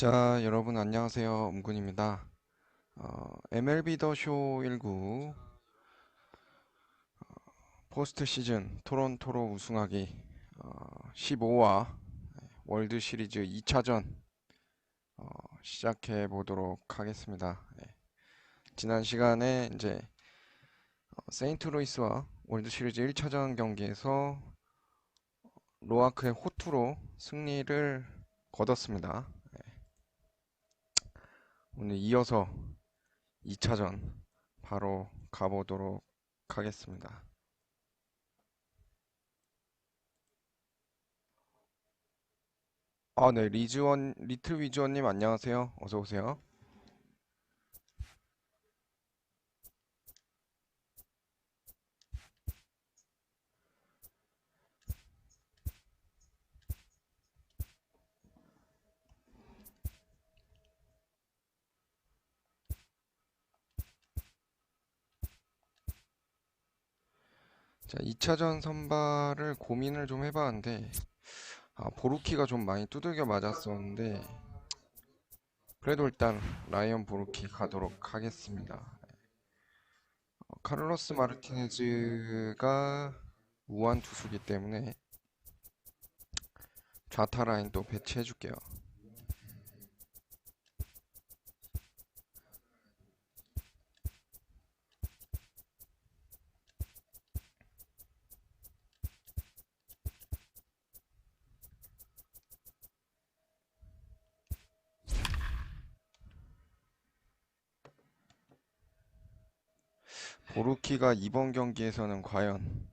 자, 여러분 안녕하세요. 엄군입니다. MLB 더 쇼 19 포스트시즌 토론토로 우승하기 15화 월드시리즈 2차전 시작해 보도록 하겠습니다. 지난 시간에 이제 세인트루이스와 월드시리즈 1차전 경기에서 로아크의 호투로 승리를 거뒀습니다. 오늘 이어서 2차전 바로 가보도록 하겠습니다. 네, 리틀 위즈원님 안녕하세요. 어서 오세요. 자, 2차전 선발을 고민을 좀 해봤는데 보루키가 좀 많이 두들겨 맞았었는데 그래도 일단 라이언 보루키 가도록 하겠습니다. 카를로스 마르티네즈가 우완 투수기 때문에 좌타 라인 또 배치해줄게요. 보루키가 이번 경기에서는 과연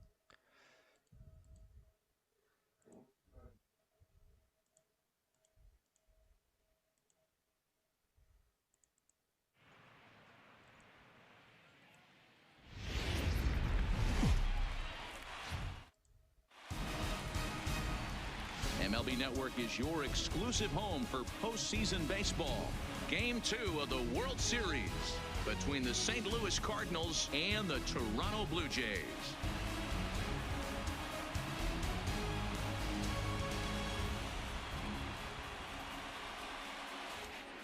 MLB Network is your exclusive home for postseason baseball. Game 2 of the World Series between the St. Louis Cardinals and the Toronto Blue Jays.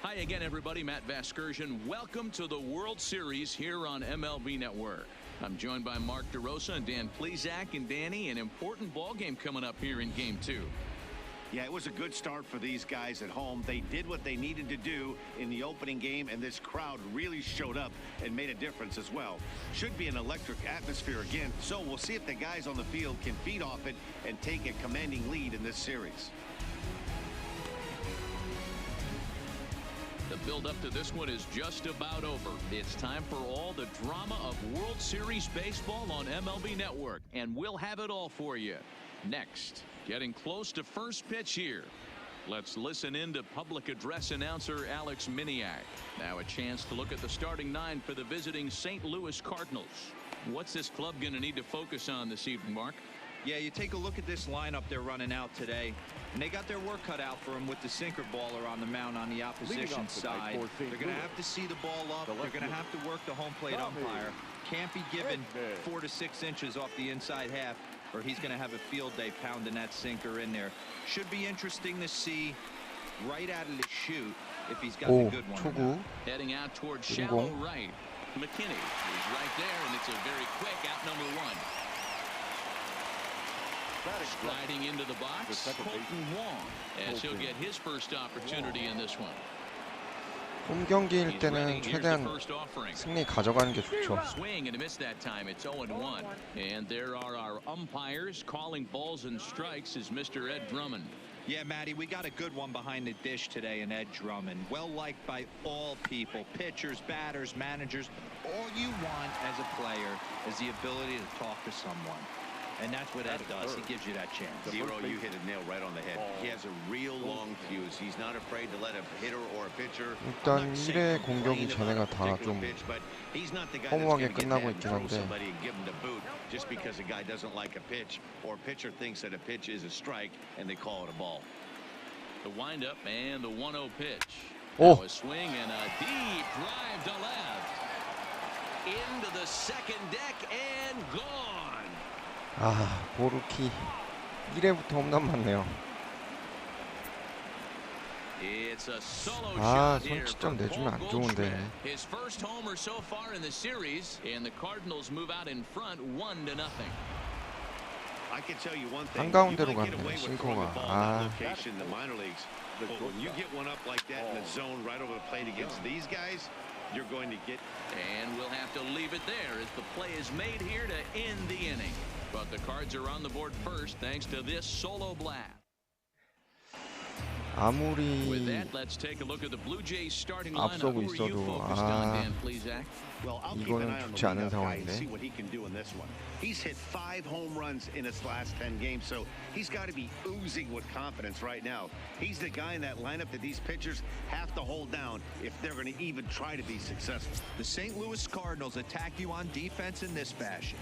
Hi again, everybody. Matt Vasgersian. Welcome to the World Series here on MLB Network. I'm joined by Mark DeRosa and Dan Plesac. And Danny, an important ball game coming up here in Game 2. Yeah, it was a good start for these guys at home. They did what they needed to do in the opening game, and this crowd really showed up and made a difference as well. Should be an electric atmosphere again, so we'll see if the guys on the field can feed off it and take a commanding lead in this series. The build-up to this one is just about over. It's time for all the drama of World Series baseball on MLB Network, and we'll have it all for you next. Getting close to first pitch here. Let's listen in to public address announcer Alex Miniak. Now a chance to look at the starting nine for the visiting St. Louis Cardinals. What's this club going to need to focus on this evening, Mark? Yeah, you take a look at this lineup they're running out today, and they got their work cut out for them with the sinker baller on the mound on the opposition side. They're going to have to see the ball up. They're going to have to work the home plate umpire. Can't be given 4 to 6 inches off the inside half, or he's going to have a field day pounding that sinker in there. Should be interesting to see right out of the chute if he's got the good one. 초구. Heading out towards shallow right. McKinney is right there, and it's a very quick out number one. Striding into the box, Colton Wong, as he'll get his first opportunity in this one. 홈 경기일 때는 최대한 승리 가져가는 게 좋죠. Swing and a miss that time. It's 0-1. And there are our umpires calling balls and strikes is Mr. Ed Drummond. Yeah, Matty, we got a good one behind the dish today in Ed Drummond. Well liked by all people, pitchers, batters, managers. All you want as a player is the ability to talk to someone. And that's what Ed does. He gives you that chance. Zero, you hit a nail right on the head. He has a real long fuse. He's not afraid to let a hitter or a pitcher. 일단 1회 공격이 쟤네가 다 좀 허무하게 끝나고 있긴 한데 Just because a guy doesn't like a pitch or a pitcher thinks that a pitch is a strike and they call it a ball. The windup and the 1-0 pitch. 오! A swing and a deep drive to left. Into the second deck and gone. 보루키 1회부터 홈런 맞네요. It's a solo 아, shot here 손치점 from 내주면 안 Paul 좋은데. Goldschmidt. His first homer so far in the series, and the Cardinals move out in front 1-0. I can tell you one thing. 한가운데로 You might get 갔네, away with throwing the 싱커가. ball in 아. that location in the minor leagues. But when you get one up like that in the zone right over the plate against these guys, you're going to get. And we'll have to leave it there as the play is made here to end the inning. But the Cards are on the board first thanks to this solo blast. With 아무리 that, let's take a look at the Blue Jays starting lineup. 앞서고 Who are you 있어도 focused on, Dan Plesac? Well, I'll keep an 이거는 eye on the 좋지 않은 leadoff guy and 상황인데. see what he can do in this one. He's hit 5 home runs in his last 10 games, so he's got to be oozing with confidence right now. He's the guy in that lineup that these pitchers have to hold down if they're going to even try to be successful. The St. Louis Cardinals attack you on defense in this fashion.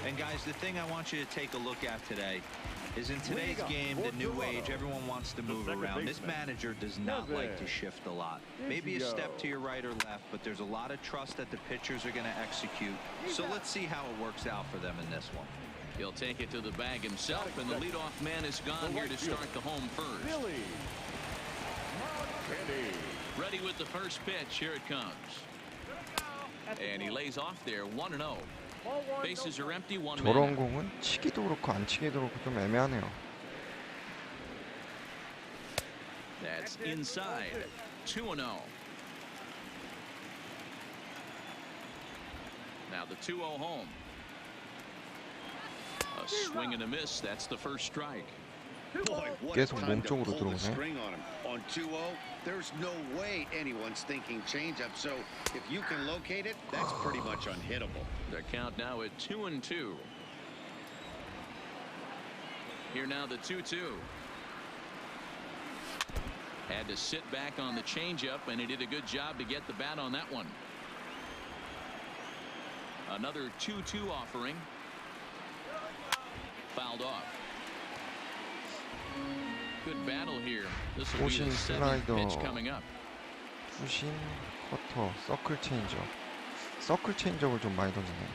And guys, the thing I want you to take a look at today is in today's game, the new age, everyone wants to move around. This manager does not like to shift a lot. Maybe a step to your right or left, but there's a lot of trust that the pitchers are going to execute. So let's see how it works out for them in this one. He'll take it to the bag himself, and the leadoff man is gone here to start the home first. Ready with the first pitch. Here it comes. And he lays off there, 1-0. Bases are empty, 1 저런 man. 공은 치기도 그렇고 안 치기도 그렇고 좀 애매하네요. That's inside. 2-0. Now the 2-0 home. A swing and a miss. That's the first strike. Boy, what 계속 a time to 몸쪽으로 pull the 들어오네. string on him. On 2-0, there's no way anyone's thinking changeup. So if you can locate it, that's pretty much unhittable. The count now at 2-2. Here now the 2-2. Had to sit back on the changeup, and he did a good job to get the bat on that one. Another 2-2 offering. Fouled off. Good battle here. This will be 오신 the 7th 슬라이더. pitch coming up. 푸신, 커터, 서클 체인지업. 서클 체인지업을 좀 많이 던지네.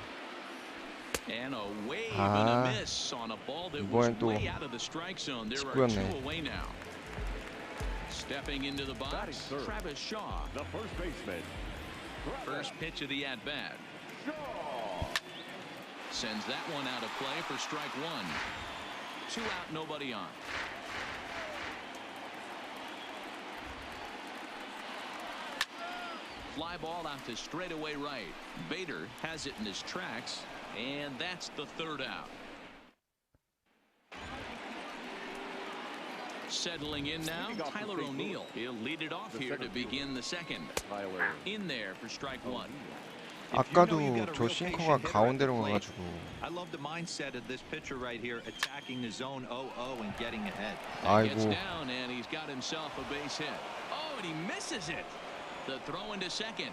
And a wave 아, and a miss on a ball that was 이번엔 또 way out of the strike zone. There are 직구였네. 2 away now. Stepping into the box, Travis Shaw. The first baseman. First pitch of the at-bat. Sends that one out of play for strike 1. 2 out, nobody on. Fly ball out to straightaway right. Bader has it in his tracks, and that's the 3rd out. Settling in now, Tyler O'Neill. He'll lead it off here to begin the 2nd. In there for strike 1. 아까도 저 싱커가 가운데로 가가지고 I love the mindset of this pitcher right here, attacking the zone 0-0 and getting ahead. Gets 아이고 down, and he's got himself a base hit. Oh, and he misses it. The throw into second.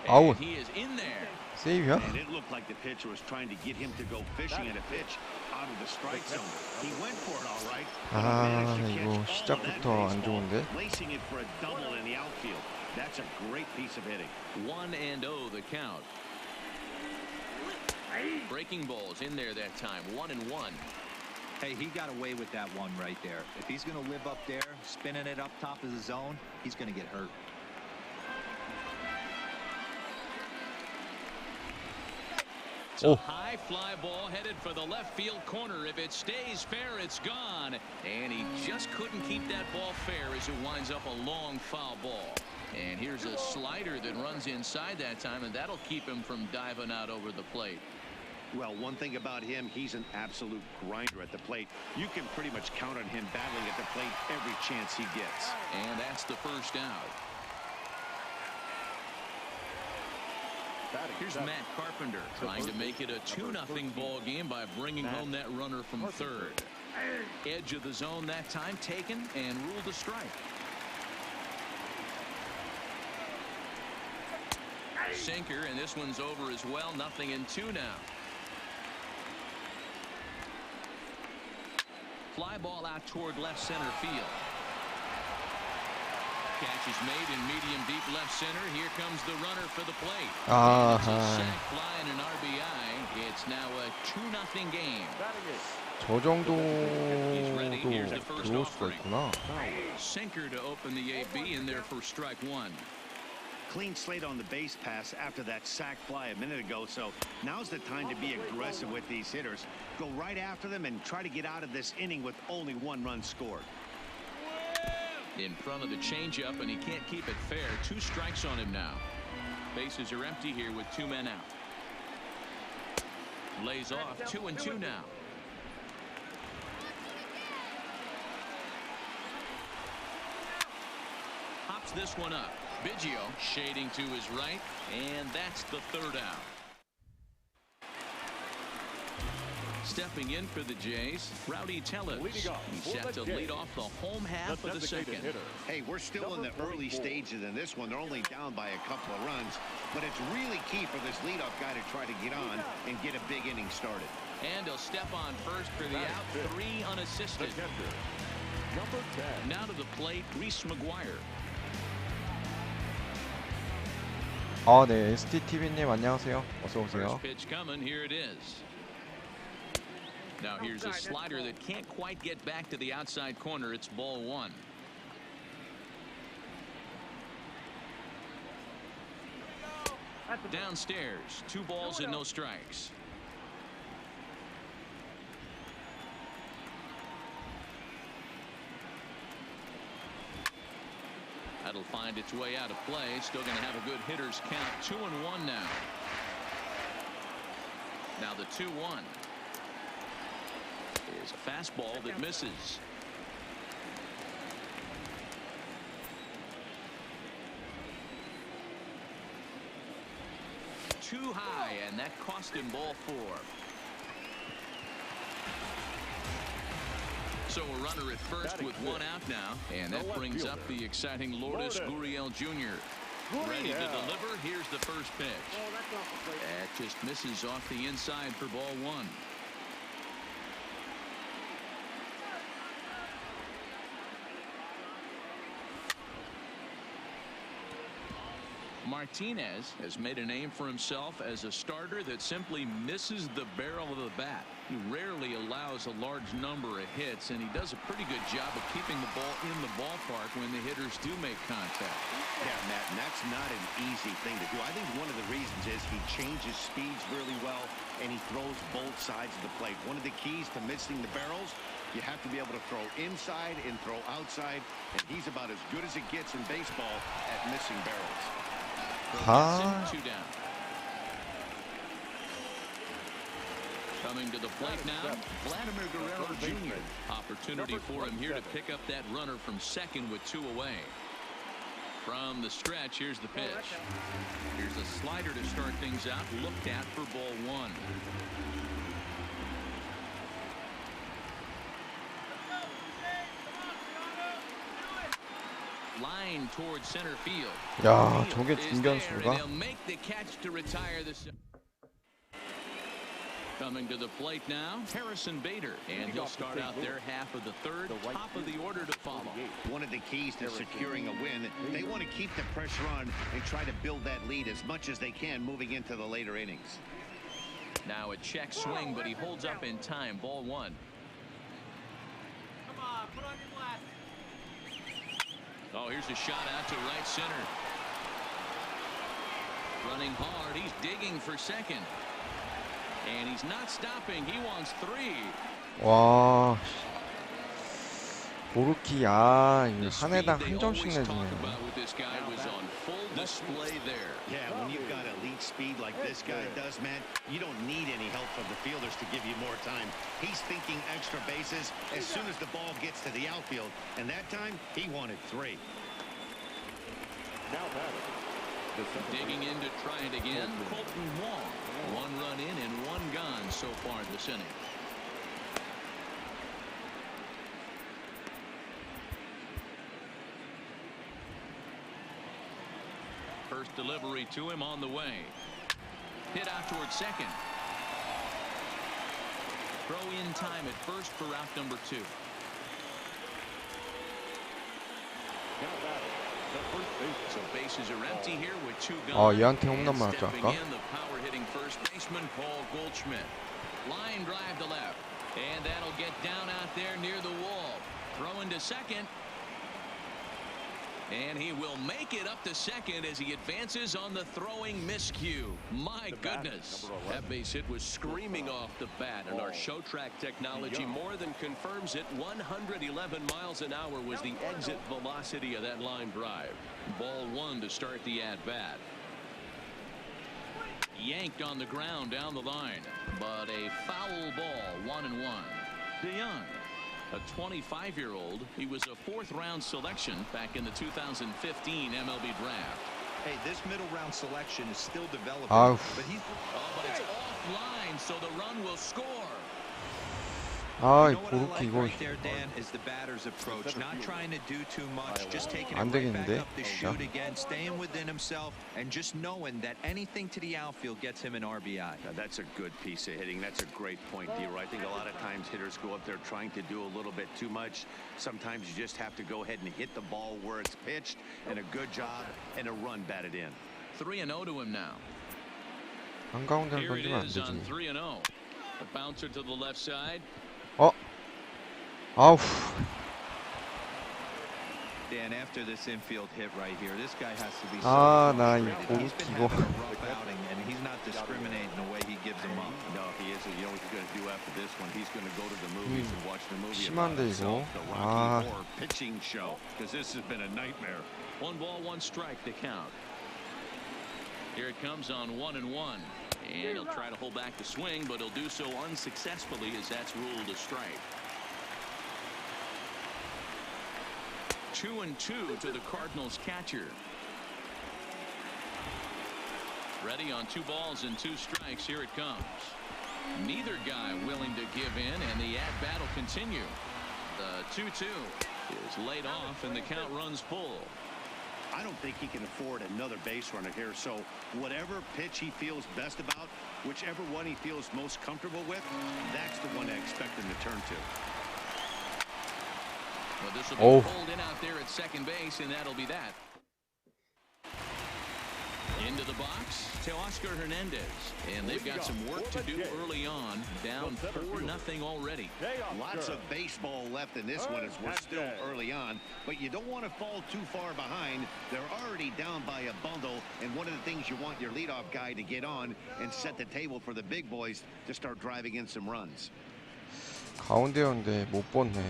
아웃. And he is in there. 세이브야? And it looked like the pitcher was trying to get him to go fishing at a pitch out of the strike zone. He went for it all right. but 아, managed to catch 이거 all of that 시작부터 안 baseball, 좋은데? Placing it for a double in the outfield. That's a great piece of hitting. 1-0 the count. Breaking balls in there that time. 1-1. Hey, he got away with that one right there. If he's going to live up there, spinning it up top of the zone, he's going to get hurt. It's a high fly ball headed for the left field corner. If it stays fair, it's gone. And he just couldn't keep that ball fair as it winds up a long foul ball. And here's a slider that runs inside that time, and that'll keep him from diving out over the plate. Well, one thing about him, he's an absolute grinder at the plate. You can pretty much count on him battling at the plate every chance he gets. And that's the first out. Here's Matt Carpenter trying to make it a 2-0 ball game by bringing home that runner from 3rd. Edge of the zone that time taken and ruled a strike. Sinker, and this one's over as well. 0-2 now. Fly ball out toward left center field. Catch is made in medium deep left center. Here comes the runner for the plate. 아하. It's a sac fly and an RBI. It's now a 2-0 game. 저 정도도 들어올 수가 있구나. Sinker to open the AB in there for strike one. Clean slate on the base pass after that sac fly a minute ago, so now's the time to be aggressive with these hitters. Go right after them and try to get out of this inning with only 1 run scored. In front of the changeup, and he can't keep it fair. 2 strikes on him now. Bases are empty here with 2 men out. Lays off 2-2 now. Hops this one up. Biggio shading to his right, and that's the 3rd out. Stepping in for the Jays, Rowdy Tellez. He's set to lead off the home half of the second. Hey, we're still in the early stages in this one. They're only down by a couple of runs, but it's really key for this leadoff guy to try to get on and get a big inning started. And he'll step on first for the out, 3 unassisted. Now to the plate, Reese McGuire. 네, STTV님 안녕하세요. 어서 오세요. First pitch coming, here it is. Now here's a slider that can't quite get back to the outside corner. It's ball 1. Downstairs, 2 balls and no strikes. That'll find its way out of play. Still going to have a good hitter's count. 2-1 now. Now the 2-1 is a fastball that misses. Too high, and that cost him ball 4. So a runner at first with 1 out now, and that brings up the exciting Lourdes Gurriel Jr. Ready to deliver. Here's the first pitch. That just misses off the inside for ball 1. Martinez has made a name for himself as a starter that simply misses the barrel of the bat. He rarely allows a large number of hits, and he does a pretty good job of keeping the ball in the ballpark when the hitters do make contact. Yeah, Matt, and that's not an easy thing to do. I think one of the reasons is he changes speeds really well, and he throws both sides of the plate. One of the keys to missing the barrels, you have to be able to throw inside and throw outside, and he's about as good as it gets in baseball at missing barrels. 2 down. Coming to the plate now, Vladimir Guerrero Jr. Opportunity for him here to pick up that runner from second with 2 away. From the stretch, here's the pitch. Here's a slider to start things out, looked at for ball 1. Line towards center field. 야, 저게 중견수가? Coming to the plate now, Harrison Bader, and he'll start out their half of the 3rd, top of the order to follow. One of the keys to securing a win, they want to keep the pressure on and try to build that lead as much as they can moving into the later innings. Now a check swing, but he holds up in time. Ball 1. Oh, here's a shot out to right center. Running hard. He's digging for second. And he's not stopping. He wants 3. 와, 고르키, 이거 한 해당 한 점씩 내주네요. Yeah, when you've got elite speed like this guy does, man, you don't need any help from the fielders to give you more time. He's thinking extra bases as soon as the ball gets to the outfield, and that time he wanted 3. Digging in to try it again, Colton Wong. 1 run in and 1 gone so far this inning. First delivery to him on the way. Hit out towards second. Throw in time at first for out number 2. So bases are empty here with two 아, gone. 얘한테 홈런 And 맞았죠 stepping 아까? in, the power hitting first baseman Paul Goldschmidt. Line drive to left, and that'll get down out there near the wall. Throwing to second. And he will make it up to second as he advances on the throwing miscue. My goodness. That base hit was screaming off the bat, and our show track technology more than confirms it. 111 miles an hour was the exit velocity of that line drive. Ball one to start the at-bat. Yanked on the ground down the line, but a foul ball, 1-1. DeYoung, a 25-year-old. He was a fourth-round selection back in the 2015 MLB draft. Hey, this middle-round selection is still developing, 아우. but he's... But it's offline, so the run will score. 아, You 이 know what I 고루키 like 이거 right there, Dan, is the batter's approach. Not trying to do too much, just taking it 안 right back 되겠는데? up the 진짜? chute again, staying within himself, and just knowing that anything to the outfield gets him an RBI. Now, that's a good piece of hitting. That's a great point, D-Roy. I think a lot of times hitters go up there trying to do a little bit too much. Sometimes you just have to go ahead and hit the ball where it's pitched, and a good job, and a run batted in. 3-0 to him now. 한가운데를 Here it 던지면 안 is on 되지. 3-0. A bouncer to the left side. 어? 아우. Dan, after this infield hit right here, this guy has to be so 아, 나 이 frustrated. He's been 고루키 이거. having a rough outing, and he's not discriminating the way he gives them up. No, he isn't. You know what he's going to do after this one? He's going to go to the movies and watch the movie about 심한데 이거. himself, the 아. Rocky Horror pitching show, because this has been a nightmare. 1-1 strike to count. Here it comes on 1-1. And he'll try to hold back the swing, but he'll do so unsuccessfully as that's ruled a strike. 2-2 to the Cardinals catcher. Ready on 2 balls and 2 strikes. Here it comes. Neither guy willing to give in, and the at-bat will continue. The 2-2 is laid off, and the count runs full. I don't think he can afford another base runner here, so whatever pitch he feels best about, whichever one he feels most comfortable with, that's the one I expect him to turn to. But this will be Oh. pulled in out there at second base, and that'll be that. Into the box, Teoscar Hernandez. And they've got some work to do early on, down 4-0 already. Lots of baseball left in this one as we're still early on, but you don't want to fall too far behind. They're already down by a bundle, and one of the things you want your leadoff guy to get on and set the table for the big boys to start driving in some runs. 가운데였는데 못 봤네.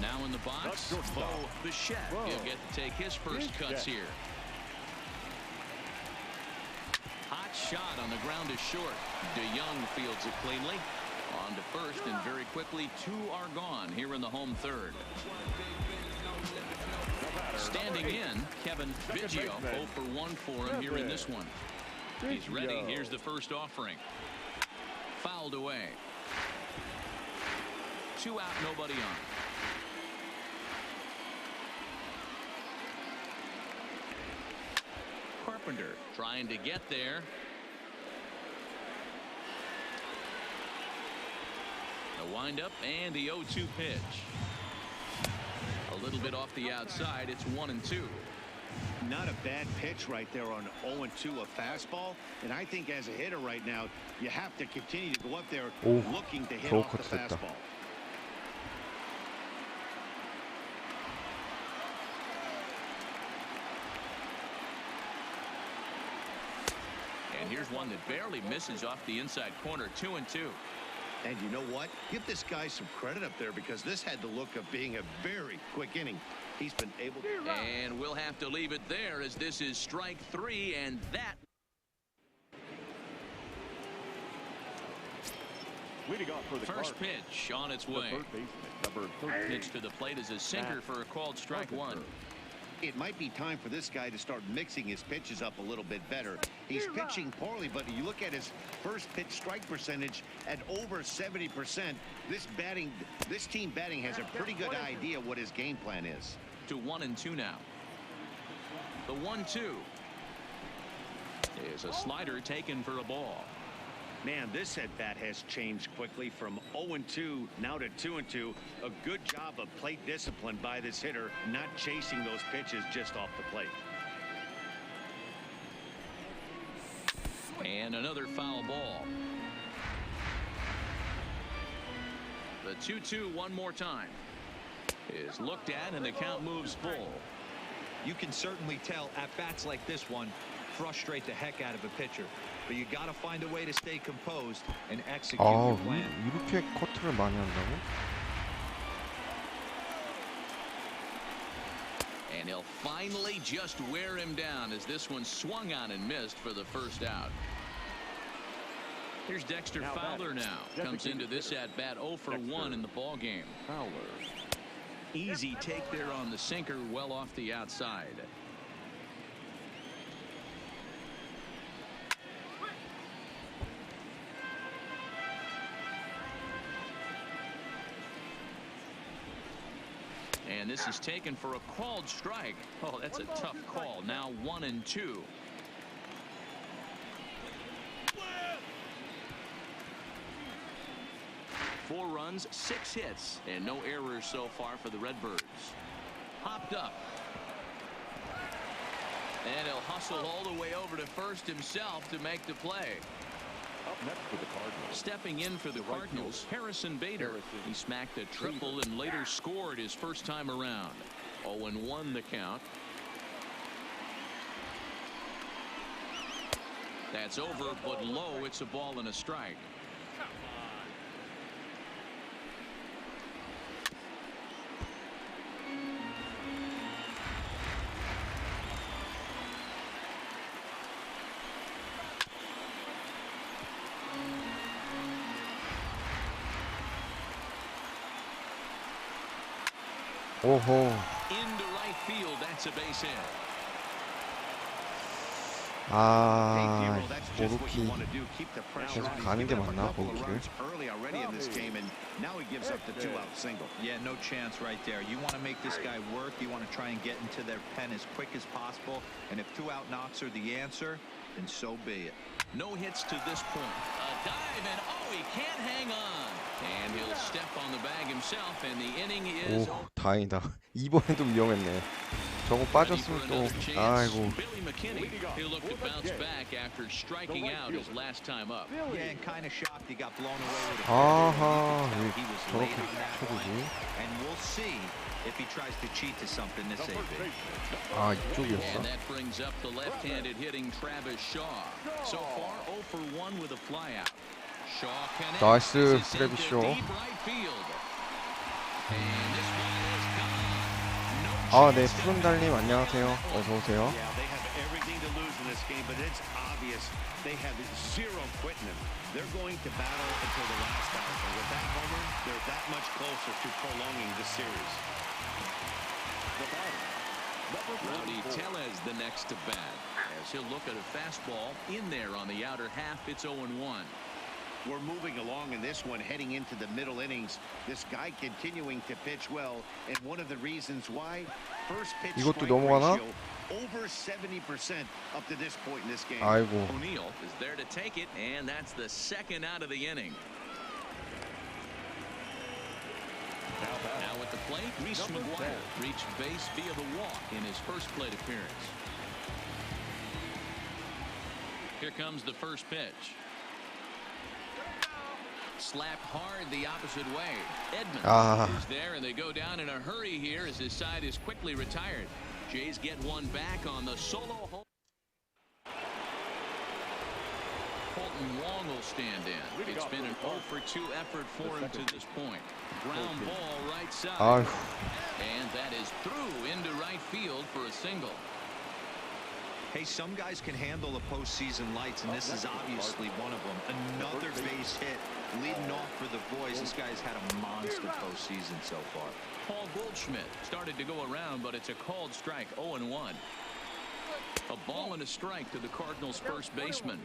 Now in the box, Bo Bichette. He'll get to take his first cuts here. Hot shot on the ground is short. DeYoung fields it cleanly. On to first, and very quickly 2 are gone here in the home third. Standing in, Kevin Biggio. 0 for 1 for him here in this one. He's ready. Here's the first offering. Fouled away. 2 out, nobody on. Carpenter trying to get there. The windup and the 0-2 pitch. A little bit off the outside. It's 1-2. Not a bad pitch right there on 0-2, a fastball. And I think as a hitter right now, you have to continue to go up there 오, looking to hit 겨우 off the 커트했다. fastball. And here's one that barely misses off the inside corner. 2-2. And you know what? Give this guy some credit up there, because this had the look of being a very quick inning. He's been able to... And we'll have to leave it there, as this is strike 3, and that... First pitch on its way. Pitch to the plate is a sinker for a called strike 1. It might be time for this guy to start mixing his pitches up a little bit better. He's pitching poorly, but you look at his first pitch strike percentage at over 70%. This team batting has a pretty good idea what his game plan is. To 1-2 now. The 1-2 is a slider taken for a ball. Man, this at-bat has changed quickly from 0-2 now to 2-2. A good job of plate discipline by this hitter, not chasing those pitches just off the plate. And another foul ball. The 2-2 one more time is looked at, and the count moves full. You can certainly tell at bats like this one frustrate the heck out of a pitcher, but you got to find a way to stay composed and execute your plan. 이렇게 커트를 많이 한다고? And he'll finally just wear him down as this one swung on and missed for the first out. Here's Dexter Fowler now. Comes into this at-bat 0 for 1 in the ball game. Easy take there on the sinker, well off the outside. And this is taken for a called strike. Oh, that's a tough call. Now 1-2. Four runs, 6 hits, and no errors so far for the Redbirds. Hopped up. And he'll hustle all the way over to first himself to make the play. Up next for the Cardinals. Stepping in for the Cardinals, Harrison Bader. He smacked a triple and later scored his first time around. 0-1 the count. That's over, but low. It's a ball and a strike. 오호. Into right field. That's a base hit. 아, 보루키 계속 가는 게 맞나, 보루키를? Yeah, no chance right there. You want to make this guy work. You want to try and get into their pen as quick as possible. And if 2-out knocks are the answer, then so be it. No hits to this point. A dive, and oh, he can't hang on. And he'll step on the bag himself, and the inning is. 오, 다행이다. 이번에도 위험했네. 저거 빠졌으면 또, 아이고. Billy McKinney, he'll look to bounce back after striking out his last time up. Yeah, and kind of shocked he got blown away with a 아하, 왜 he was 저렇게 late on that 쳐주지? one, and we'll see if he tries to cheat to something this AB. 아, 이쪽이었어. And that brings up the left-handed hitting Travis Shaw. So far, 0 for 1 with a flyout. Shaw connects. 나이스, This is 트래비스 into 셔. deep right field. And this one is gone. 아, 네, 푸른달님 안녕하세요. 어서 오세요. Yeah, they have everything to lose in this game, but it's obvious they have zero quitting them. They're going to battle until the last out. And with that homer, they're that much closer to prolonging the series. Rowdy Tellez the next to bat, as he'll look at a fastball in there on the outer half. It's 0-1. We're moving along in this one, heading into the middle innings. This guy continuing to pitch well, and one of the reasons why, first pitch 이것도 strike 넘어가나? ratio over 70% up to this point in this game. 아이고. O'Neill is there to take it, and that's the second out of the inning. Now at the plate, Reese McGuire reached base via the walk in his first plate appearance. Here comes the first pitch. Slapped hard the opposite way. Edmonds is there, and they go down in a hurry here as his side is quickly retired. Jays get one back on the solo home. Colton Wong will stand in. It's been an 0 for 2 effort for him to this point. Ground ball right side. 아휴. And that is through into right field for a single. Hey, some guys can handle the postseason lights, and this is obviously one of them. Another base hit, leading off for the boys. This guy's had a monster postseason so far. Paul Goldschmidt started to go around, but it's a called strike, 0-1. A ball and a strike to the Cardinals' first baseman.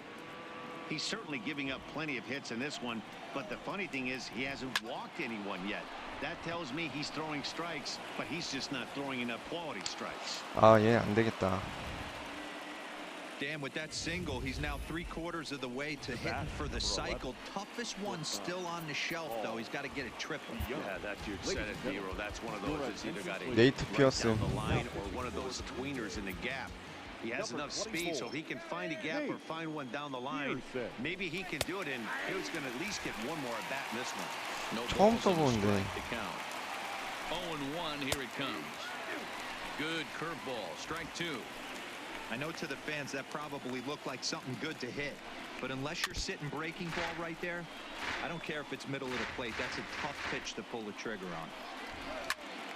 He's certainly giving up plenty of hits in this one, but the funny thing is he hasn't walked anyone yet. That tells me he's throwing strikes, but he's just not throwing enough quality strikes. 아, 얘 안 되겠다. Dan, with that single, he's now 3/4 of the way to hitting for the cycle. Toughest one still on the shelf, though. He's got to get a triple. Yeah, that's your said it, Nero. That's one of those that's either got a 네이트 피어스. down the line or one of those tweeners in the gap. He has enough speed, so he can find a gap or find one down the line. Maybe he can do it, and he's going to at least get one more at bat in this one. No 처음 balls in the 써보는데. strike to count. 0-1, here it comes. Good curveball, strike two. I know to the fans that probably looked like something good to hit, but unless you're sitting breaking ball right there, I don't care if it's middle of the plate. That's a tough pitch to pull the trigger on.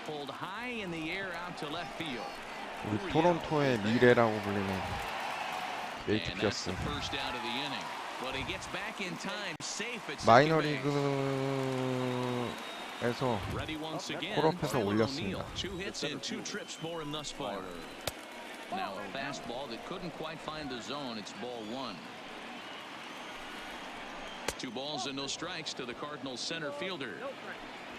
Pulled high in the air out to left field. 우리 토론토의 미래라고 불리는 네이트 And that's 피어스. the first out of the inning. But he gets back in time, safe at second base. 마이너리그에서 Ready once again. 콜업해서 Taylor 올렸습니다. O'Neill. 2 hits and 2 trips for him thus far. Now a fastball that couldn't quite find the zone. It's ball 1. 2 balls and no strikes to the Cardinals center fielder.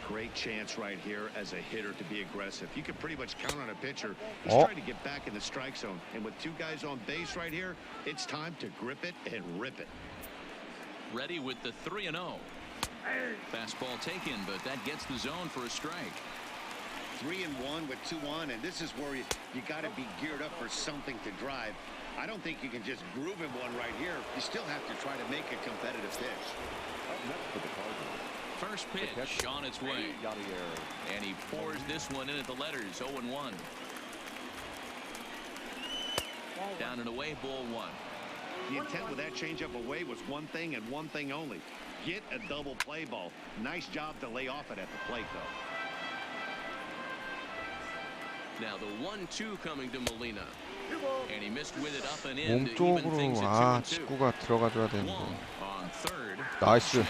Great chance right here as a hitter to be aggressive. You can pretty much count on a pitcher. He's Oh. trying to get back in the strike zone. And with 2 guys on base right here, it's time to grip it and rip it. Ready with the 3-0. Fastball taken, but that gets the zone for a strike. 3-1 with 2 on, and this is where you got to be geared up for something to drive. I don't think you can just groove him one right here. You still have to try to make a competitive pitch. Up next for the Cardinals. First pitch on its way. And he pours this one in at the letters. 0-1. Down and away, ball 1. The intent with that changeup away was one thing and one thing only. Get a double play ball. Nice job to lay off it at the plate, though. Now the 1-2 coming to Molina. And he missed with it up and in 몸 to even 쪽으로 things at 아 2-2. 직구가 들어가줘야 되는데. Long on third. 나이스. On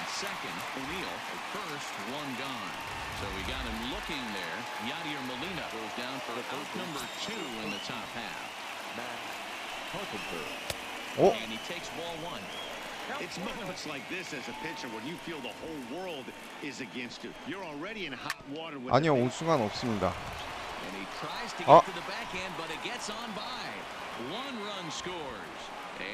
second, O'Neill at first, 1 gone. So we got him looking there. Yadier Molina goes down for out number 2 in the top half. 어? And he takes ball 1. It's moments like this as a pitcher when you feel the whole world is against you. You're already in hot water with 아니요 우승은 없습니다. And he tries to get to the backhand, but it gets on by. 1 run scores.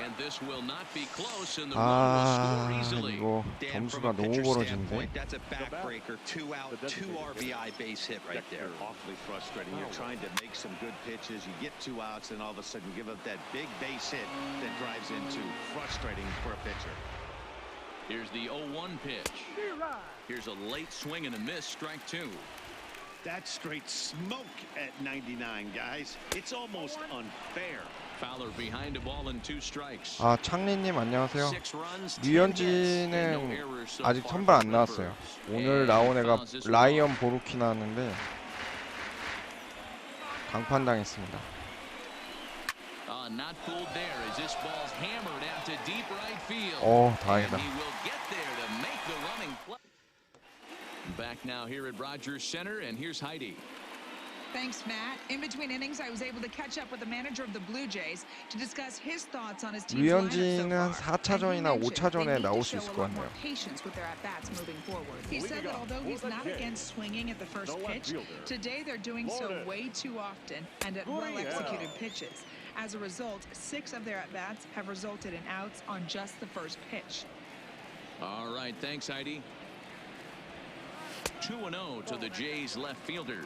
And this will not be close, and the run will score 아 easily. 이거 Dan, from 점수가 a 너무 pitcher 벌어진데. standpoint, that's a backbreaker. 2 out, 2 RBI base hit right there. awfully frustrating. You're trying to make some good pitches. You get 2 outs, and all of a sudden you give up that big base hit that drives into frustrating for a pitcher. Here's the 0-1 pitch. Here's a late swing and a miss, strike 2. That's straight smoke at 99, guys. It's almost unfair. Fowler behind a ball and 2 strikes. 아 창리님 안녕하세요. 6 runs, 10 hits, and no 류현진은 errors so 아직 far 선발 안 from the 나왔어요. Brewers. 오늘 And 나온 애가 fouls this one 라이언 off. 보루키 나왔는데 강판당했습니다. Not fooled there as this ball's hammered out to deep right field. 다행이다. And he will get there to make the running play. Back now here at Rogers Center, and here's Heidi. Thanks, Matt. In between innings, I was able to catch up with the manager of the Blue Jays to discuss his thoughts on his team's lineup 류현진은 so far. 4차전이나 And he 5차전에 mentioned 나올 they 수 need to 있을 show 것 a lot more 같네요. patience with their at-bats moving forward. He said that although he's not against swinging at the first pitch, today they're doing so way too often and at well-executed pitches. As a result, 6 of their at-bats have resulted in outs on just the first pitch. All right, thanks, Heidi. 2-0 to the Jays left fielder.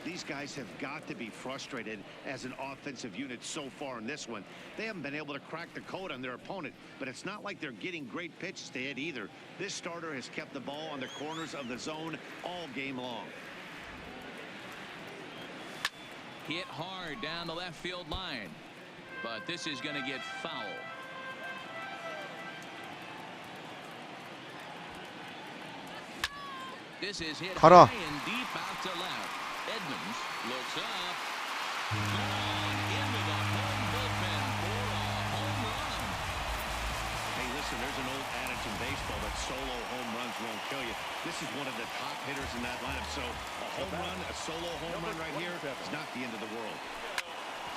These guys have got to be frustrated as an offensive unit so far in this one. They haven't been able to crack the code on their opponent, but it's not like they're getting great pitches to hit either. This starter has kept the ball on the corners of the zone all game long. Hit hard down the left field line, but this is going to get foul. This is hit 가라. high and deep out to left. Edmonds looks up. Gone into the home bullpen for a home run. Hey, listen, there's an old adage in baseball that solo home runs won't kill you. This is one of the top hitters in that lineup, so a home run, a solo home run right here is not the end of the world.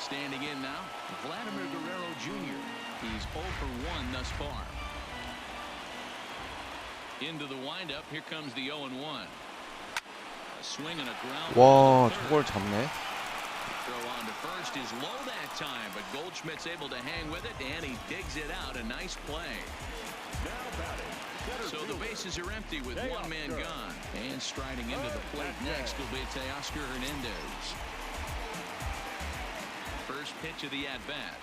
Standing in now, Vladimir Guerrero Jr. He's 0 for 1 thus far. Into the windup, here comes the 0-1. A swing and a ground. 와 저걸 잡네. Throw on to first is low that time, but Goldschmidt's able to hang with it, and he digs it out. A nice play. So the bases are empty with one man gone. And striding into the plate next will be Teoscar Hernandez. First pitch of the at-bat.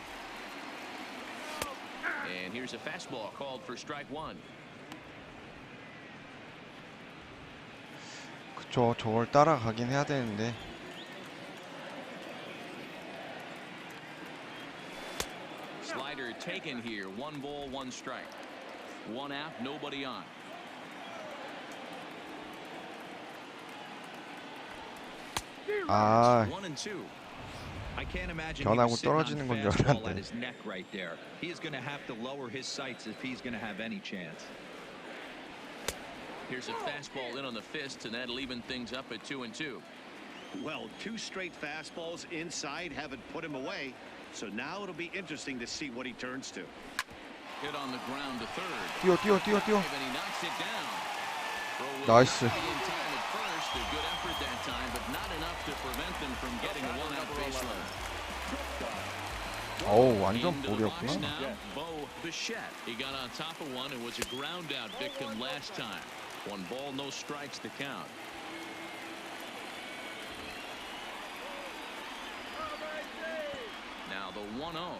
And here's a fastball called for strike one. 그쵸, 저걸 따라가긴 해야 되는데. Slider taken here. 1 ball, 1 strike. 1 out, nobody on. 아, 1 and 2. I can't imagine 변하고 him sitting on 떨어지는 건 줄 fastball at 알았는데. his neck right there. He is going to have to lower his sights if he's going to have any chance. Here's a fastball in on the fist, and that'll even things up at 2 and 2. Well, 2 straight fastballs inside haven't put him away. So now it'll be interesting to see what he turns to. Hit on the ground to third. 뛰어. And he knocks it down. 나이스. In time at first, a good effort that time, but not enough to prevent them from getting a 1-out base runner. 어우, 완전 Into the box 볼이었구나. now, Bo Bichette. He got on top of one and was a ground out victim last time. 1 ball, no strikes to count. Now the 1-0.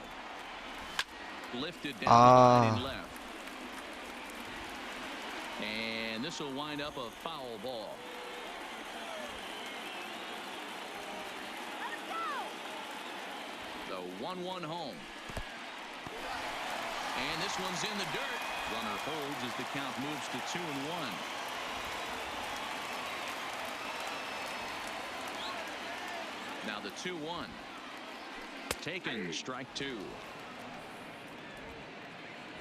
Lifted down the line and left. And this will wind up a foul ball. The 1-1 home. And this one's in the dirt. Runner holds as the count moves to 2 and 1. Now the 2-1. Taken, strike 2.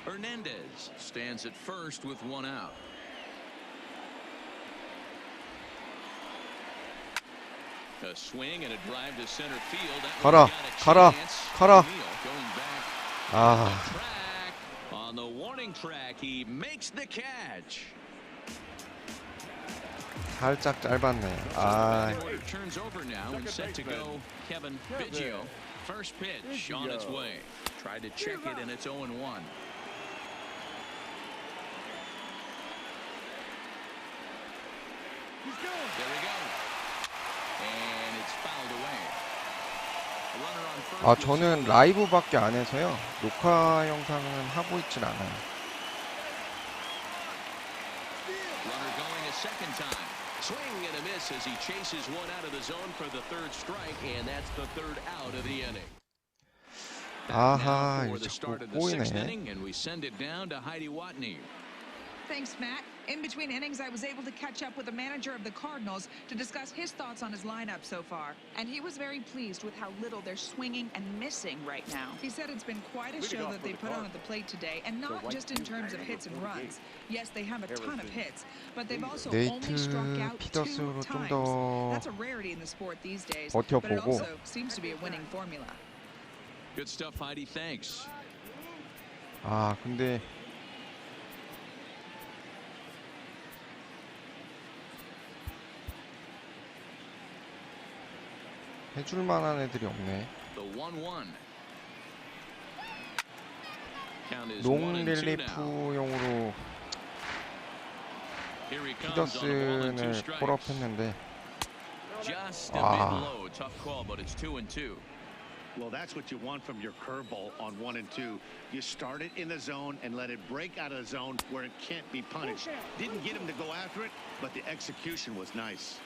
Hernandez stands at first with 1 out. A swing and a drive to center field. 가라. 아, On the warning track, he makes the catch. 살짝 짧았네. 아, Turns over now and set to go. Kevin Biggio. First pitch on its way. Tried to check it, and it's 0-1. There we go. And it's fouled away. Runner on first. 아, 저는 라이브밖에 안 해서요. 녹화 영상은 하고 있진 않아요. Runner going a second time. Swing and a miss as he chases one out of the zone for the 3rd strike, and that's the 3rd out of the inning. 아하, For 이거 the start 자꾸 of the 6th 꼬이네. inning, and we send it down to Heidi Watney. Thanks, Matt. In between innings, I was able to catch up with the manager of the Cardinals to discuss his thoughts on his lineup so far. And he was very pleased with how little they're swinging and missing right now. He said it's been quite a show that they put on at the plate today, and not just in terms of hits and runs. Yes, they have a ton of hits, but they've also only struck out 2 피더스로 좀 times. 더 That's a rarity in the sport these days, but it 버텨보고. also seems to be a winning formula. Good stuff, Heidi. Thanks. 아, 근데 해줄 만한 애들이 없네. The 1-1. Count is 롱 1-2 now. 릴리프용으로 Here he comes on a ball and 2 피더슨을 strikes. 콜업했는데 Just a bit Ah. low. Tough call, but it's 2 and 2. Well, that's what you want from your curveball on 1 and 2. You start it in the zone and let it break out of the zone where it can't be punished. Didn't get him to go after it, but the execution was nice.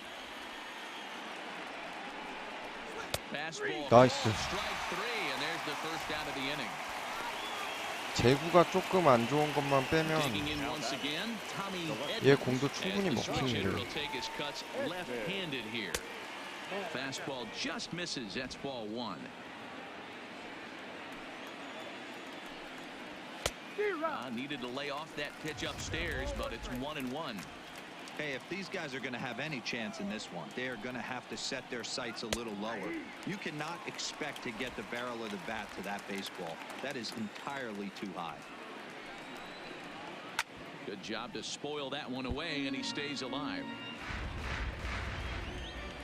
Fastball. 나이스. Strike 3, and there's the 1st out of the inning. 제구가 조금 안 좋은 것만 빼면 Digging in once again, Tommy 얘 Edmonds. 공도 충분히 As the switch hitter 먹히는데. will take his cuts left-handed here. Fastball just misses. That's ball 1. Needed to lay off that pitch upstairs, but it's 1-1. Hey, if these guys are going to have any chance in this one, they are going to have to set their sights a little lower. You cannot expect to get the barrel of the bat to that baseball. That is entirely too high. Good job to spoil that one away, and he stays alive.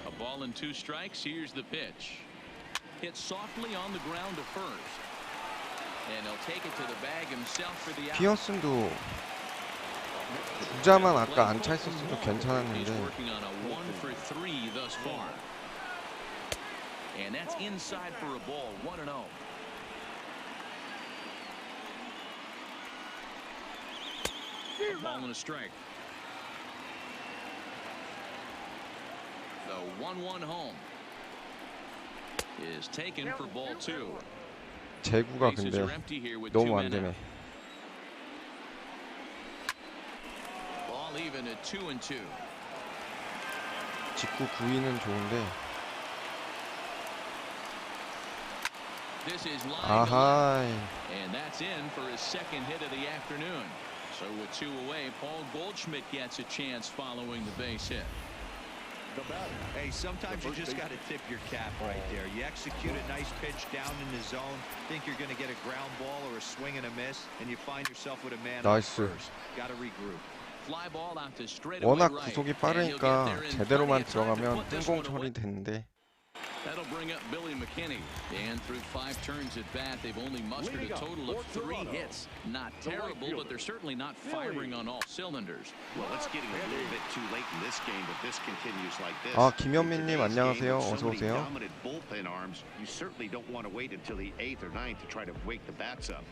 A ball and 2 strikes. Here's the pitch. Hit softly on the ground to first. And he'll take it to the bag himself for the out. 피어슨도 주자만 아까 안 차 있었어도 괜찮았는데. He's working on a 1-for-3 thus far. And that's inside for a ball, 1-0. Ball and a strike. The 1-1 home is taken for ball 2. 제구가 근데 너무 안 되네. Ball even at 2-2. 직구 구위는 좋은데. This is line 아하. and that's in for his second hit of the afternoon. So with 2 away, Paul Goldschmidt gets a chance following the base hit. Hey, sometimes you just got to tip your cap right there. You execute a nice pitch down in the zone, think you're going to get a ground ball or a swing and a miss, and you find yourself with a man on first. Got to regroup. Fly ball out to straight 워낙 away right. 구속이 And he'll get 빠르니까 there in 제대로만 plenty of time to 들어가면 put this 뜬공 one away. 처리되는데. That'll bring up Billy McKinney. And through 5 turns at bat, they've only mustered a total of 3 hits. Not terrible, but they're certainly not firing on all cylinders. Well, it's getting a little bit too late in this game if this continues like this. 아, 김현민님 안녕하세요. 어서 오세요. Dominant bullpen arms. You certainly don't want to wait until the 8th or 9th to try to wake the bats up.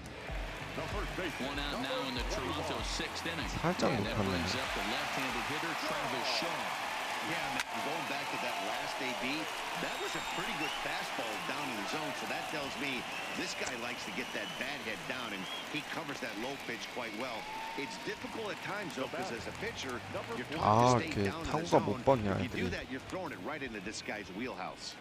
One out now in the Toronto 6th inning. 살짝 And that brings 높았네. up the left-handed hitter Travis Shaw. Yeah, man, going back to that last AB, that was a pretty good fastball down in the zone, so that tells me this guy likes to get that bad head down, and he covers that low pitch quite well. It's difficult at times, though, because as a pitcher, you're taught to stay 이렇게 down in the 타구가 zone. 못 버냐, If you do 애들이. that, you're throwing it right into this guy's wheelhouse.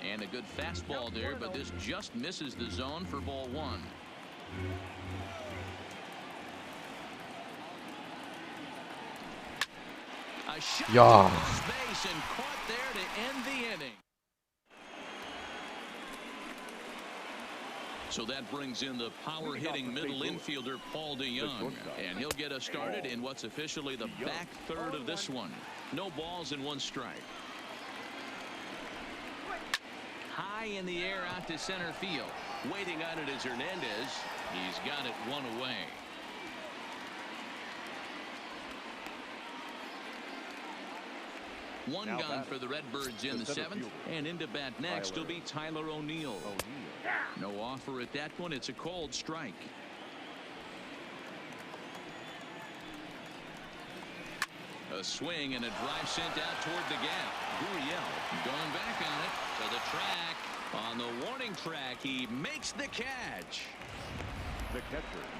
And a good fastball there, but this just misses the zone for ball 1. A shot 야. to space and caught there to end the inning. So that brings in the power-hitting middle infielder Paul DeYoung, and he'll get us started in what's officially the back third of this one. No balls and 1 strike. High in the air out to center field. Waiting on it is Hernandez. He's got it 1 away. One gone for the Redbirds in the 7th, and into bat next will be Tyler O'Neill. No offer at that one. It's a cold strike. A swing and a drive sent out toward the gap. Gurriel going back on it to the track. On the warning track, he makes the catch.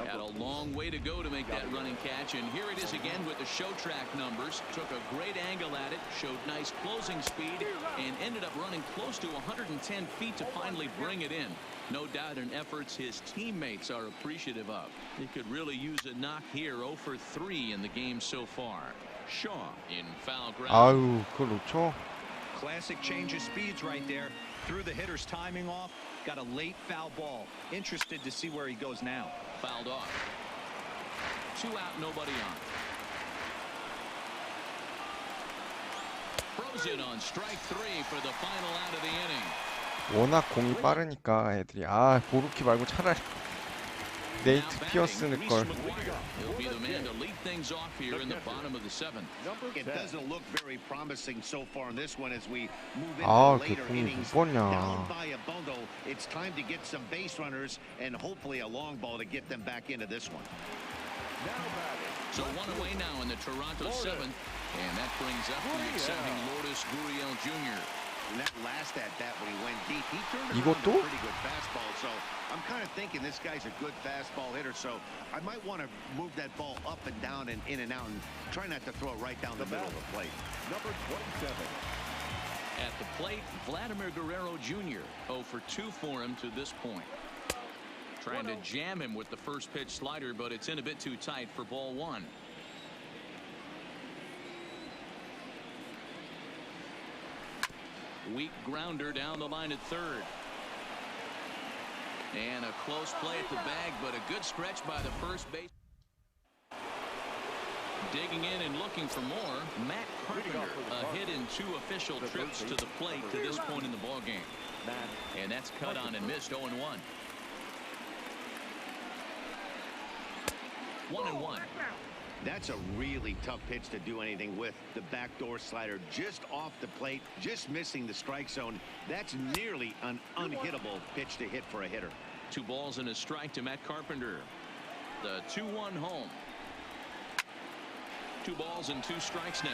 Had a long way to go to make that running catch, and here it is again with the show track numbers. Took a great angle at it, showed nice closing speed, and ended up running close to 110 feet to finally bring it in. No doubt in efforts his teammates are appreciative of. He could really use a knock here. 0 for 3 in the game so far. Shaw in foul ground. 아유, 그걸 놓쳐? Classic change of speeds right there. Threw the hitter's timing off. Got a late foul ball. Interested to see where he goes now. Fouled off. 2 out, nobody on. Frozen on strike 3 for the final out of the inning. 워낙 공이 빠르니까 애들이 보루키 말고 차라리 네이트 피어슨을 걸. He'll be the man to lead things off here in the bottom of the 7th. It doesn't look very promising so far in this one as we move into 아, the later 걔 공이 innings. 못 Down 봤냐. by a bundle, it's time to get some base runners and hopefully a long ball to get them back into this one. So 1 away now in the Toronto 7th, and that brings up the exciting Lourdes Gurriel Jr. And that last at bat when he went deep, he turned it 이것도? around a pretty good fastball. So I'm kind of thinking this guy's a good fastball hitter. So I might want to move that ball up and down and in and out and try not to throw it right down the middle of the plate. Number 27. At the plate, Vladimir Guerrero Jr. 0 for 2 for him to this point. Trying to jam him with the first pitch slider, but it's in a bit too tight for ball 1. Weak grounder down the line at third. And a close play at the bag, but a good stretch by the first base. Digging in and looking for more, Matt Carpenter, a hit in 2 official trips to the plate to this point in the ball game. And that's cut on and missed 0-1. 1-1. That's a really tough pitch to do anything with. The backdoor slider just off the plate, just missing the strike zone. That's nearly an unhittable pitch to hit for a hitter. 2 balls and a strike to Matt Carpenter. The 2-1 home. 2 balls and 2 strikes now.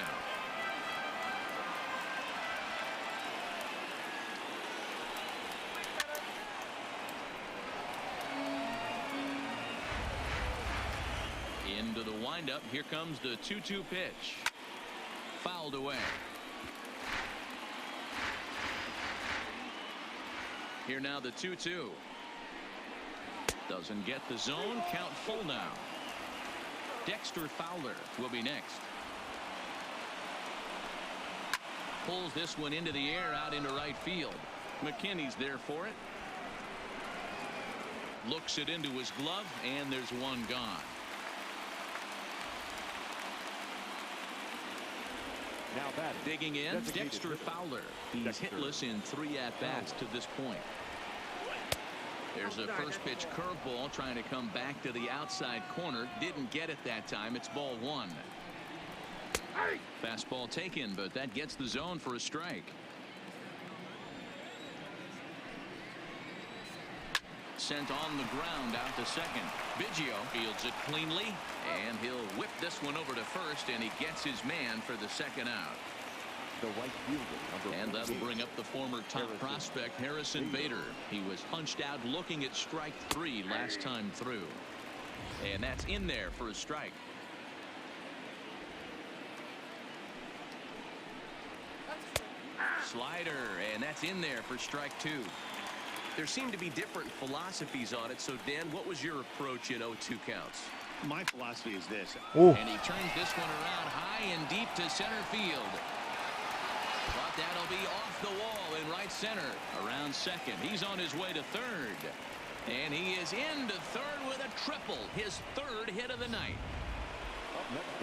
Into the windup. Here comes the 2-2 pitch. Fouled away. Here now the 2-2. Doesn't get the zone. Count full now. Dexter Fowler will be next. Pulls this one into the air out into right field. McKinney's there for it. Looks it into his glove, and there's one gone. Now batting. Digging in, Dexter Fowler. He's hitless in 3 at-bats to this point. There's a first pitch curveball trying to come back to the outside corner. Didn't get it that time. It's ball 1. Fastball taken, but that gets the zone for a strike. Sent on the ground out to second. Biggio fields it cleanly, and he'll whip this one over to first, and he gets his man for the second out. The right fielder, and that'll bring up the former top prospect Harrison Bader. He was punched out looking at strike 3 last time through, and that's in there for a strike. Slider, and that's in there for strike 2. There seem to be different philosophies on it. So Dan, what was your approach in 0-2 counts? My philosophy is this. And he turns this one around high and deep to center field. But that'll be off the wall in right center. Around second. He's on his way to third. And he is into third with a triple. His 3rd hit of the night.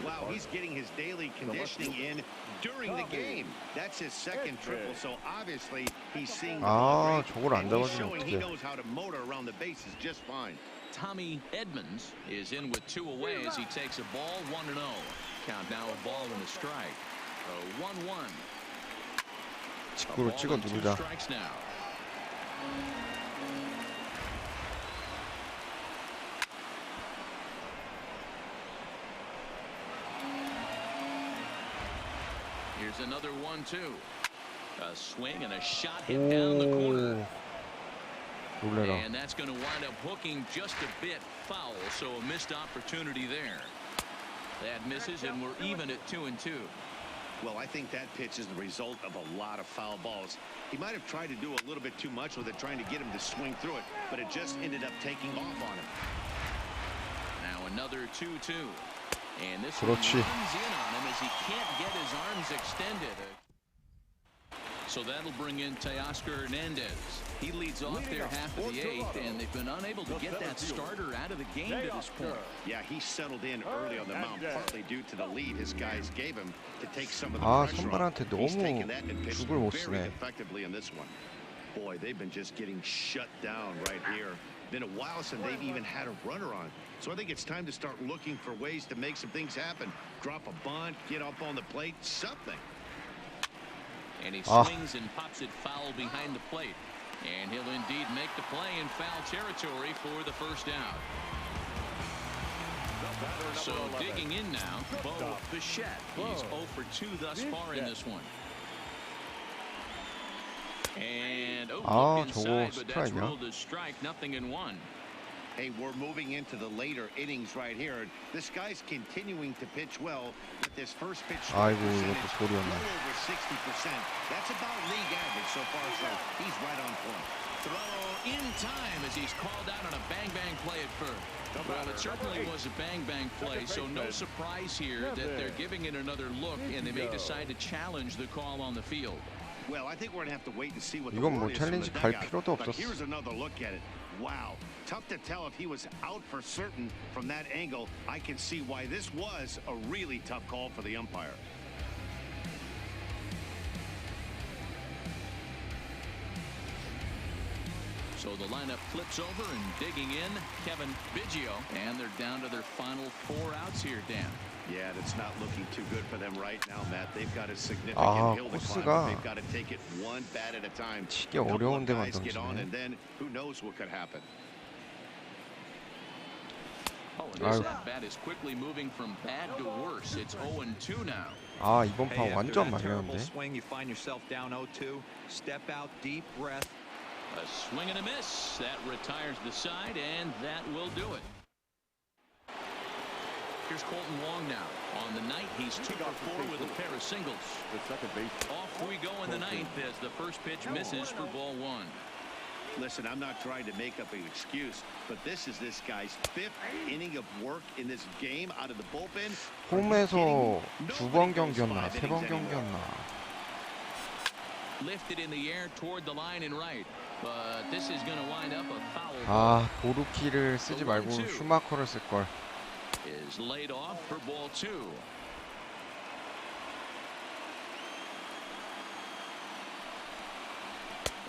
Wow, he's getting his daily conditioning in during the game. That's his 2nd triple, so obviously he's seeing 저걸 안 he's 잡아주면 showing he 어떡해. knows how to motor around the bases just fine. Tommy Edmonds is in with 2 away as he takes a ball 1-0. Count now a ball and a strike. 1-1. 직구를 찍어 누르자. Strikes now. Here's another 1-2. A swing and a shot hit down the corner. 놀래라. And that's going to wind up hooking just a bit foul, so a missed opportunity there. That misses, and we're even at 2-2. Well, I think that pitch is the result of a lot of foul balls. He might have tried to do a little bit too much with it, trying to get him to swing through it, but it just ended up taking off on him. Now another 2-2. And this 그렇지. one runs in on him as he can't get his arms extended. So that'll bring in Teoscar Hernandez. He leads off their half of the 8th, and they've been unable to get that starter out of the game to this point. Yeah, he settled in early on the mound, partly due to the lead his guys gave him to take some of the pressure off. 선발한테 He's 너무 taken that and pitched 죽을 못 very 쓰네. effectively in this one. Boy, they've been just getting shut down right here. Been a while since they've even had a runner on. So I think it's time to start looking for ways to make some things happen. Drop a bunt, get up on the plate, something. And he swings and pops it foul behind the plate. And he'll indeed make the play in foul territory for the first out. So digging in now, Bo Bichette. He's 0 for 2 thus far in this one. And look inside, but that's ruled a strike. 0-1. Hey, we're moving into the later innings right here. This guy's continuing to pitch well, but this first pitch 아이고, percentage 이것도 볼이었네. well over 60%. That's about league average so far, so he's right on point. Throw in time as he's called out on a bang-bang play at first. Well, it certainly was a bang-bang play, so no surprise here that they're giving it another look, and they may decide to challenge the call on the field. Well, I think we're gonna have to wait and see what the 이건 뭐 word is from 챌린지 the 갈 dugout. 필요도 But 없었어. here's another look at it. Wow, tough to tell if he was out for certain from that angle. I can see why this was a really tough call for the umpire. So the lineup flips over and digging in, Kevin Biggio, and they're down to their final 4 outs here, Dan. Yeah, that's not looking too good for them right now, Matt. They've got a significant hill to climb. 코스가 They've got to take it one bat at a time. 치기 A couple 어려운 of 데만 guys get on, 던지네. and then who knows what could happen. Oh, and this at-bat is quickly moving from bad to worse. It's 0-2 now. 아, 이번 판 Hey, after 완전 that terrible 말렸는데. swing, you find yourself down 0-2. Step out, deep breath. A swing and a miss. That retires the side, and that will do it. Here's Colton Wong now. On the night, he's 2 for 4 with a pair of singles. The second base. Off we go in the ninth as the first pitch misses for ball 1. Listen, I'm not trying to make up an excuse, but this is this guy's 5th inning of work in this game out of the bullpen. 홈에서 2번 경기였나 3번 경기였나. Lifted in the air toward the line and right, but this is going to wind up a foul. 아, 보루키를 쓰지 말고 슈마커를 쓸 걸. Is laid off for ball 2.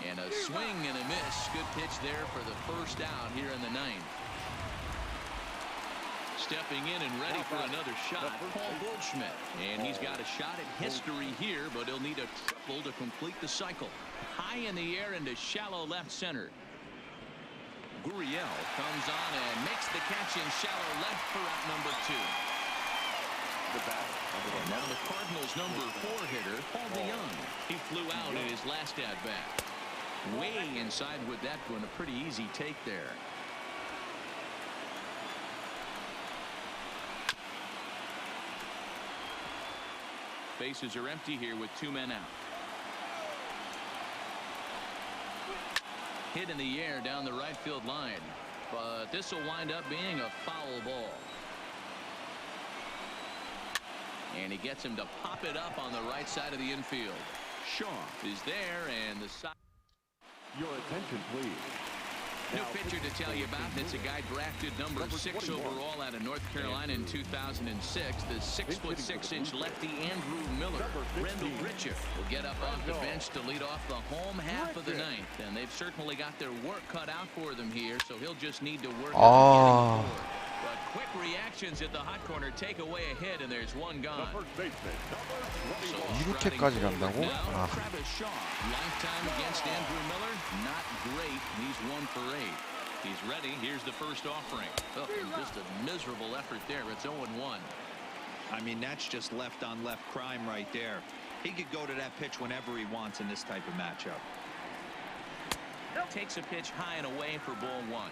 And a swing and a miss. Good pitch there for the first out here in the ninth. Stepping in and ready for another shot, Paul Goldschmidt. And he's got a shot at history here, but he'll need a triple to complete the cycle. High in the air into shallow left center. Gurriel comes on and makes the catch in shallow left for out number 2. And now the Cardinals' number 4 hitter, Paul DeYoung. He flew out in his last at-bat. Way inside with that one, a pretty easy take there. Bases are empty here with 2 men out. Hit in the air down the right field line, but this will wind up being a foul ball. And he gets him to pop it up on the right side of the infield. Shaw is there, and the side. Your attention, please. New pitcher to tell you about. It's a guy drafted number 6 overall out of North Carolina in 2006. The 6'6" lefty Andrew Miller. Rendell Richard will get up off the bench to lead off the home half of the ninth, and they've certainly got their work cut out for them here. So he'll just need to work on getting forward. But quick reactions at the hot corner take away a hit, and there's one gone. So 이렇게까지 간다고? 아. Travis Shaw, lifetime against Andrew Miller, not great. He's 1 for 8. He's ready. Here's the first offering. Oh, just a miserable effort there. It's 0-1. I mean, that's just left on left crime right there. He could go to that pitch whenever he wants in this type of matchup. Takes a pitch high and away for ball 1.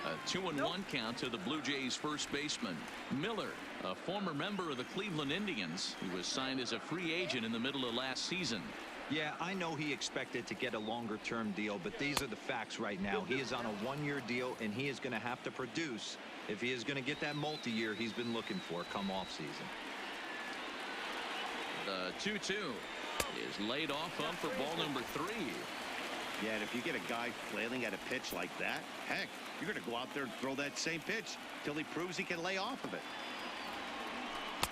A 2-1 count to the Blue Jays first baseman. Miller, a former member of the Cleveland Indians. He was signed as a free agent in the middle of last season. Yeah, I know he expected to get a longer-term deal, but these are the facts right now. He is on a 1-year deal, and he is going to have to produce if he is going to get that multi-year he's been looking for come off-season. The 2-2 is laid off up for ball number 3. Yeah, and if you get a guy flailing at a pitch like that, heck, you're going to go out there and throw that same pitch till he proves he can lay off of it.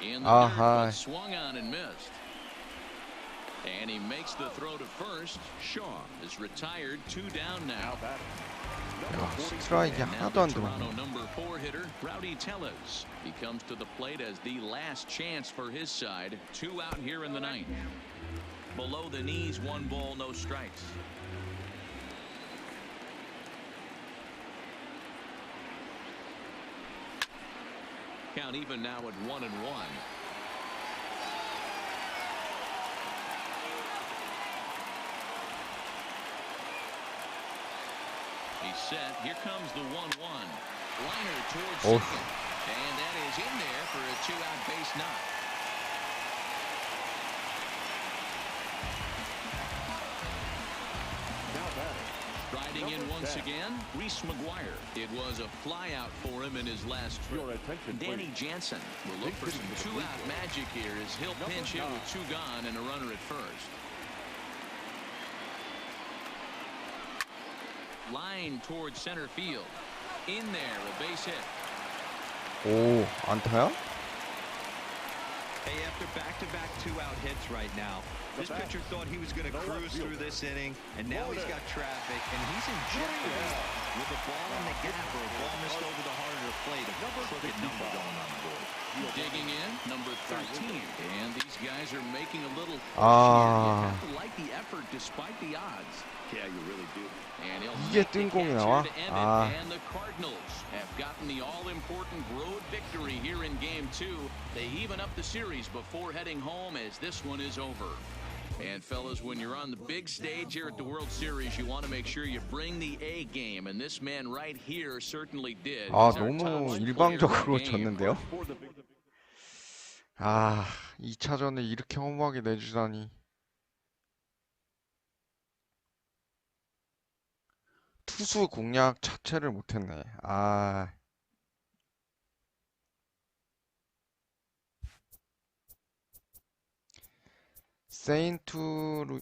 In the dirt, but swung on and missed. And he makes the throw to first. Shaw is retired. 2 down now. 야, 스트라이크 하나도 안 Toronto 들어오네. number 4 hitter Rowdy Tellez. He comes to the plate as the last chance for his side. 2 out here in the ninth. Below the knees, 1 ball, no strikes. Count even now at 1-1. He's set. Here comes the 1-1. Liner towards second. And that is in there for a 2-out base knock. Riding Checking in once again, Reese McGuire. It was a flyout for him in his last trip. Danny Jansen will look for some two-out magic here as he'll pinch hit with two gone and a runner at first. Line towards center field. In there, a base hit. 오, 안타야? Hey, after back-to-back two-out hits right now, this pitcher thought he was going to cruise through this inning, and now he's got traffic, and he's in jeopardy with a ball in the gap or a ball missed over the heart of the plate. A crooked number going on the board. Digging in, number 13. And these guys are making a little push 아. here. You have to like the effort despite the odds. Yeah, you really do. And he'll 이게 make the 뜬공이 catch 나와? here to end it. 아. And the Cardinals have gotten the all-important road victory here in Game 2. They even up the series before heading home as this one is over. And fellas, when you're on the big stage here at the World Series, you want to make sure you bring the A game, and this man right here certainly did. 아, He's our 너무 top 일방적으로 player in the game. 졌는데요? 아, 2차전을 이렇게 허무하게 내주다니. 투수 공략 자체를 못했네. 아. 세인트루이스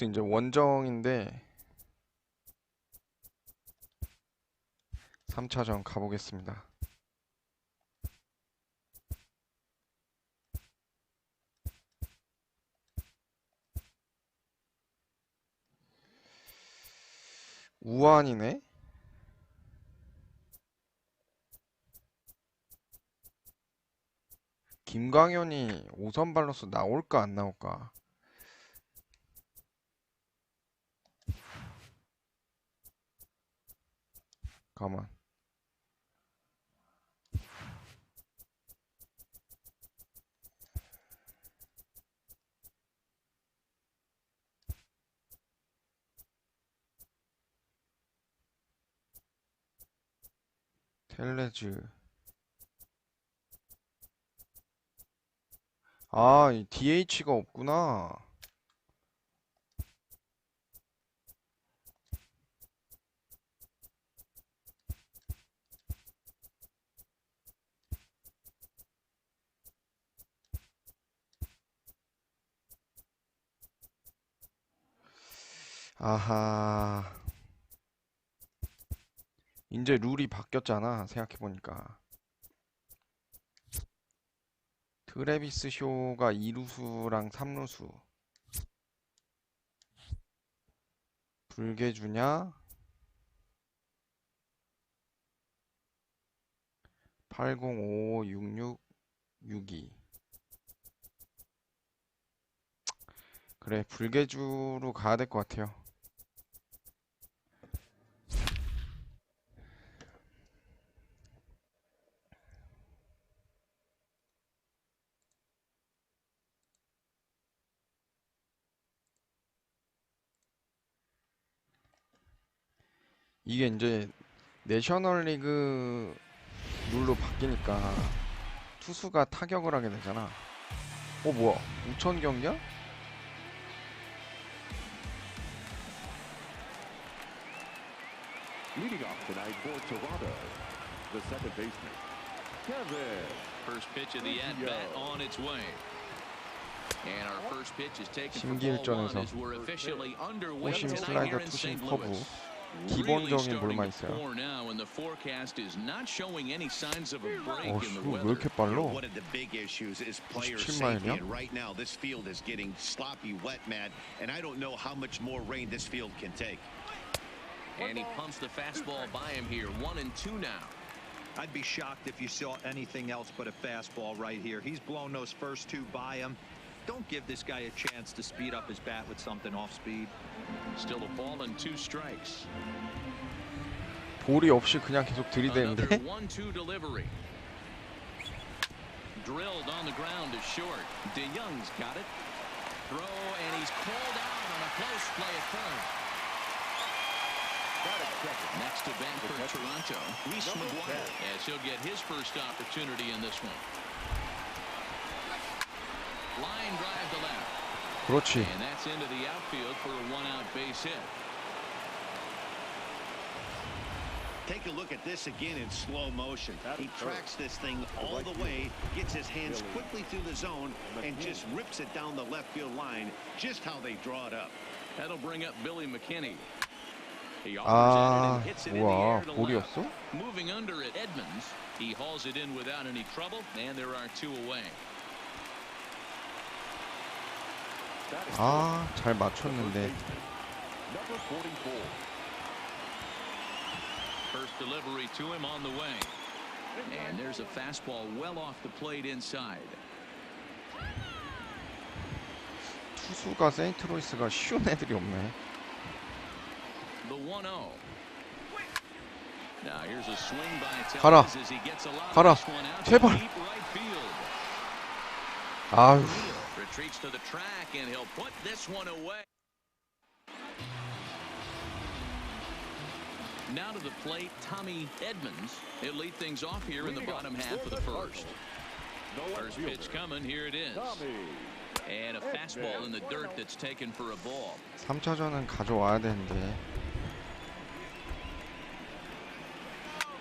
이제 원정인데 3차전 가보겠습니다. 우한이네. 김광현이 5선 발로서 나올까 안 나올까? 가만. 텔레즈. 아, 이 DH가 없구나. 아하. 이제 룰이 바뀌었잖아, 생각해보니까. 트래비스 쇼가 2루수랑 3루수. 불개주냐? 80556662. 그래, 불개주로 가야 될 것 같아요. 이게 이제 내셔널리그 룰로 바뀌니까 투수가 타격을 하게 되잖아. 뭐야? 우천 경기야? Leading off tonight for Toronto, the second baseman, Kevin. First pitch of the at-bat on its way. And our first pitch is taken for ball one as we're officially underway 호심 tonight here 슬라이더 in 투심 St. 커브. Louis. 기본적인 볼만 있어요. Now, and the forecast is not showing any signs of a break in the 왜 weather. 이렇게 빨라? One of the big issues is player 97 safety, 마일이야? and right now this field is getting sloppy, wet, Matt, and I don't know how much more rain this field can take. And he pumps the fastball by him here. 1-2 now. I'd be shocked if you saw anything else but a fastball right here. He's blown those first two by him. Don't give this guy a chance to speed up his bat with something off speed. Still a ball and 2 strikes. 볼이 없이 그냥 계속 들이대는데. Another 1-2 delivery. Drilled on the ground to short. DeYoung's got it. Throw, and he's called out on a close play at third. Next to bat for Toronto, Reese McGuire, as he'll get his first opportunity in this one. Line drive to left. 그렇지. And that's into the outfield for a 1-out base hit. Take a look at this again in slow motion. He tracks this thing all the way, gets his hands quickly through the zone, and just rips it down the left field line, just how they draw it up. That'll bring up Billy McKinney. He offers at it and hits it in the air 우와, to 볼이었어? left. Moving under at Edmonds. He hauls it in without any trouble, and there are 2 away. 아, 잘 맞췄는데. Number 44. First delivery to him on the way. And there's a fastball well off the plate inside. 투수가 세인트루이스가 쉬운 애들이 없네. The 1-0. Now here's a swing by 가라. Tellez as he gets a lot 가라. of this one out to 제발. deep right field. 아유. Retreats to the track and he'll put this one away. Now to the plate, Tommy Edmonds. He'll lead things off here in the bottom half of the first. First pitch coming, here it is. And a fastball in the dirt that's taken for a ball. 3차전은 가져와야 되는데.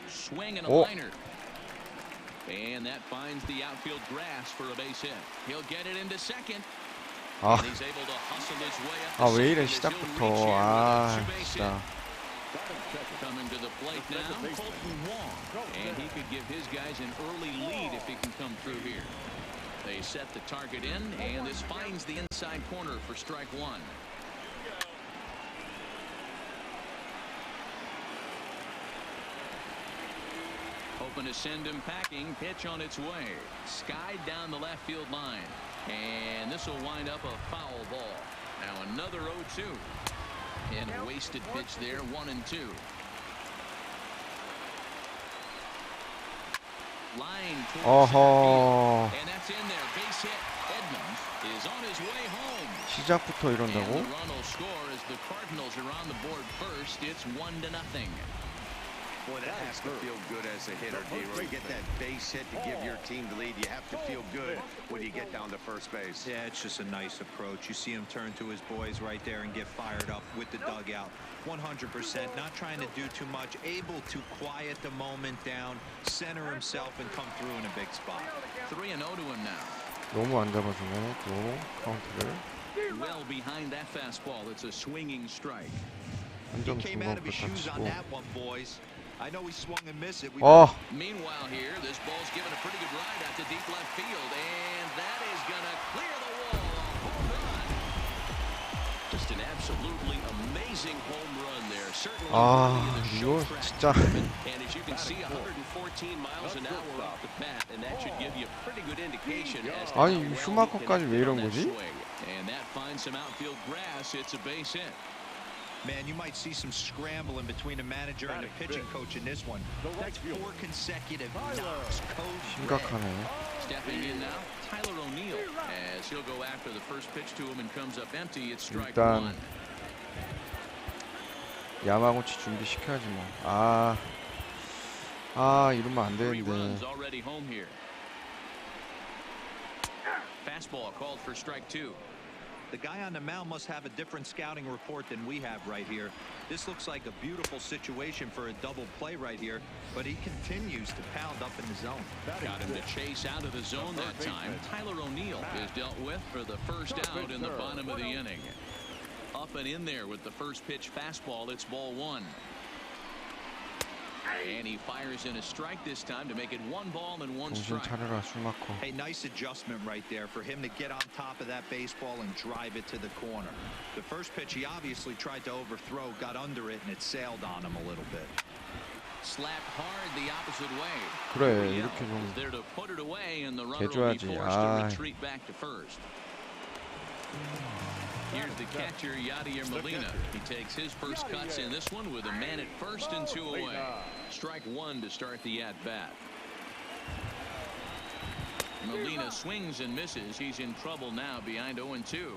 Swing and a Oh. liner. And that finds the outfield grass for a base hit. He'll get it into second. 아, And he's able to hustle his way up 아, to 왜 이래 second as he'll 시작부터. reach here with 아, a two-base hit. 진짜. Coming to the plate now, Colton Wong. And he could give his guys an early lead if he can come through here. They set the target in, and this finds the inside corner for strike 1. Hoping to send him packing. Pitch on its way. Skied down the left field line. And this will wind up a foul ball. Now another 0-2. And a wasted pitch there, 1-2. Line towards center 어허. field. And that's in there. Base hit. Edmonds is on his way home. 시작부터 And the 이런다고? run will score as the Cardinals are on the board first. It's 1-0. Boy, that has to feel good as a hitter, D-Roy. You get that base hit to give your team the lead. You have to feel good when you get down to first base. Yeah, it's just a nice approach. You see him turn to his boys right there and get fired up with the dugout. 100%, not trying to do too much, able to quiet the moment down, center himself, and come through in a big spot. 3-0 to him now. 너무 안 잡아주네. 또 카운트를. Well behind that fastball. It's a swinging strike. He 한점 came 준 out of his 것부터 shoes on 치고. that one, boys. I know he swung and missed it. 어, Meanwhile here, this ball's given a pretty good ride out to deep left field, and that is going to clear the wall. A home run. Just an absolutely amazing home run there. Certainly 아, worthy of the 이거 show track 진짜. equipment. And as you can see, 114 miles an hour off the bat, and that should give you a pretty good indication as to 아니, how well 슈마커까지 왜 he can 이런 hit on 거지? that swing. And that finds some outfield grass. It's a base hit. Man, you might see some scrambling between a manager and a pitching coach in this one. That's 4 consecutive knocks. 심각하네. Stepping in now, Tyler O'Neill, as he'll go after the first pitch to him and comes up empty. It's strike 일단 1. 야마구치 준비시켜야지 뭐. 아, 이러면 안 3 되는데. runs already home here. Fastball called for strike 2. The guy on the mound must have a different scouting report than we have right here. This looks like a beautiful situation for a double play right here, but he continues to pound up in the zone. Got him to chase out of the zone that time. Tyler O'Neill is dealt with for the first out in the bottom of the inning. Up and in there with the first pitch fastball. It's ball 1. And he fires in a strike this time to make it 1 ball and 1 정신 strike. 차려라, 슈마커. Hey, nice adjustment right there for him to get on top of that baseball and drive it to the corner. The first pitch he obviously tried to overthrow, got under it, and it sailed on him a little bit. Slapped hard the opposite way. 그래, Uriel 이렇게 좀 is there to put it away, and the runner will be 해줘야지. forced to 아. retreat back to first. Here's the catcher, Yadier Molina. He takes his first cuts in this one with a man at first and 2 away. Strike 1 to start the at-bat. Molina swings and misses. He's in trouble now behind 0-2.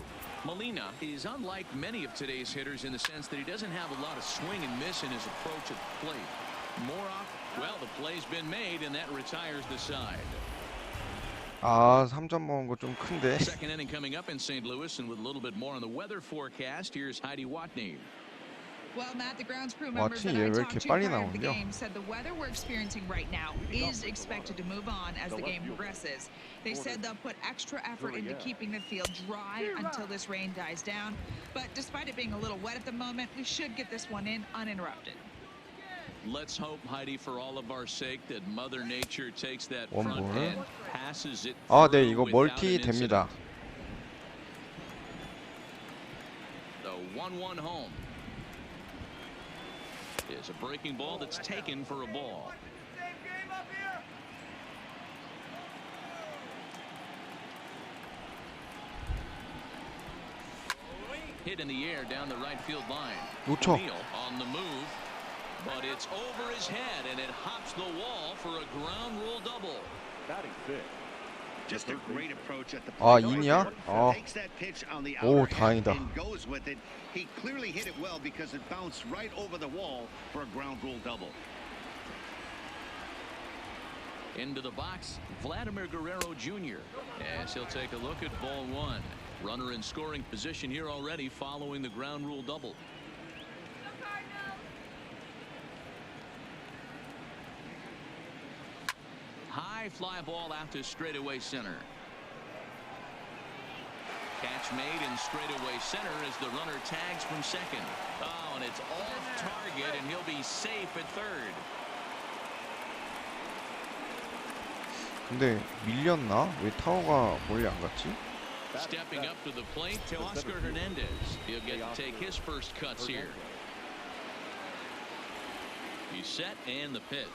Molina is unlike many of today's hitters in the sense that he doesn't have a lot of swing and miss in his approach at the plate. More often, well, the play's been made, and that retires the side. 아, 3점 먹은 거 좀 큰데. Second inning coming up in St. Louis, and with a little bit more on the weather forecast, here's Heidi Watney. Well, Matt, the grounds crew members 마치 that 얘 I 왜 talked 이렇게 to 빨리 prior to the 나오는겨? game said the weather we're experiencing right now is expected to move on as the game progresses. They said they'll put extra effort into keeping the field dry until this rain dies down. But despite it being a little wet at the moment, we should get this one in uninterrupted. Let's hope, Heidi, for all of our sake, that Mother Nature takes that One front more. and passes it 아, 네, through 이거 without 멀티 an 됩니다. incident. The 1-1 home is a breaking ball that's taken for a ball. Hit in the air down the right field line. 놓쳐. O'Neal on the move, but it's over his head and it hops the wall for a ground rule double. Batting fifth. Just a great approach at the 아, plate. 인이야? 아, Takes that pitch on the 오, outer head 다행이다. and goes with it. He clearly hit it well because it bounced right over the wall for a ground rule double. Into the box, Vladimir Guerrero Jr. as he'll take a look at ball one. Runner in scoring position here already following the ground rule double. High fly ball out to straightaway center. Catch made in straightaway center as the runner tags from second. Oh, and it's off target, and he'll be safe at third. 근데 밀렸나? 왜 타워가 멀리 안 갔지? Stepping up to the plate to Oscar Hernandez. He'll get to take his first cuts here. He's set and the pitch.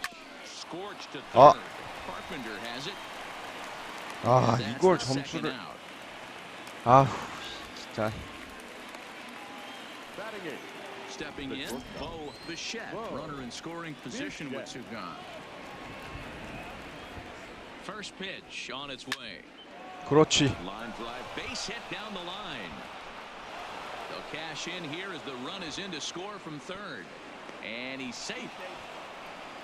Scorched to third. Carpenter has it. 아, That's 이걸 the second 점수를. out. 아휴, 진짜. Batting eighth. Stepping in, Bo Bichette, runner in scoring position with two gone. First pitch on its way. 그렇지. Line drive, base hit down the line. They'll cash in here as the run is in to score from third. And he's safe.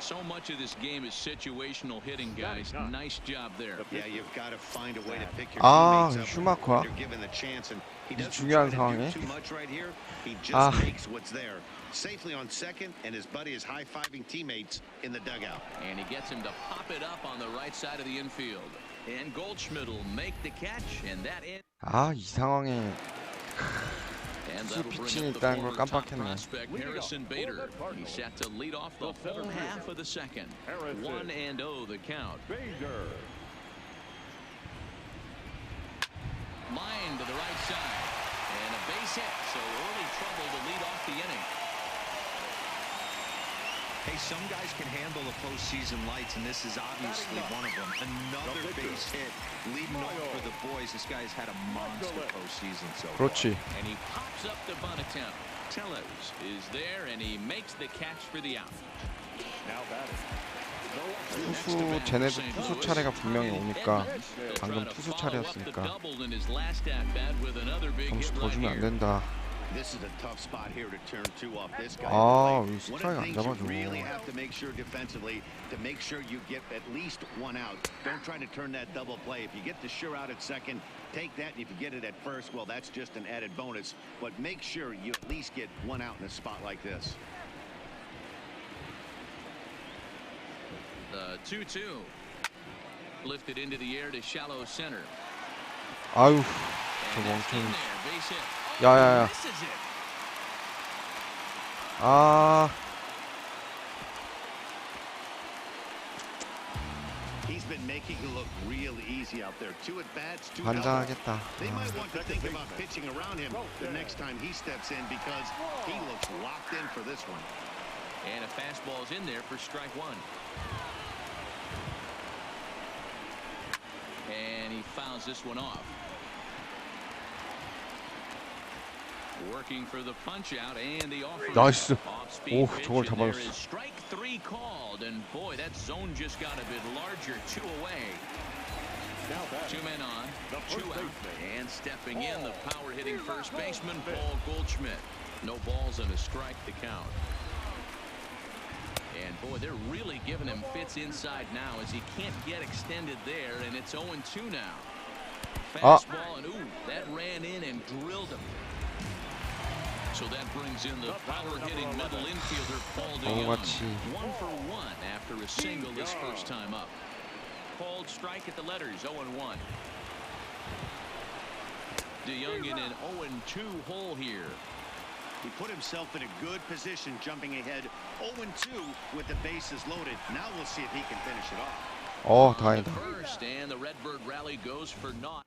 So much of this game is situational hitting, guys. Nice job there. Yeah, you've got to find a way to pick your 아, teammates up 슈마커야. when they're given the chance, and he 이 doesn't 중요한 try to 상황에. do too much right here. He just 아. takes what's there. Safely on second, and his buddy is high-fiving teammates in the dugout. And he gets him to pop it up on the right side of the infield. And Goldschmidt will make the catch, and that in. 아, 이 상황에 And 투수 that'll bring 피칭이 up the 있다는 걸 former top 깜빡했네. prospect Harrison Bader. He's set to lead off the whole half of the second. 1-0 the count. Bader. Line to the right side. And a base hit, so early trouble to lead off the inning. Hey, some guys can handle the postseason lights, and this is obviously one of them. Another base hit leading off for the boys. This guy's had a monster postseason so far. 그렇지. And he pops up the bunt attempt. Tellez is there, and he makes the catch for the out. Now batting. 투수 쟤네도 투수 차례가 분명히 오니까 방금 투수 차례였으니까 점수 더 주면 안 된다. This is a tough spot here to turn two off this guy. 아, 왜 One of 스트라이크 the 안 things you 잡아줘. really have to make sure defensively to make sure you get at least one out. Don't try to turn that double play. If you get the sure out at second, take that, and if you get it at first, well, that's just an added bonus. But make sure you at least get one out in a spot like this. The 2-2 lifted into the air to shallow center. 아유, 저 And that's in 멍청이. there, base hit. 야야야. This is it. 아, He's been making it look real easy out there. 2 at-bats, 2 doubles. 반장하겠다. They might want to think about pitching around him the next time he steps in because he looks locked in for this one. And a fastball is in there for strike one. And he fouls this one off. Working for the punch out and the offer. 나이스. Off-speed 오, pitch, 저걸 and there 잡아줬어. is strike 3 called, and boy, that zone just got a bit larger. 2 away. Now batting. 2 men on, The 2 first out, baseman. and stepping in the power-hitting first baseman Paul Goldschmidt. No balls and a strike to count. And boy, they're really giving him fits inside now as he can't get extended there, and it's 0-2 now. Fastball, and ooh, that ran in and drilled him. So that brings in the power-hitting middle infielder Paul DeYoung. 바보같이 1 for 1 after a single his first time up. Called strike at the letters, 0-1. DeYoung in an 0-2 hole here. He put himself in a good position, jumping ahead 0-2 with the bases loaded. Now we'll see if he can finish it off. 다행이다. First, and the Redbird rally goes for naught.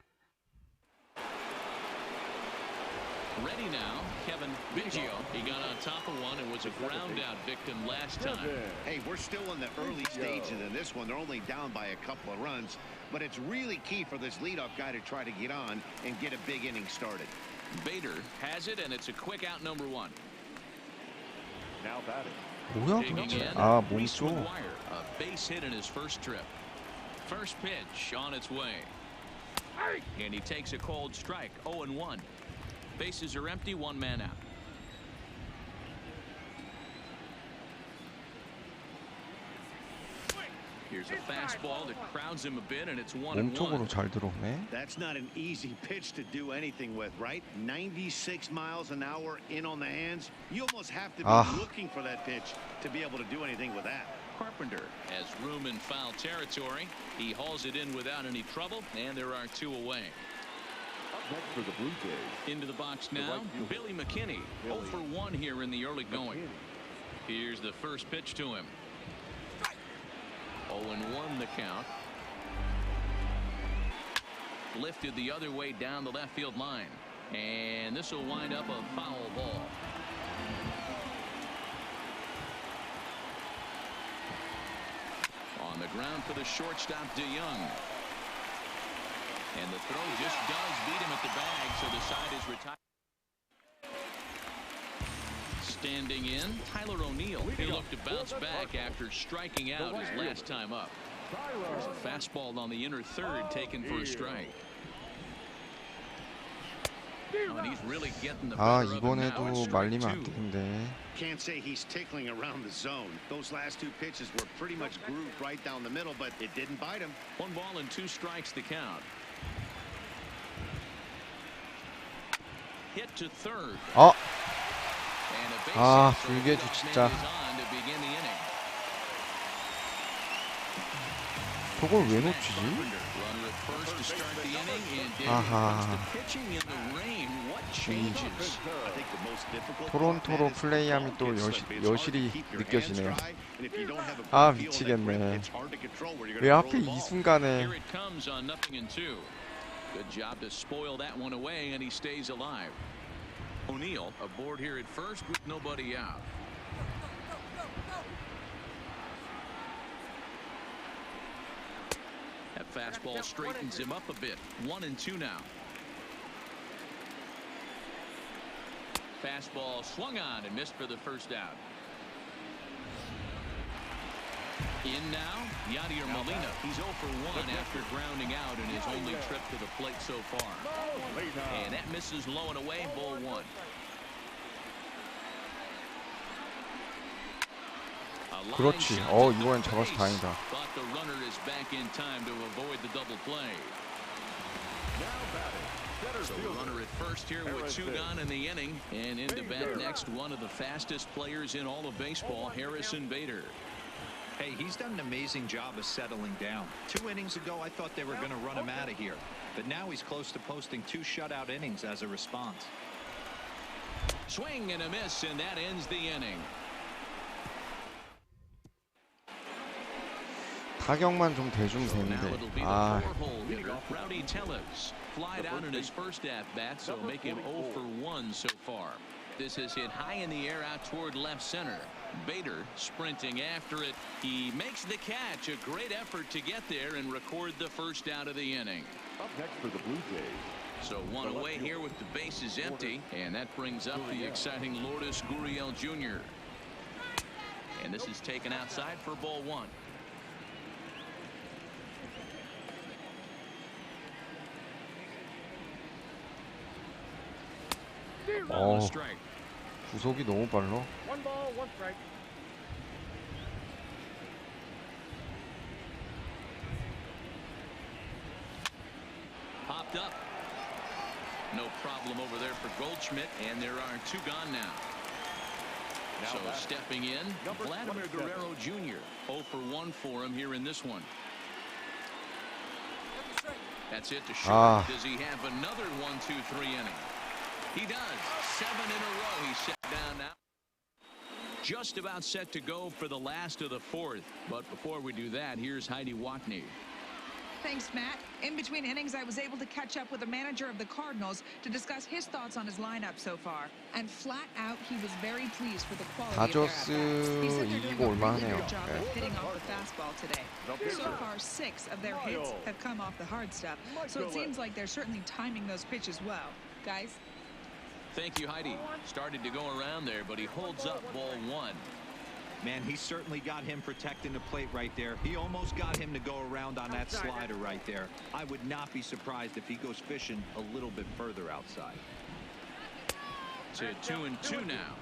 Ready now, Kevin Biggio. He got on top of one and was a ground out victim last time. Hey, we're still in the early stages in this one. They're only down by a couple of runs, but it's really key for this leadoff guy to try to get on and get a big inning started. Bader has it, and it's a quick out, number 1. Now batting. 뭐야 Digging 도대체? in, 몸 Reese 쏘. McGuire, a base hit in his first trip. First pitch on its way. And he takes a cold strike, 0-1. Bases are empty, 1 man out. Here's a fastball that crowds him a bit, and it's 1-1. 몸쪽으로 잘 들어오네. That's not an easy pitch to do anything with, right? 96 miles an hour in on the hands. You almost have to be looking for that pitch to be able to do anything with that. Carpenter has room in foul territory. He hauls it in without any trouble, and there are 2 away. Next for the Blue Jays. Into the box now, Billy McKinney. 0 for 1 here in the early going. Here's the first pitch to him. 0-1 the count. Lifted the other way down the left field line. And this will wind up a foul ball. On the ground for the shortstop, DeYoung. And the throw just does beat him at the bag, so the side is retired. Standing in, Tyler O'Neill. He looked to bounce back after striking out his last time up. There's a fastball on the inner third taken for a strike. Oh, and he's really getting the better of him now. It's 이번에도 strike 말리면 안 2. 되는데. Can't say he's tickling around the zone. Those last 2 pitches were pretty much grooved right down the middle, but it didn't bite him. 1 ball and 2 strikes the count. Hit to third. And a base hit, so 불개주 the 진짜. is on to begin the inning. 저걸 왜 놓치지? Runner at first to start the inning, and David 아하. comes to pitching in the rain. What changes? I think the most difficult 토론토로 플레이함이 또 여실히 느껴지네요. 미치겠네. 왜 하필 이 순간에. Here it comes on 0-2. Good job to spoil that one away, and he stays alive. O'Neill aboard here at first with nobody out. That fastball straightens him up a bit. 1-2 now. Fastball swung on and missed for the first out. In now, Yadier Molina. He's 0 for 1 after grounding out in his only trip to the plate so far. And that misses low and away, ball 1. 그렇지. 이번엔 잡아서 다행이다. But the runner is back in time to avoid the double play. So the runner at first here with 2 gone in the inning, and into bat next, one of the fastest players in all of baseball, Harrison Bader. Hey, he's done an amazing job of settling down. 2 innings ago, I thought they were going to run him out of here, but now he's close to posting 2 shutout innings as a response. Swing and a miss, and that ends the inning. 타격만 좀 대주면 So now 되는데. it'll be the 4-hole hitter, Rowdy Tellez. Flied out in his first at-bat, so make him 0 for 1 so far. This is hit high in the air out toward left center. Bader sprinting after it. He makes the catch. A great effort to get there and record the first out of the inning. Up next for the Blue Jays. So 1 away here with the bases empty, and that brings up the exciting Lourdes Gurriel Jr. And this is taken outside for ball 1. 구속이 너무 빨라. Popped up. No problem over there for Goldschmidt, and there are 2 gone now. So stepping in, Vladimir Guerrero Jr. 0 for 1 for him here in this one. That's it to short. Does he have another 1-2-3 inning? He does. 7 in a row. He's set down now. Just about set to go for the last of the 4th. But before we do that, here's Heidi Watney. Thanks, Matt. In between innings, I was able to catch up with the manager of the Cardinals to discuss his thoughts on his lineup so far. And flat out, he was very pleased with the quality of their at-bats. He said they're doing a really good job of hitting off the fastball today. So far, 6 of their hits have come off the hard stuff. So it seems like they're certainly timing those pitches well. Guys? Thank you, Heidi. Started to go around there, but he holds up ball 1. Man, he certainly got him protecting the plate right there. He almost got him to go around on that slider right there. I would not be surprised if he goes fishing a little bit further outside. To 2-2 now.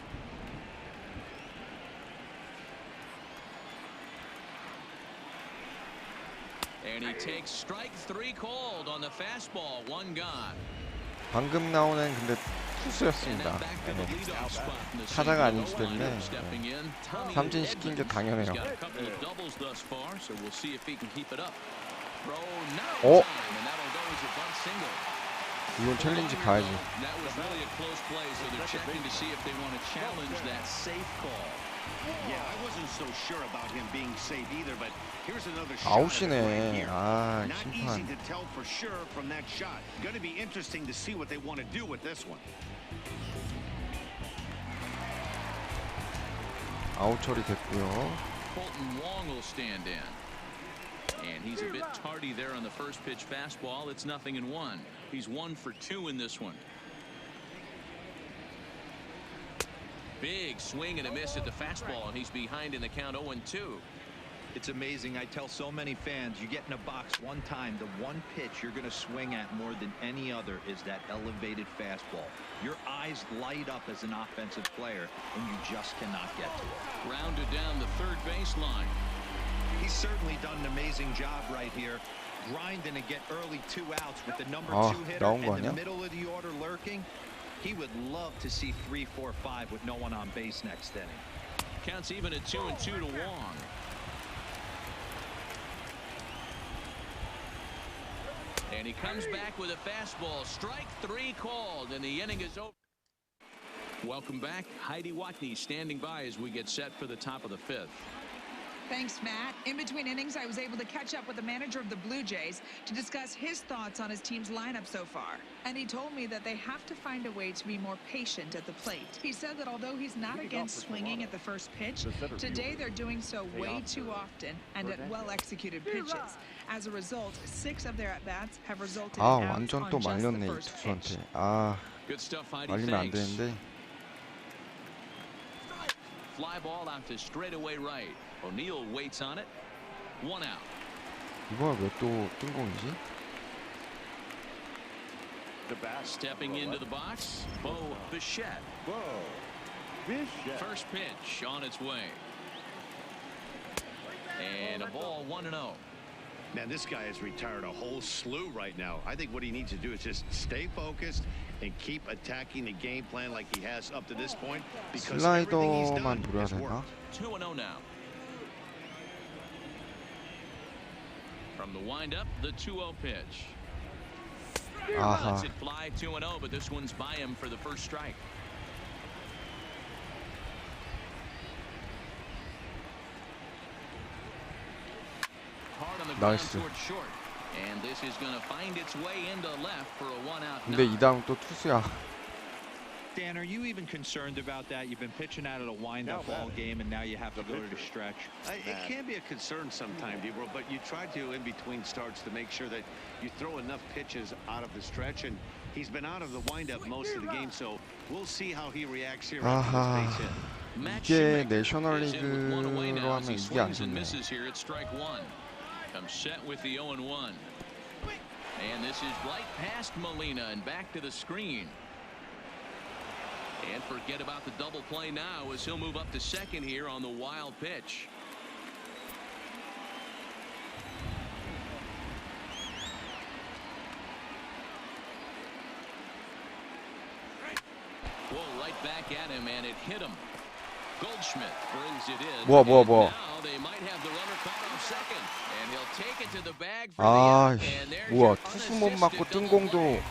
And he takes strike 3 called on the fastball. 1 gone. 방금 나오는 근데 투수였습니다. 네. 타자가 아니기 때문에 삼진 시킨 게 당연해요. 어? 이건 챌린지 가야지. 아웃이네. 아, 심판. 아웃 처리됐고요. And he's a bit tardy there on the first pitch fastball. It's 0-1. He's 1 for 2 in this one. Big swing and a miss at the fastball, and he's behind in the count 0-2. It's amazing. I tell so many fans, you get in a box one time, the one pitch you're going to swing at more than any other is that elevated fastball. Your eyes light up as an offensive player, and you just cannot get to it. Rounded down the third baseline. He's certainly done an amazing job right here, grinding to get early 2 outs with the number 2 hitter in the middle of the order lurking. He would love to see 3, 4, 5 with no one on base next inning. Counts even at 2-2 to Wong. And he comes back with a fastball. Strike 3 called, and the inning is over. Welcome back. Heidi Watney standing by as we get set for the top of the 5th. Thanks, Matt. In between innings, I was able to catch up with the manager of the Blue Jays to discuss his thoughts on his team's lineup so far. And he told me that they have to find a way to be more patient at the plate. He said that although he's not against swinging at the first pitch, today they're doing so way too often and at well-executed pitches. As a result, 6 of their at-bats have resulted in outs 완전 또 on just 말렸네, the 이 first pitch. 투수한테. 아, Good stuff, Heidi. 말리면 안 되는데. Fly ball out to straightaway right. O'Neill waits on it. 1 out. 이거 왜 또 뜬공이지? Stepping into the box, Bo Bichette. First pitch on its way. And a ball 1-0. Man, this guy has retired a whole slew right now. I think what he needs to do is just stay focused and keep attacking the game plan like he has up to this point. Because everything he's done 슬라이더만 노려야 has 되나? worked. 2-0 now. From the windup, the 2-0 pitch. Lets it fly 2-0, but this one's by him for the first strike. Hard on the ground toward short, and this is going to find its way into left for a 1-out. 근데 이 다음 또 투수야. Dan, are you even concerned about that? You've been pitching out of the wind-up all game, and now you have to go to the stretch. It can be a concern sometimes, Debro, but you try to, in between starts, to make sure that you throw enough pitches out of the stretch, and he's been out of the wind-up most of the game, so we'll see how he reacts here after this base hit. 이게 내셔널리그로 하면 이게 안 좋네. Comes set with the 0-1. And this is right past Molina and back to the screen. And forget about the double play now as he'll move up to second here on the wild pitch. Well, right back at him, and it hit him. Goldschmidt brings it in. 뭐야. Now they might have the runner caught off second, and he'll take it to the bag for the 아, out, and there's 뭐야. your 투수 못 맞고 unassisted 뜬공도. double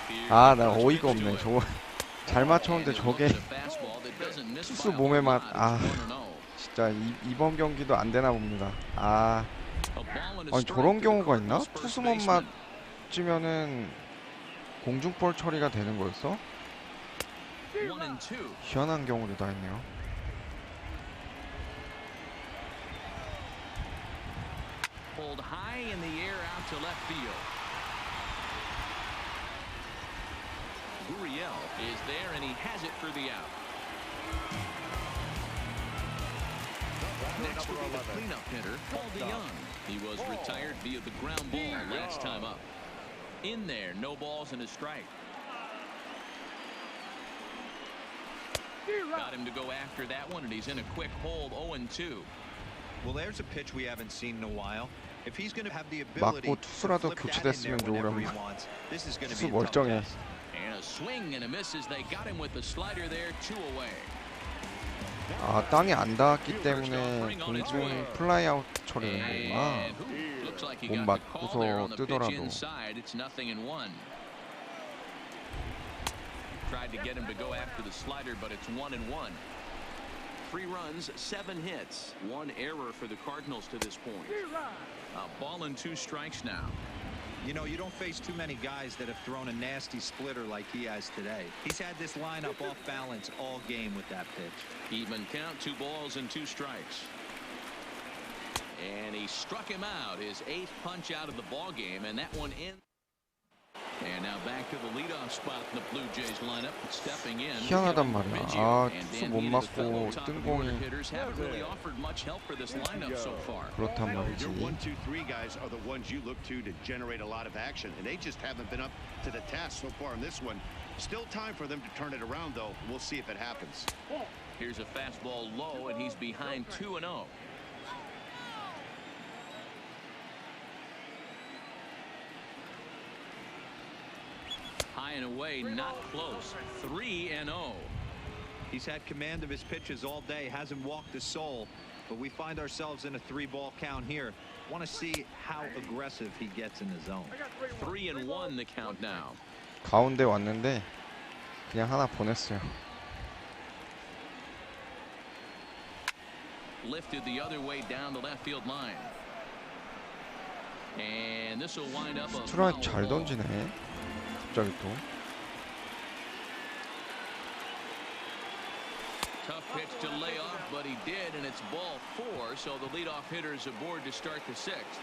play. 아, 나 어이가 없네. 저거 잘 맞췄는데 저게 투수 몸에 맞. 아, 진짜 이번 경기도 안 되나 봅니다. 아, 아니 저런 경우가 있나? 투수 못 맞으면은 공중볼 처리가 되는 거였어? 희한한 경우도 다 있네요. Pulled high in the air out to left field. Gurriel is there, and he has it for the out. Next will be the cleanup hitter, Paul DeYoung. He was retired via the ground ball last time up. In there, no balls and a strike. Got him to go after that one, and he's in a quick hold, 0-2. Well, there's a pitch we haven't seen in a while. If he's going to have the ability 맞고 to 투수라도 flip that in there 교체됐으면 whenever he 좋으련만. wants, this is going to 투수 be a tough 멀쩡해. test. And a swing and a miss as they got him with the slider there, 2 away. 아, 땅이 안 닿았기 때문에 공중 플라이아웃 처리되는 거구나. And who looks like he 몸 got the call there 맞고서 on the pitch 뜨더라도. inside. It's 0-1. Tried to get him to go after the slider, but it's 1-1. 3 runs, 7 hits, 1 error for the Cardinals to this point. A ball and 2 strikes now. You know, you don't face too many guys that have thrown a nasty splitter like he has today. He's had this lineup off balance all game with that pitch. Even count, 2 balls and 2 strikes. And he struck him out, his 8th punch out of the ball game, and that one in. And now back to the leadoff spot in the Blue Jays lineup. Stepping in. 희한하단 말이야. 아, 투수 못 맞고 뜬 공이 hitters haven't really offered much help for this lineup so far. 그렇단 말이지. Your 1, 2, 3 guys are the ones you look to generate a lot of action, and they just haven't been up to the task so far in this one. Still time for them to turn it around, though. We'll see if it happens. Here's a fastball low, and he's behind 2-0. High and away, not close. 3-0. He's had command of his pitches all day, hasn't walked a soul, but we find ourselves in a 3-ball count here. Want to see how aggressive he gets in the zone. 3-1 the count now. 가운데 왔는데 그냥 하나 보냈어요. Lifted the other way down the left field line. And this will wind up a 스트라이크 잘 던지네. 갑자기 또. Tough pitch to lay off, but he did, and it's ball 4, so the leadoff hitter is aboard to start the 6th.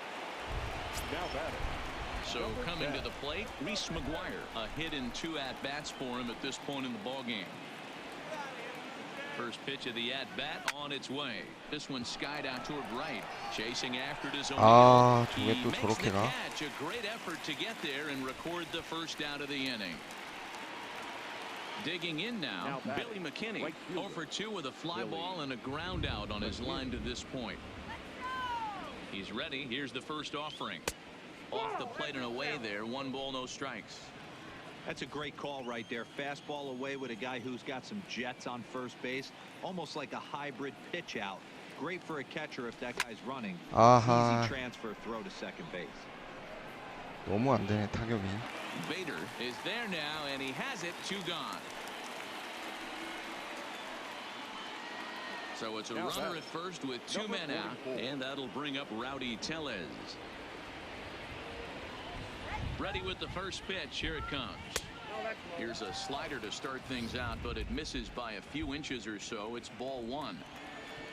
So coming to the plate, Reese McGuire, a hit in 2 at-bats for him at this point in the ballgame. First pitch of the at-bat on its way. This one skied out toward right, chasing after his own. 아, He 저게 또 makes the 저렇게 가? catch, a great effort to get there and record the first out of the inning. Digging in now, Billy McKinney, 0 for 2 with a fly ball and a ground out on his line to this point. He's ready. Here's the first offering. Off the plate and away there. 1 ball, no strikes. That's a great call right there. Fastball away with a guy who's got some jets on first base. Almost like a hybrid pitch out. Great for a catcher if that guy's running. 아하. Easy transfer throw to second base. 너무 안 되네 타격이. Bader is there now, and he has it. 2 gone. So it's a runner at first with 2 men out, and that'll bring up Rowdy Tellez. Ready with the first pitch. Here it comes. Here's a slider to start things out, but it misses by a few inches or so. It's ball 1.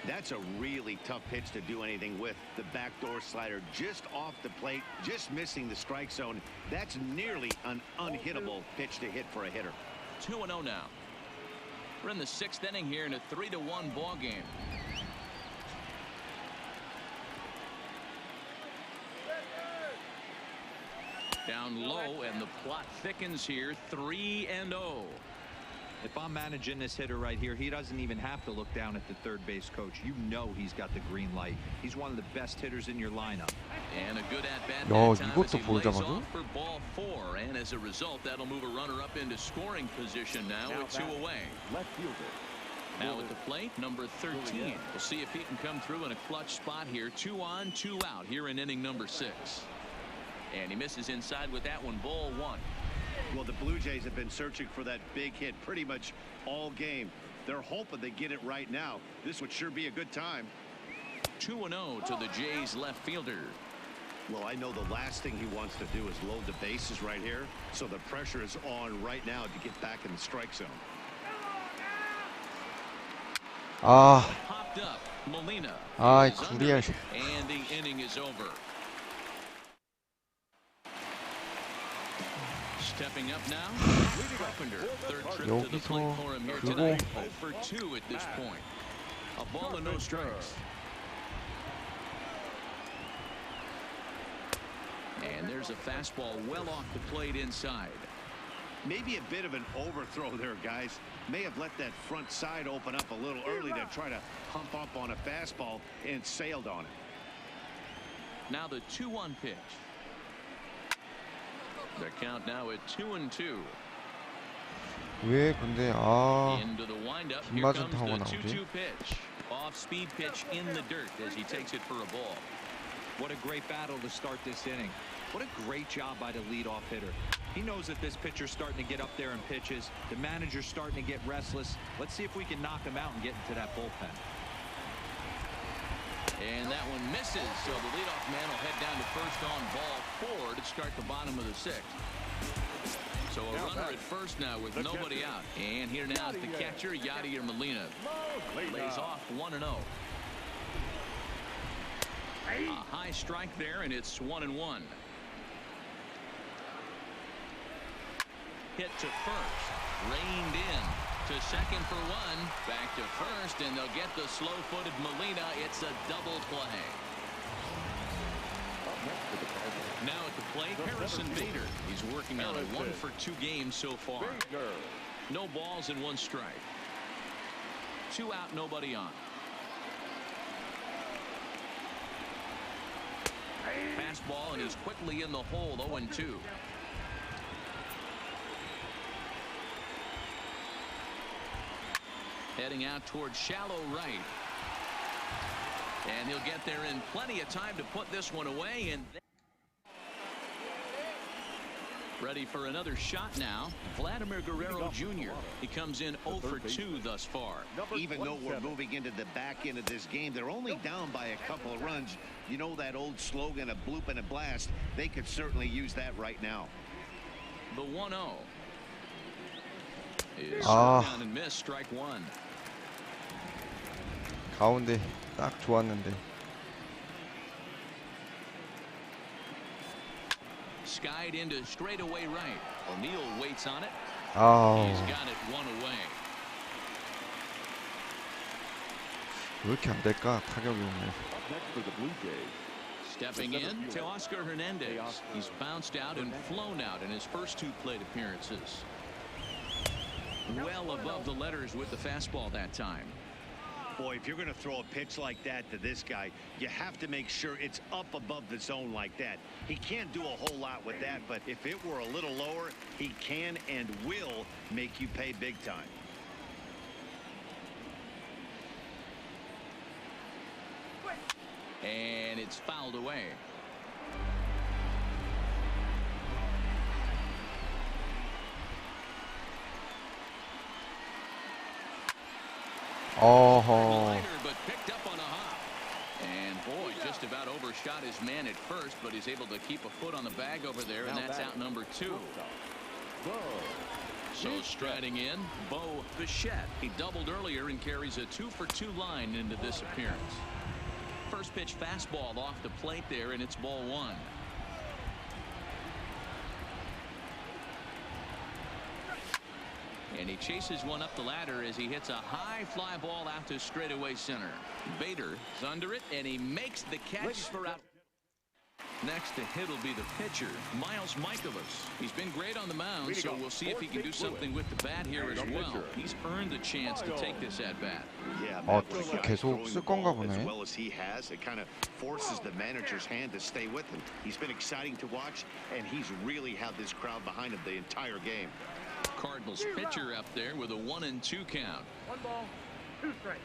That's a really tough pitch to do anything with. The backdoor slider just off the plate, just missing the strike zone. That's nearly an unhittable pitch to hit for a hitter. 2-0 now. We're in the 6th inning here in a 3-1 ball game. Down low, and the plot thickens here. 3-0. If I'm managing this hitter right here, he doesn't even have to look down at the third base coach. You know he's got the green light. He's one of the best hitters in your lineup. And a good at bat 야, that time 이것도 as he 볼 lays 잡아줘? off for ball 4, and a as a result, that'll move a runner up into scoring position now with 2 away. Left fielder. Now at the plate, number 13. We'll see if he can come through in a clutch spot here. 2 on, 2 out here in inning number 6. And he misses inside with that one, ball 1. Well, the Blue Jays have been searching for that big hit pretty much all game. They're hoping they get it right now. This would sure be a good time. 2-0 to the Jays left fielder. Well, I know the last thing he wants to do is load the bases right here, so the pressure is on right now to get back in the strike zone. Popped up. Molina. 아, is under 구리야. it, and the inning is over. Stepping up now, Carpenter. Third trip to the plate for him here tonight. 0 for 2 at this point. A ball and no strikes. And there's a fastball well off the plate inside. Maybe a bit of an overthrow there, guys. May have let that front side open up a little early to try to hump up on a fastball and sailed on it. Now the 2-1 pitch. The count now at 2-2. 왜 근데 Into the windup. 빗 Here 맞은 comes 타구가 the 나오지? 2-2 pitch. Off-speed pitch in the dirt as he takes it for a ball. What a great battle to start this inning. What a great job by the leadoff hitter. He knows that this pitcher's starting to get up there in pitches. The manager's starting to get restless. Let's see if we can knock him out and get into that bullpen. And that one misses, so the leadoff man will head down to first on ball 4 to start the bottom of the 6th. So a runner at first now with nobody out. And here now is the catcher, Yadier Molina. Lays off 1-0. A high strike there, and it's 1-1. Hit to first, reined in to second for 1, back to first, and they'll get the slow-footed Molina. It's a double play. Now at the plate, Harrison Bader. He's working on a 1 for 2 games so far. No balls and 1 strike. 2 out, nobody on. Fastball, and he's quickly in the hole. 0-2. Heading out towards shallow right. And he'll get there in plenty of time to put this one away. And ready for another shot now. Vladimir Guerrero Jr. He comes in 0 for 2 thus far. Even though we're moving into the back end of this game, they're only down by a couple of runs. You know that old slogan, a bloop and a blast. They could certainly use that right now. The 1-0 is down and missed. Strike 1. 가운데 딱 좋았는데. Skied into straightaway right. O'Neill waits on it. He's got it 1 away. 왜 이렇게 안 될까? 타격이 오늘. Next for the Blue Jays. Stepping in to Oscar Hernandez. He's bounced out and flown out in his first 2 plate appearances. Well above the letters with the fastball that time. Boy, if you're going to throw a pitch like that to this guy, you have to make sure it's up above the zone like that. He can't do a whole lot with that, but if it were a little lower, he can and will make you pay big time. And it's fouled away. But picked up on a hop. And boy, just about overshot his man at first, but he's able to keep a foot on the bag over there, and that's out number 2. So striding in, Bo Bichette. He doubled earlier and carries a 2 for 2 line into this appearance. First pitch fastball off the plate there, and it's ball 1. And he chases one up the ladder as he hits a high fly ball out to straightaway center. Bader is under it, and he makes the catch for out. Next to hit will be the pitcher, Miles Michaelis. He's been great on the mound, so we'll see if he can do something with the bat here as well. He's earned the chance to take this at bat. Yeah, 투수 계속 쓸 건가 보네. as well as he has, it kind of forces the manager's hand to stay with him. He's been exciting to watch, and he's really had this crowd behind him the entire game. Cardinals pitcher up there with a 1-2 count. 1 ball, 2 strikes.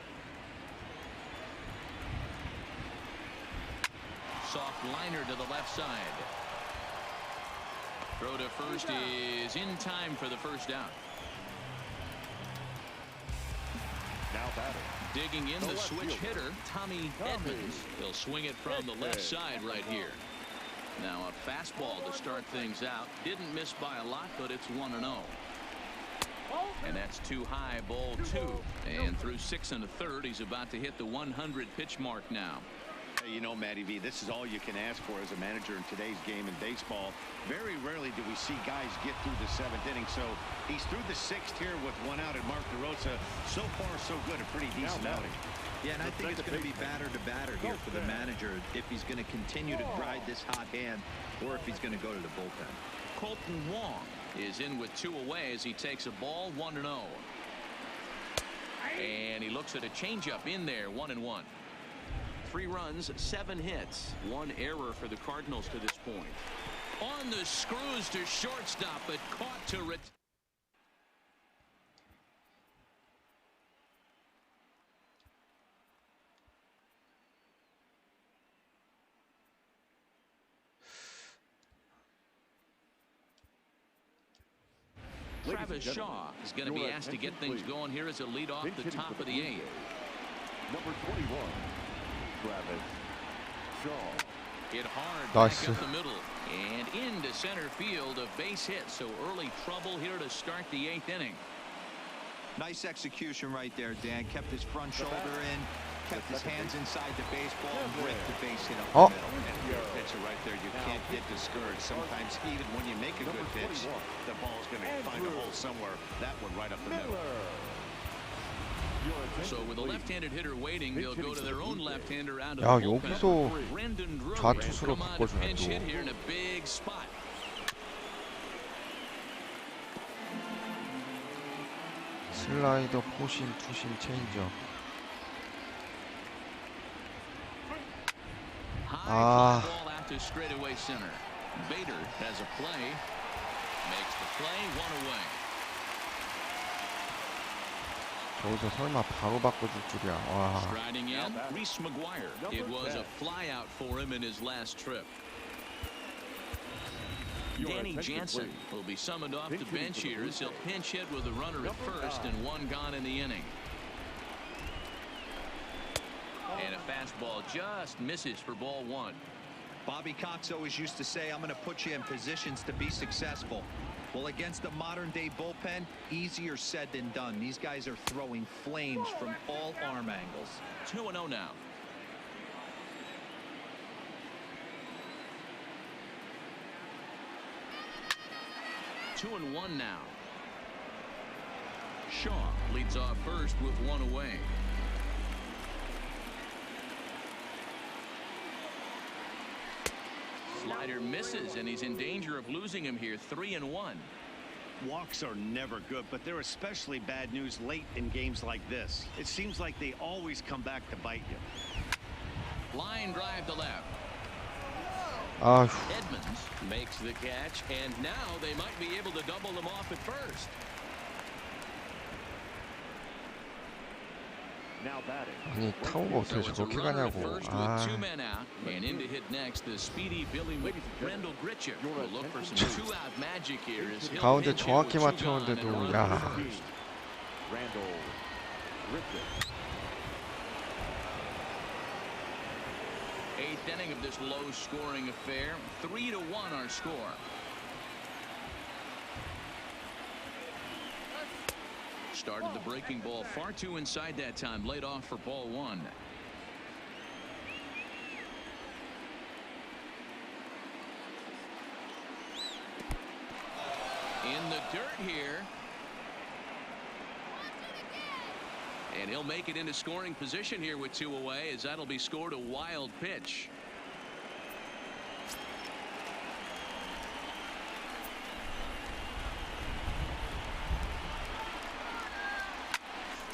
Soft liner to the left side. Throw to first is in time for the first out. Now batting. Digging in the switch hitter, Tommy Edmonds. He'll swing it from the left side right here. Now a fastball to start things out. Didn't miss by a lot, but it's 1-0. And that's too high, ball 2. And through 6 1/3, he's about to hit the 100 pitch mark now. Hey, you know, Matty V, this is all you can ask for as a manager in today's game in baseball. Very rarely do we see guys get through the 7th inning. So he's through the 6th here with 1 out, and Mark DeRosa, so far so good, a pretty decent outing. Yeah, and I think it's going to be batter to batter here for the manager if he's going to continue to ride this hot hand or if he's going to go to the bullpen. Colton Wong is in with 2 away as he takes a ball 1-0. And he looks at a changeup in there, 1-1. 3 runs, 7 hits, 1 error for the Cardinals to this point. On the screws to shortstop, but caught to retire. Travis Shaw is going to be asked to get things going here as a lead off the top of the 8th. Number 21, Travis Shaw. Hit hard Nice. back up the middle and into center field, a base hit. So early trouble here to start the 8th inning. Nice execution right there, Dan. Kept his front shoulder in, kept his hands inside the baseball, and ripped the base hit up the middle. And if you're a pitcher right there, you can't get discouraged. Sometimes even when you make a good pitch, the ball's going to find a hole somewhere. That one right up the middle. So with a left-handed hitter waiting, they'll go to their own left-hander out of 야, the bullpen. 여기서 Brandon Drury 좌투수로 come on to 바꿔주네, pinch 또. hit here in a big spot. 슬라이더, 포심, 투심, 체인지업. High fly ball out to straightaway center. Bader has a play, makes the play, 1 away. 저기서 설마 바로 바꿔줄 줄이야. 와. Striding in, Reese McGuire. It was a flyout for him in his last trip. Danny Jansen will be summoned off the bench here as he'll pinch hit with a runner at first and 1 gone in the inning. And a fastball just misses for ball 1. Bobby Cox always used to say, I'm going to put you in positions to be successful. Well, against a modern-day bullpen, easier said than done. These guys are throwing flames from all arm angles. 2-0 now. Two and 1 now. Shaw leads off first with 1 away. Slider misses, and he's in danger of losing him here. 3-1. Walks are never good, but they're especially bad news late in games like this. It seems like they always come back to bite you. Line drive to left. 아휴. Edmonds makes the catch, and now they might be able to double them off at first. Now batting. 아니 타구가 어떻게 So it's a 저렇게 runner at 가냐고. first 아. with 2 men out, and in to hit next the speedy Billy Randall Gritcher will look for some 2-out magic here as he'll 가운데 pinch hit 정확히 with 2 gone and 맞췄는데도 a runner 야. at first. Randall Griffith. 8th inning of this low-scoring affair. 3-1 our score. Started the breaking ball far too inside that time. Laid off for ball 1. In the dirt here. And he'll make it into scoring position here with 2 away, as that'll be scored a wild pitch.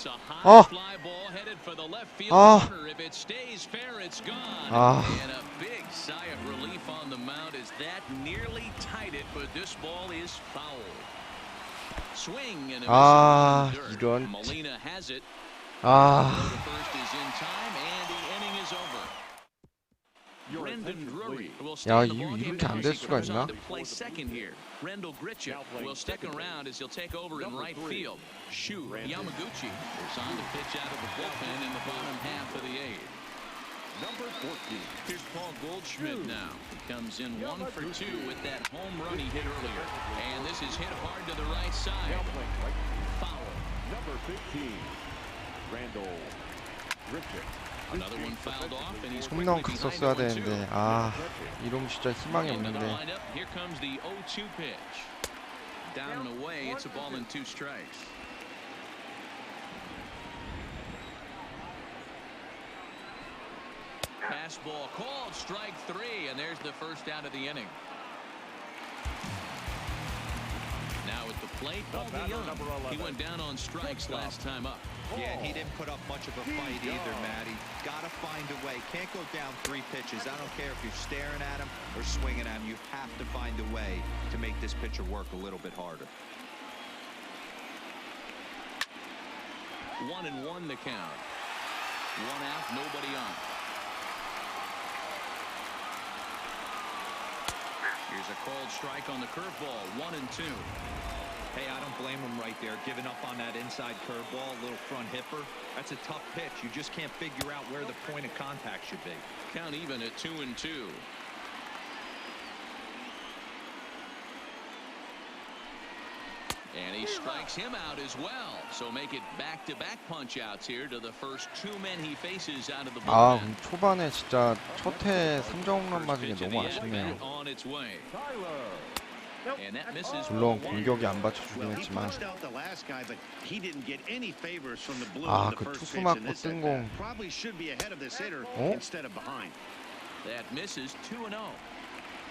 It's a high Oh. fly ball headed for the left field Oh. corner. If it stays fair, it's gone. Ah. And a big sigh of relief on the mound as that nearly tied it, but this ball is foul. Swing and a miss 아, on the dirt. 이런. Molina has it. 아, Throw to first is in time, and the inning is over. Brendan Drury will stay 야, in the ballgame 이렇게 안 now 될 as he 수가 comes 있나? on to play second here. Rendell Gritchick will stick around as he'll take over in right field. Shu Yamaguchi is on to pitch out of the bullpen in the bottom half of the eighth. Number 14. Here's Paul Goldschmidt now. He comes in 1 for 2 with that home run he hit earlier. And this is hit hard to the right side. Now playing right. Foul. Number 15. Randall Griffith. Another one fouled off, and he's 홈런 quickly 갔었어야 behind 0-2. 되는데, 아, 이러면 진짜 희망이 Into the 없는데. lineup, here comes the 0-2 pitch. Down and away, it's a ball and 2 strikes. Fastball called, strike 3, and there's the first out of the inning. Now at the plate, Paul DeYoung. He went down on strikes last time up. Yeah, he didn't put up much of a fight either, Matty. Gotta find a way. Can't go down 3 pitches. I don't care if you're staring at him or swinging at him. You have to find a way to make this pitcher work a little bit harder. 1-1 the count. 1 out, nobody on. Here's a called strike on the curveball. 1-2. Hey, I don't blame him right there, giving up on that inside curveball, a little front hipper. That's a tough pitch. You just can't figure out where the point of contact should be. Count even at 2-2. And he strikes him out as well. So make it back-to-back punch-outs here to the first 2 men he faces out of the 아, bullpen. 그럼 초반에 진짜 첫 해 3점 홈런 맞은 게 First pitch 너무 of the 아쉽네요. at-bat on its way. And that misses. 물론 공격이 안 Well, 받쳐주긴 he 했지만. punched out the last guy, but he didn't get any favors from the blue 아, in the 그 first 투수 pitch. 맞고 And this 뜬 at-bat 공. probably should be ahead of this hitter 어? instead of behind. That misses. 2-0.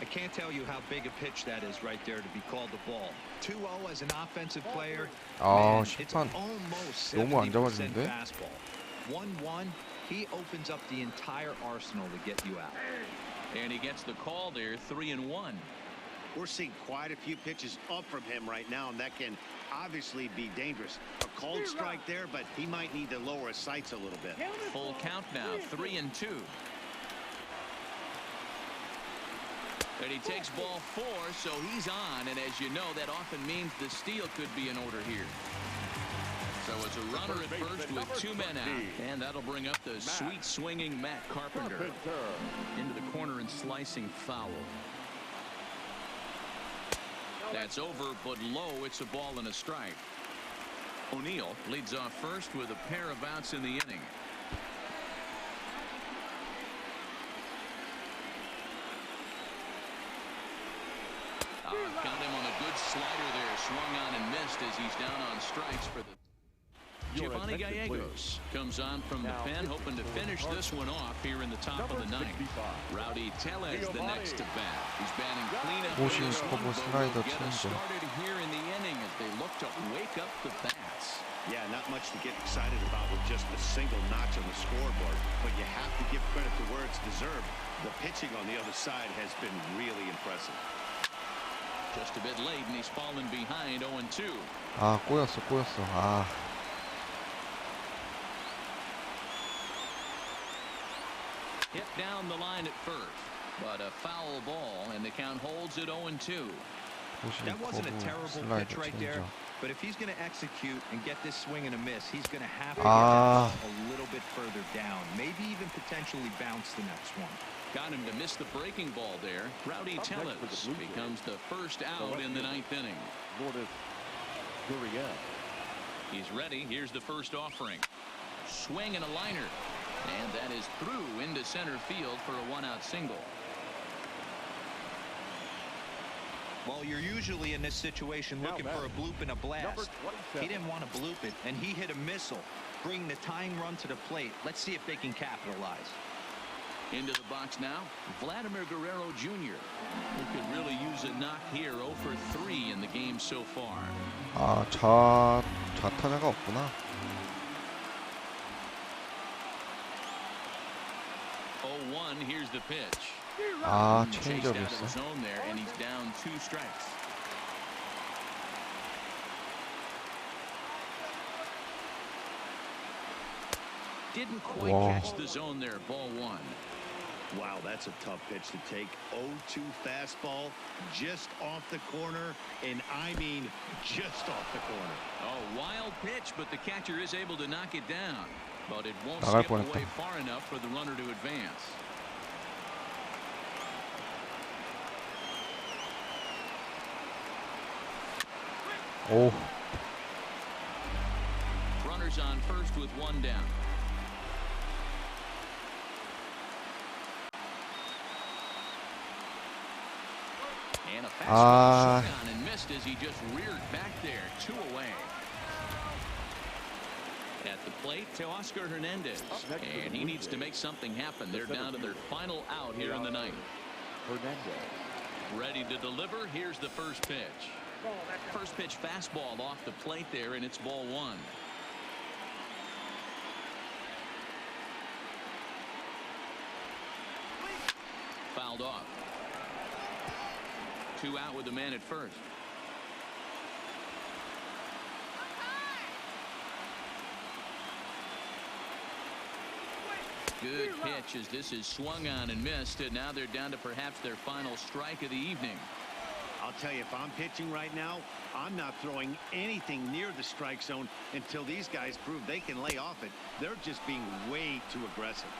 I can't tell you how big a pitch that is right there to be called the ball. 2-0 as an offensive player. 아, Man, it's 심판 almost 너무 안 70% 잡아주는데? fastball. 1-1, he opens up the entire arsenal to get you out. And he gets the call there. 3-1. We're seeing quite a few pitches up from him right now, and that can obviously be dangerous. A cold strike there, but he might need to lower his sights a little bit. Full count now. 3-2. And he takes ball 4, so he's on. And as you know, that often means the steal could be in order here. So it's a runner at first with 2 men out. And that'll bring up the sweet swinging Matt Carpenter. Into the corner and slicing foul. That's over, but low. It's a ball and a strike. O'Neill leads off first with a pair of outs in the inning. Got him on a good slider there. Swung on and missed as he's down on strikes for the... Giovanni Gallegos comes on from the pen, hoping to finish this one off here in the top of the 9th. Rowdy Tellez the next to bat. He's batting clean at 오신 this 스커브 one, but 슬라이더 will get us 체인저. started here in the inning as they look to wake up the bats. Yeah, not much to get excited about with just a single notch on the scoreboard, but you have to give credit to where it's deserved. The pitching on the other side has been really impressive. Just a bit late, and he's fallen behind 0-2. 아, 꼬였어. 아, Hit down the line at first, but a foul ball, and the count holds at 0-2. 오신 That wasn't a 스커브 terrible pitch 슬라이더 right there, 체인저. but if he's going to execute and get this swing and a miss, he's going to have to get Ah. that ball a little bit further down, maybe even potentially bounce the next one. Got him to miss the breaking ball there. Rowdy Tellez becomes the first out in the 9th inning. He's ready. Here's the first offering. Swing and a liner. And that is through into center field for a 1-out single. Well, you're usually in this situation looking for a bloop and a blast. He didn't want to bloop it, and he hit a missile, bringing the tying run to the plate. Let's see if they can capitalize. Into the box now, Vladimir Guerrero Jr. who could really use a knock here. 0 for 3 in the game so far. 아, 좌타자가 없구나. 1. Here's the pitch. 아, Chased out of the 체인지업이었어. zone there, and he's down 2 strikes. Didn't quite Wow. catch the zone there. Ball 1. Wow, that's a tough pitch to take. 0-2 fastball just off the corner, and I mean just off the corner. Oh, wild pitch, but the catcher is able to knock it down. But it won't 나갈 skip 뻔했다. away far enough for the runner to advance. 오, Runners on first with 1 down. And a fastball swung on and missed as he just reared back there. 2 away. At the plate to Oscar Hernandez, and he needs to make something happen. They're down to their final out here in the 9th. Ready to deliver. Here's the first pitch. First pitch fastball off the plate there, and it's ball 1. Fouled off. 2 out with the man at first. Good pitch as this is swung on and missed, and now they're down to perhaps their final strike of the evening. I'll tell you, if I'm pitching right now, I'm not throwing anything near the strike zone until these guys prove they can lay off it. They're just being way too aggressive.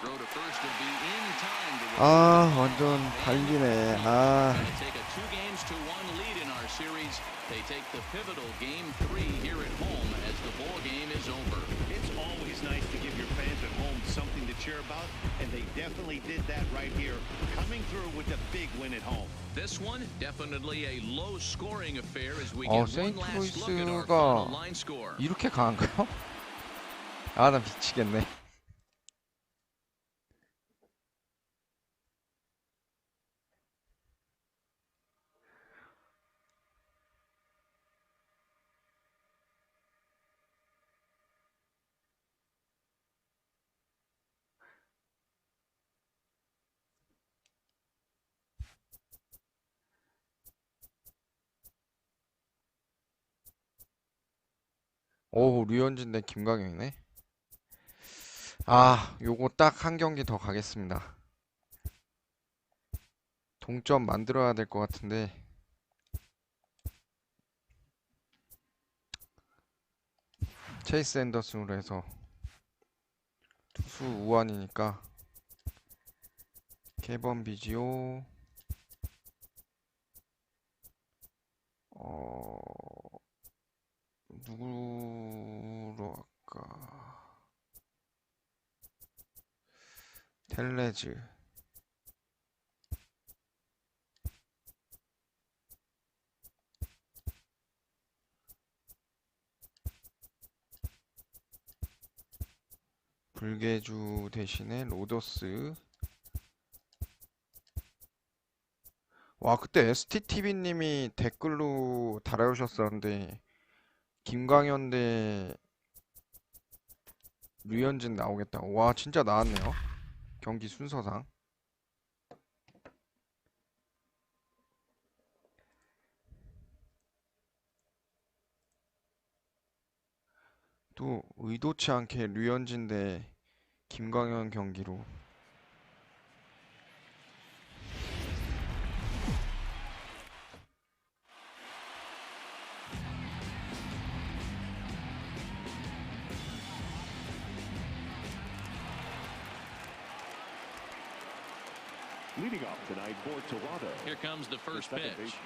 Throw to first will be in time to 아, 완전 달리네. 아, take a 2-1 lead in our series. They take the pivotal game 3 here at home as the ball game is over. It's always nice to give your fans at home something to cheer about, and they definitely did that right here, coming through with a big win at home. This one definitely a low-scoring affair as we get one last look at our 세인트루이스가 final line score. 이렇게 강한가요? 아, 나 미치겠네. 오, 류현진 대 김광현이네. 아, 요거 딱 한 경기 더 가겠습니다. 동점 만들어야 될 것 같은데. 체이스 앤더슨으로 해서 투수 우완이니까 개번 비지오 누구로 할까? 텔레즈. 불개주 대신에 로더스. 와, 그때 STTV님이 댓글로 달아주셨었는데 김광현 대 류현진 나오겠다고. 와, 진짜 나왔네요. 경기 순서상. 또 의도치 않게 류현진 대 김광현 경기로. Leading off tonight for Toronto. Here comes the first second pitch.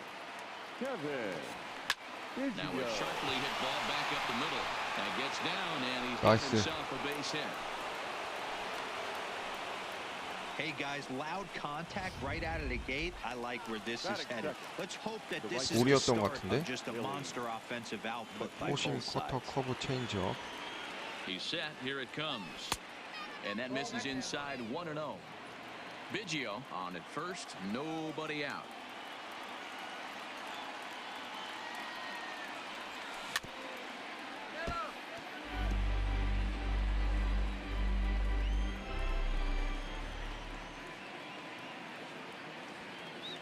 baseman, Kevin. Now a sharply hit ball back up the middle. And gets down, and he's Nice. got himself a base hit. Hey guys, loud contact right out of the gate. I like where this is headed. Let's hope that this is the 볼이었던 것 start 같은데? of just a monster offensive output by 호심 both 쿼터 sides. 커브 체인지업. He's set. Here it comes. And that misses inside 1-0. Biggio on at first. Nobody out.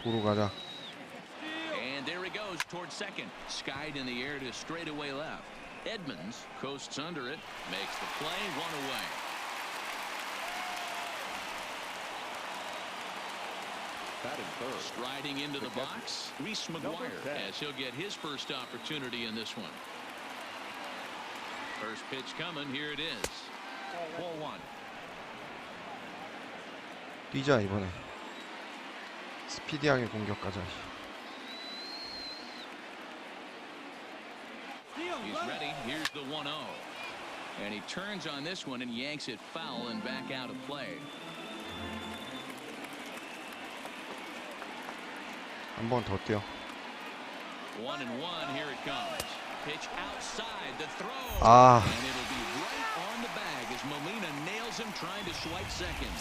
도로 가자. And there he goes toward second. Skied in the air to straightaway left. Edmonds coasts under it, makes the play, one away. Striding into the box, Reese McGuire, as he'll get his first opportunity in this one. First pitch coming, here it is. Ball one. 뛰자 이번에. 스피디하게 공격하자. He's ready. Here's the 1-0. And he turns on this one and yanks it foul and back out of play. 한 번 더 뛰어. 1-1. Here it comes. Pitch outside the throw. 아. And it'll be right on the bag as Molina nails him trying to swipe second.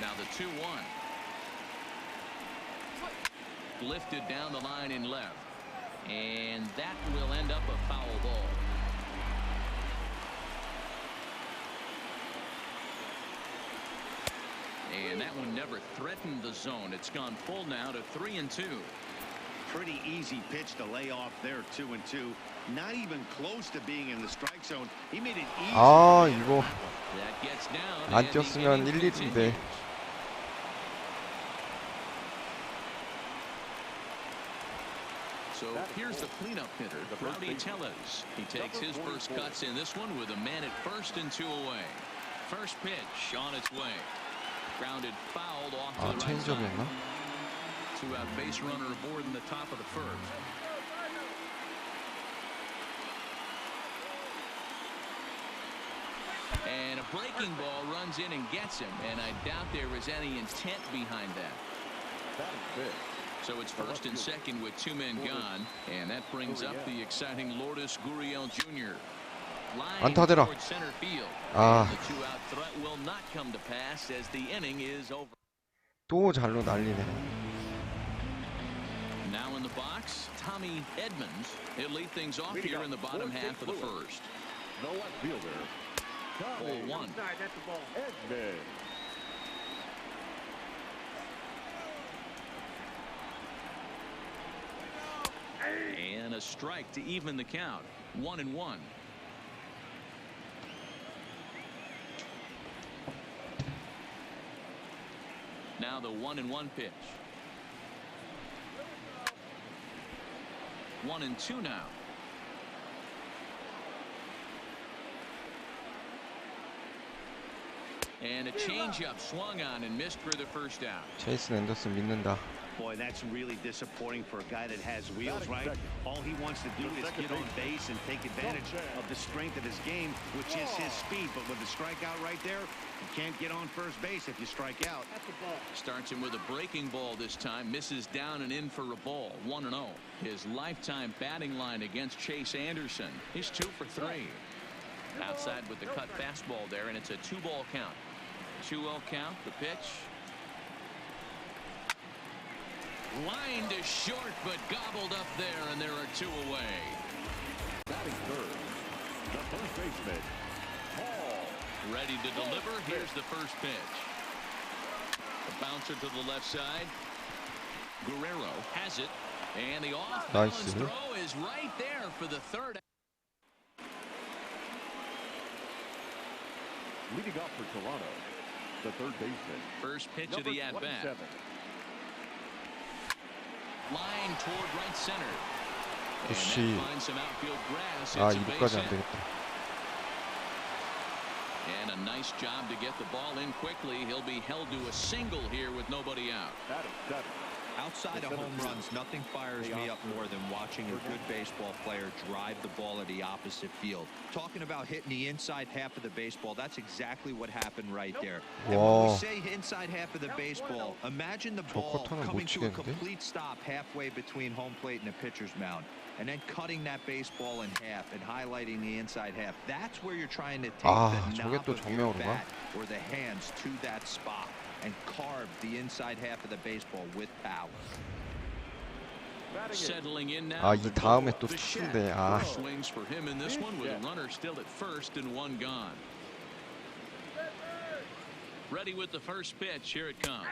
Now the 2-1. Lifted down the line in left. And that will end up a foul ball. And that one never threatened the zone. It's gone full now to 3-2. Pretty easy pitch to lay off there, 2-2. Not even close to being in the strike zone. He made it easy. 아, 이거 That gets down. 안 뛰었으면 1-1인데. So here's the cleanup hitter, Rowdy Tellez. He takes his first cuts in this one with a man at first and 2 away. First pitch on its way. Grounded fouled off to the right side. 체인지업이었나? Two-out base runner aboard in the top of the first. And a breaking ball runs in and gets him, and I doubt there was any intent behind that. So it's first and second with 2 men gone, and that brings up the exciting Lourdes Gurriel Jr. Line toward center field. 아. The two-out threat will not come to pass as the inning is over. 또 잘로 날리네. Now in the box, Tommy Edmonds. He'll lead things off here in the bottom half of the first. No left fielder. Ball one. Edmonds. And a strike to even the count. 1-1. Now the 1-1 pitch. 1-2 now. And a changeup swung on and missed for the first out. 체이스 앤더슨 믿는다. Boy, that's really disappointing for a guy that has wheels, right? All he wants to do is get on base and take advantage of the strength of his game, which is his speed. But with the strikeout right there, you can't get on first base if you strike out. Starts him with a breaking ball this time, misses down and in for a ball. 1-0. His lifetime batting line against Chase Anderson. He's 2 for 3. Outside with the cut fastball there, and it's a 2-ball count. 2-0 count, the pitch. Lined is short, but gobbled up there, and there are 2 away. Batting third, the first baseman, Paul. Ready to deliver. Here's the first pitch. A bouncer to the left side. Guerrero has it, and the off-balance throw is right there for the third. Leading off for Toronto, the third baseman. First pitch of the at-bat. Line toward right center. 역시 아 이거까지 안 되겠다. And a nice job to get the ball in quickly. He'll be held to a single here with nobody out. Outside of home runs, nothing fires me up more than watching a good baseball player drive the ball at the opposite field. Talking about hitting the inside half of the baseball, that's exactly what happened right there. And when we say inside half of the baseball, imagine the ball coming to a complete stop halfway between home plate and the pitcher's mound, and then cutting that baseball in half and highlighting the inside half. That's where you're trying to take the knob of your bat or the hands to that spot and carve the inside half of the baseball with power. Settling in now. 아, 이 다음에 또 투수인데. 아. Swings for him in this one with a runner still at first and 1 gone. Ready with the first pitch. Here it comes.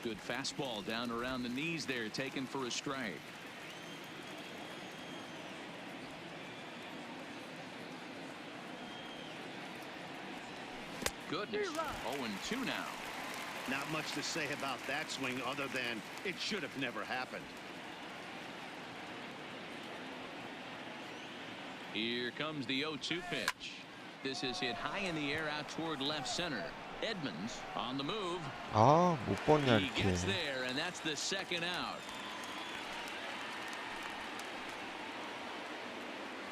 Good fastball down around the knees there, taken for a strike. Goodness. 0-2 now. Not much to say about that swing other than it should have never happened. Here comes the 0-2 pitch. This is hit high in the air out toward left center. Edmonds on the move. 아, 못 봤냐 He 이렇게. gets there, and that's the second out.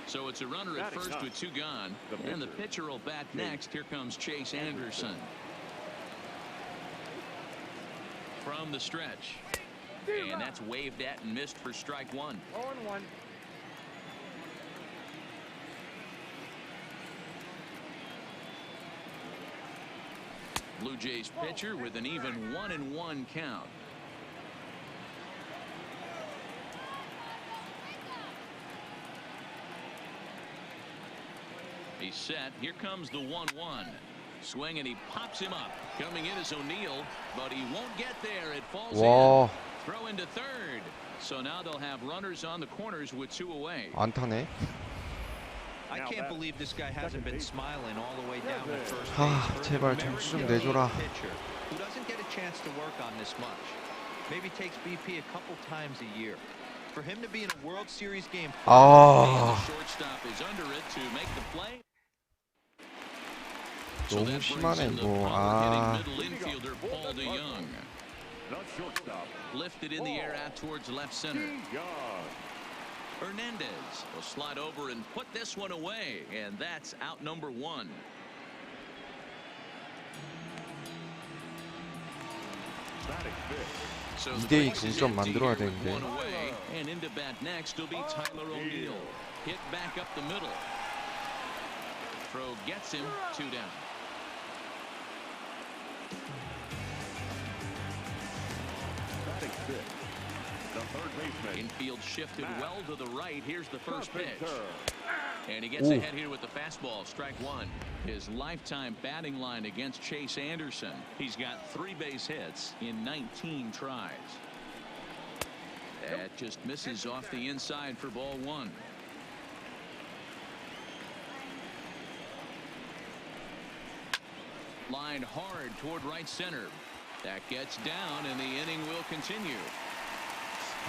So it's a runner at first with two gone, and the pitcher will bat next. Here comes Chase Anderson. From the stretch, and that's waved at and missed for strike one. 0-1. Blue Jays pitcher with an even 1-1 count. He's set. Here comes the 1-1. Swing, and he pops him up. Coming in is O'Neill, but he won't get there. It falls 와, in. Throw into third. So now they'll have runners on the corners with two away. 안타네. I can't believe this guy hasn't been smiling all the way down to first 아, base. 제발 점수 좀 내줘라. Pitcher who doesn't get a chance to work on this much. Maybe takes BP a couple times a year. For him to be in a World Series game. 아, The shortstop is under it to make the play. 너무 심하네 이거. 아, Middle infielder Paul DeYoung. The shortstop. Lifted in the air out towards left center. Young. Hernandez will slide over and put this one away, and that's out number one. Batting fifth. So the 2대2 base is 동점 empty 만들어야 here with 되는데. one away, and into bat next will be Tyler O'Neill. Hit back up the middle. Throw gets him, two down. Batting fifth. The third baseman. Infield shifted well to the right. Here's the first pitch. Carpenter. And he gets Ooh. ahead here with the fastball. Strike one. His lifetime batting line against Chase Anderson. He's got 3 base hits in 19 tries. That just misses off the inside for ball one. Lined hard toward right center. That gets down, and the inning will continue.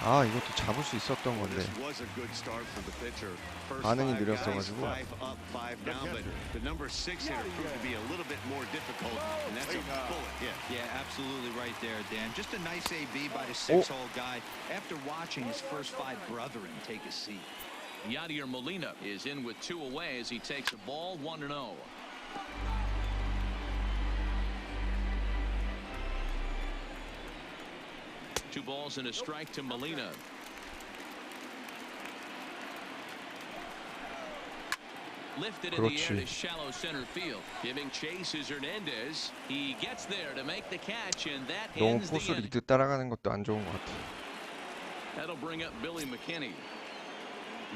아, 이것도 잡을 수 있었던 건데. This was a good start for the pitcher. First 반응이 5 guys, 느렸어가지고. 5 up, 5 down, but the number 6 hitter proved to be a little bit more difficult, and that's a bullet hit. Yeah, absolutely right there, Dan. Just a nice AB by the 6-hole guy after watching his first 5 brethren take a seat. Yadier Molina is in with 2 away as he takes a ball 1-0. 2 balls and a strike to Molina. Lifted in the air to shallow center field. Giving chase is Hernandez. He gets there to make the catch, and that 너무 ends the 포수 inning. 리드 따라가는 것도 안 좋은 것 같아. That'll bring up Billy McKinney.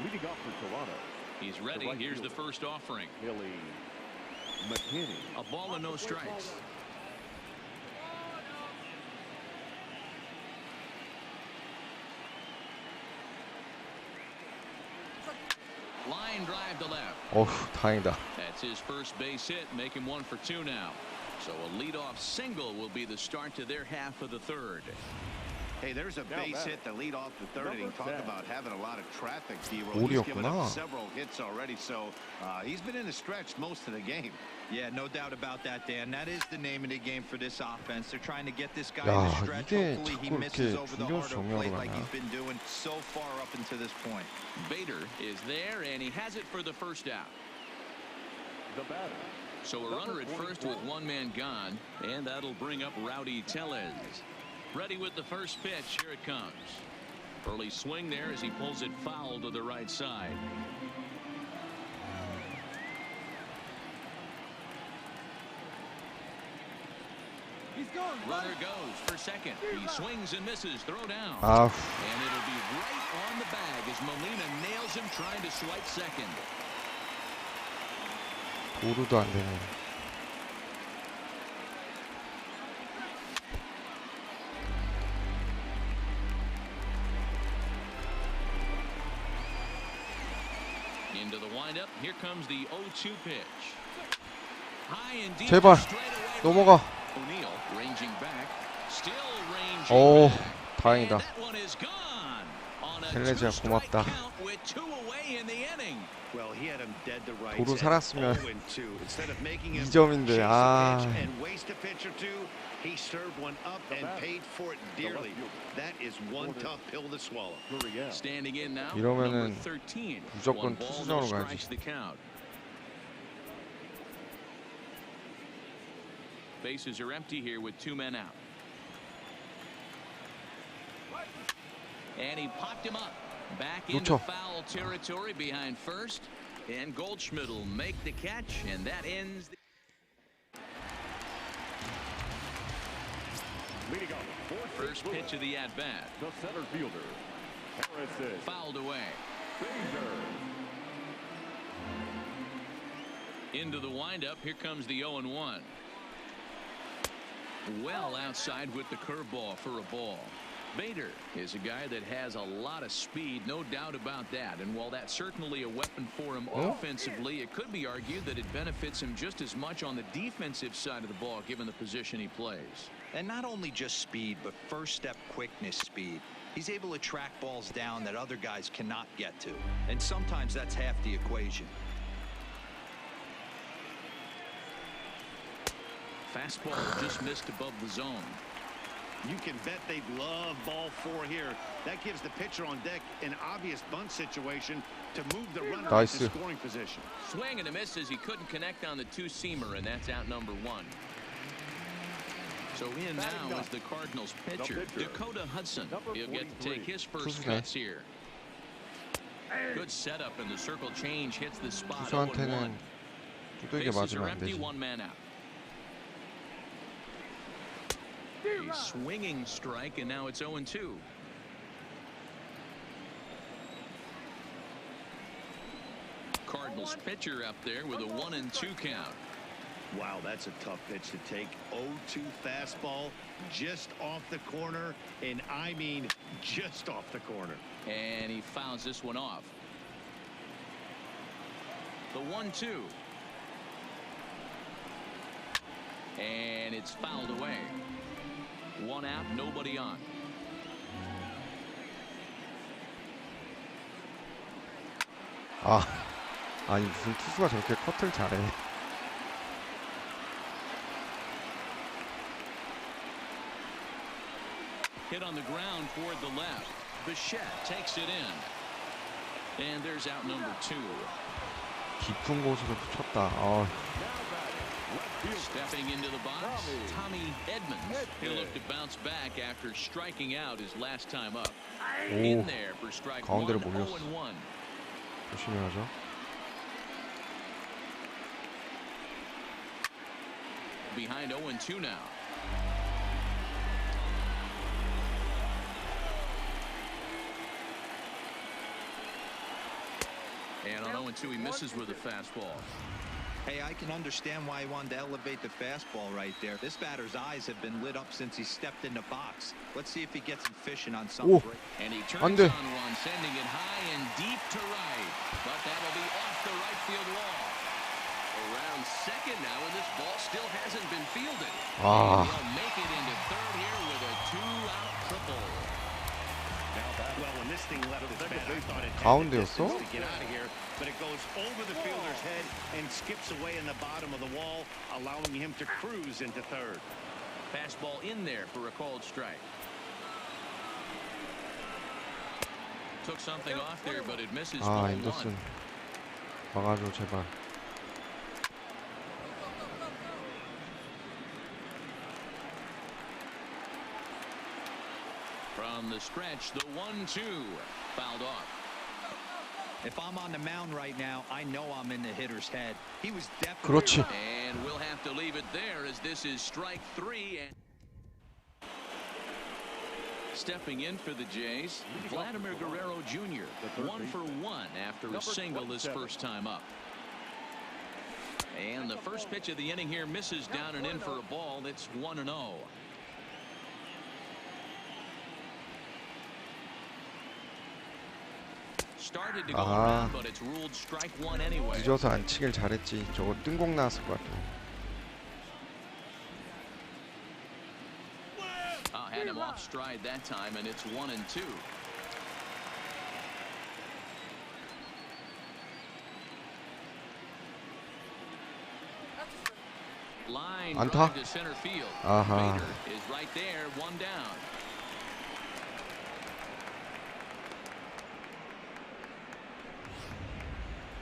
Leading off for Toronto. He's ready. Here's the first offering. Billy McKinney. A ball and no strikes. Line drive to left. 어휴, 다행이다. That's his first base hit, make him 1 for 2 now. So a leadoff single will be the start to their half of the third. Hey, there's a base hit to lead off the third inning. Talk about having a lot of traffic, D-Roll. He's given 볼이었구나. up several hits already, so he's been in a stretch most of the game. Yeah, no doubt about that, Dan. That is the name of the game for this offense. They're trying to get this guy 야, in the stretch. 이게 Hopefully he 자꾸 misses 이렇게 over the 중견수 harder 정면으로 plate like 가냐. he's been doing so far up until this point. Bader is there, and he has it for the first out. The batter. So a runner at first with 1 man gone, and that'll bring up Rowdy Tellez. Ready with the first pitch. Here it comes. Early swing there as he pulls it foul to the right side. Runner goes for second. He swings and misses. Throw down. 아휴, And it'll be right on the bag as Molina nails him trying to swipe second. 도루도 안 되네. Into the windup. Here comes the 0-2 pitch. High and deep. 제발 straight away. 넘어가. O'Neal ranging back. Still ranging 오, back. 다행이다. And that one is gone. On a 셀레지아 two-strike 고맙다. count with 2 away in the inning. Well, he had him dead to rights. 도루 살았으면 0-2. Instead of making him 2점인데 chase 아. the pitch and waste a pitch or two, he served one up and paid for it dearly. That is one tough pill to swallow. Standing in now. 이러면은 number 13. 무조건 One ball, 투수전으로 no 가야지. strikes the count. Bases are empty here with 2 men out. And he popped him up. Back into 놓쳐. foul territory behind first. And Goldschmidt will make the catch, and that ends the Leading off the first pitch of the at-bat. the center fielder, Harrison. Fouled away. Danger. Into the windup. Here comes the 0-1. Well outside with the curveball for a ball. Bader is a guy that has a lot of speed, no doubt about that. And while that's certainly a weapon for him offensively, it could be argued that it benefits him just as much on the defensive side of the ball, given the position he plays. And not only just speed, but first step quickness speed. He's able to track balls down that other guys cannot get to. And sometimes that's half the equation. Fastball just missed above the zone. You can bet they'd love ball 4 here. That gives the pitcher on deck an obvious bunt situation to move the runner Nice. into scoring position. Swing and a miss as he couldn't connect on the 2-seamer, and that's out number 1. So in now is the Cardinals pitcher, Dakota Hudson. He'll get to take his first 투수네. cuts here. Good setup, and the circle change hits the spot. 투수한테는 0-1. 두들겨 Bases are 맞으면 안 empty, 되지. 1 man out. A swinging strike, and now it's 0-2. Cardinals pitcher up there with a 1-2 count. Wow, that's a tough pitch to take. 0-2 fastball just off the corner, and I mean just off the corner. And he fouls this one off. The 1-2. And it's fouled away. 1 out, nobody on. 아니 무슨 투수가 저렇게 커트를 잘해. Hit on the ground toward the left. Bichette takes it in. And there's out number 2. 깊은 곳으로 쳤다. Stepping into the box, Tommy Edmonds. He'll look to bounce back after striking out his last time up. In there for strike 1, 가운데로 몰렸어. 0-1. 조심히 하죠. Behind 0-2 now. And on 0-2, he misses with a fastball. Hey, I can understand why he wanted to elevate the fastball right there. This batter's eyes have been lit up since he stepped in the box. Let's see if he gets him fishing on something. And he turns 안 on 돼. one, sending it high and deep to right. But that'll be off the right field wall. Around second now, and this ball still hasn't been fielded. 아. And he'll make it into third here with a 2-out triple. Well, when this thing left his bat, I thought it had the 가운데였어? distance to get out of here, but it goes over the fielder's head and skips away in the bottom of the wall, allowing him to cruise into third. Fastball in there for a called strike. Took something off there, but it misses. 아, 1-1. 앤더슨 막아줘 제발. From the stretch, the 1-2 fouled off. If I'm on the mound right now, I know I'm in the hitter's head. He was definitely. 그렇지. And we'll have to leave it there as this is strike 3. And stepping in for the Jays, Vladimir Guerrero Jr. 1 for 1 after a single his first time up. And the first pitch of the inning here misses down and in for a ball. It's 1-0. Started to go 아, around, but it's ruled strike one anyway. 늦어서 안 치길 잘했지. 저거 뜬공 나왔을 것 같아. Had him off stride that time, and it's 1-2. Line 안타? drive to center field. 아하. Bader is right there, one down.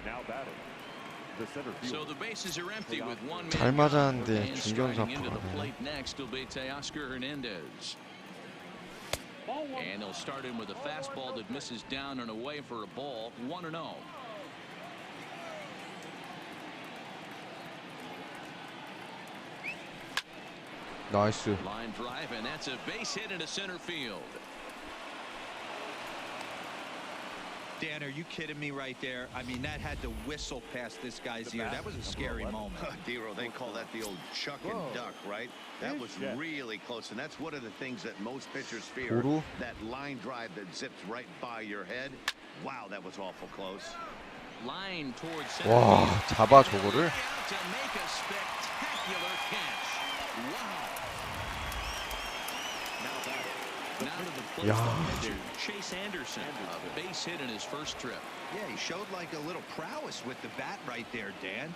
Now batting. The center So field. the bases are empty with one 잘 man. 맞았는데 And 중견수 striding into 앞으로 the 가네요. plate next will be Teoscar Hernandez. And they'll start him with a fastball that misses down and away for a ball. 1-0. 나이스. Line drive, and that's a base hit into center field. Dan, are you kidding me right there? I mean, that had to whistle past this guy's ear. That was a scary moment. Dero, they call that the old chuck and duck, right? That was really close, and that's one of the things that most pitchers fear. 도루? That line drive that zips right by your head. Wow, that was awful close. Line towards center 와, field. 잡아 저거를. To make a spectacular catch. Wow. Now to the plate, pitcher, Chase Anderson, a base hit in his first trip. Yeah, he showed like a little prowess with the bat right there, Dan.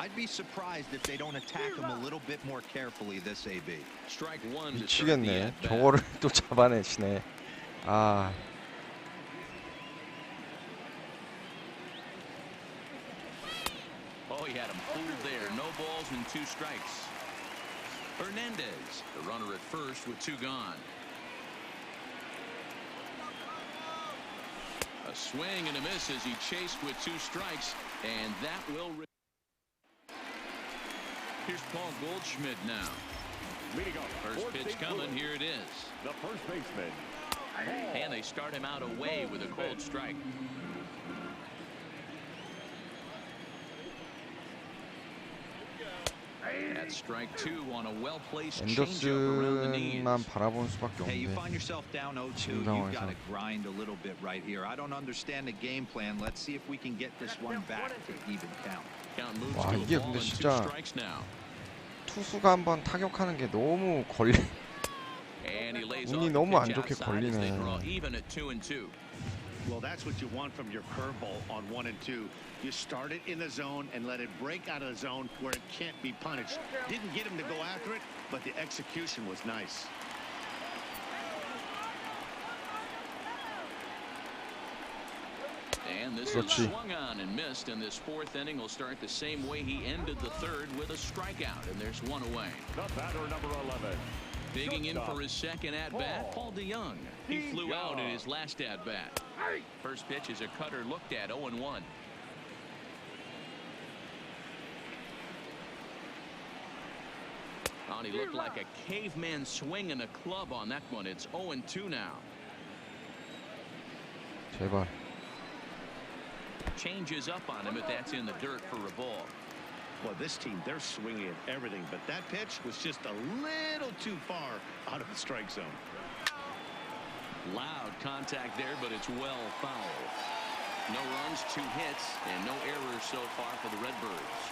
I'd be surprised if they don't attack him a little bit more carefully this AB. Strike one to start the 미치겠네. at-bat. 저거를 또 잡아내시네. 아, Oh, he had him fooled there. No balls and 2 strikes. Hernandez, the runner at first with 2 gone. A swing and a miss as he chased with 2 strikes, and that will. Here's Paul Goldschmidt now. Leading off. First fourth pitch base coming. runner, Here it is. The first baseman. And they start him out away with a cold strike. That's strike 2 on a well-placed changeup around the knees. 앤더슨만 바라볼 수밖에 Hey, you 없는데. find yourself down 0-2. 지금 You've got 상황에서. to grind a little bit right here. I don't understand the game plan. Let's see if we can get this one back to even count. Count moves 와, to a 이게 ball 근데 and 2 진짜 strikes now. 투수가 한번 타격하는 게 너무 걸리. And he lays 운이 off the 너무 안 pitch 좋게 outside as they 걸리네. draw even at 2-2. Well, that's what you want from your curveball on 1 and 2. You start it in the zone and let it break out of the zone where it can't be punished. Didn't get him to go after it, but the execution was nice. And this is 그렇지. swung on and missed, and this 4th inning will start the same way he ended the 3rd with a strikeout, and there's 1 away. The batter, number 11. Digging in Shortstop. for his second at-bat, Paul DeYoung. He flew out in his last at-bat. First pitch is a cutter looked at, 0-1. Oh, and he looked like a caveman swinging a club on that one. It's 0-2 now. 제발. Changes up on him, but that's in the dirt for a ball. Well, this team, they're swinging at everything, but that pitch was just a little too far out of the strike zone. Loud contact there, but it's well foul. No runs, 2 hits, and no errors so far for the Redbirds.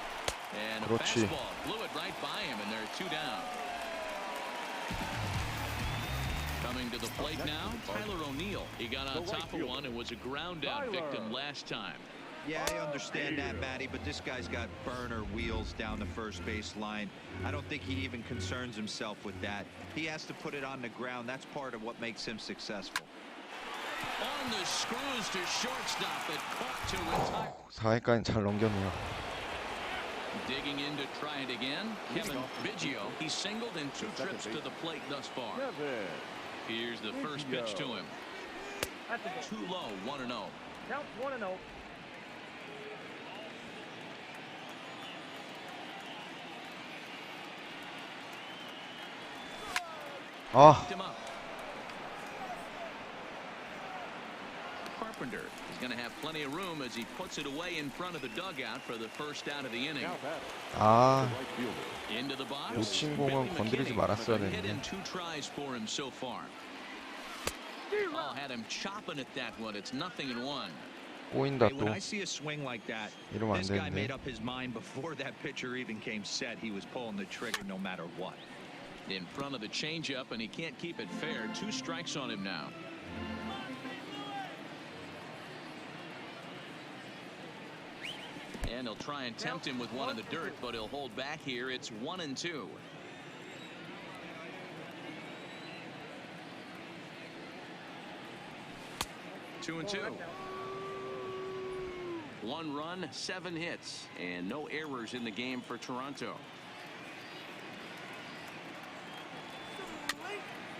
And a 그렇지. fastball blew it right by him, and they're 2 down. Coming to the plate now, Tyler O'Neill. He got on top of one and was a ground out victim last time. Yeah, I understand that, Matty, but this guy's got burner wheels down the first base line. I don't think he even concerns himself with that. He has to put it on the ground. That's part of what makes him successful. On the screws to shortstop, but caught to retire. 4회까지 잘 넘겼네요. Digging in to try it again. Kevin Biggio. He's singled in 2 trips to the plate thus far. Kevin. Here's the first pitch to him. Too low, 1-0. Count 1-0. 아, Picked him up. Carpenter is going to have plenty of room as he puts it away in front of the dugout for the first out of the inning. Now batting. 아, Right fielder. Into the box. 놓친 공은 Billy 건드리지 McKinney, 말았어야 a hit 되는데. in 2 tries for him so far. Oh, had him chopping at that one. It's 0-1. 꼬인다 When 또. I see a swing like that, 이러면 안 this guy made 되는데. up his mind before that pitcher even came set. He was pulling the trigger no matter what. In front of the changeup, and he can't keep it fair. 2 strikes on him now. And he'll try and tempt him with one in the dirt, but he'll hold back here. It's 1-2. Two and 2. 1 run, 7 hits, and no errors in the game for Toronto.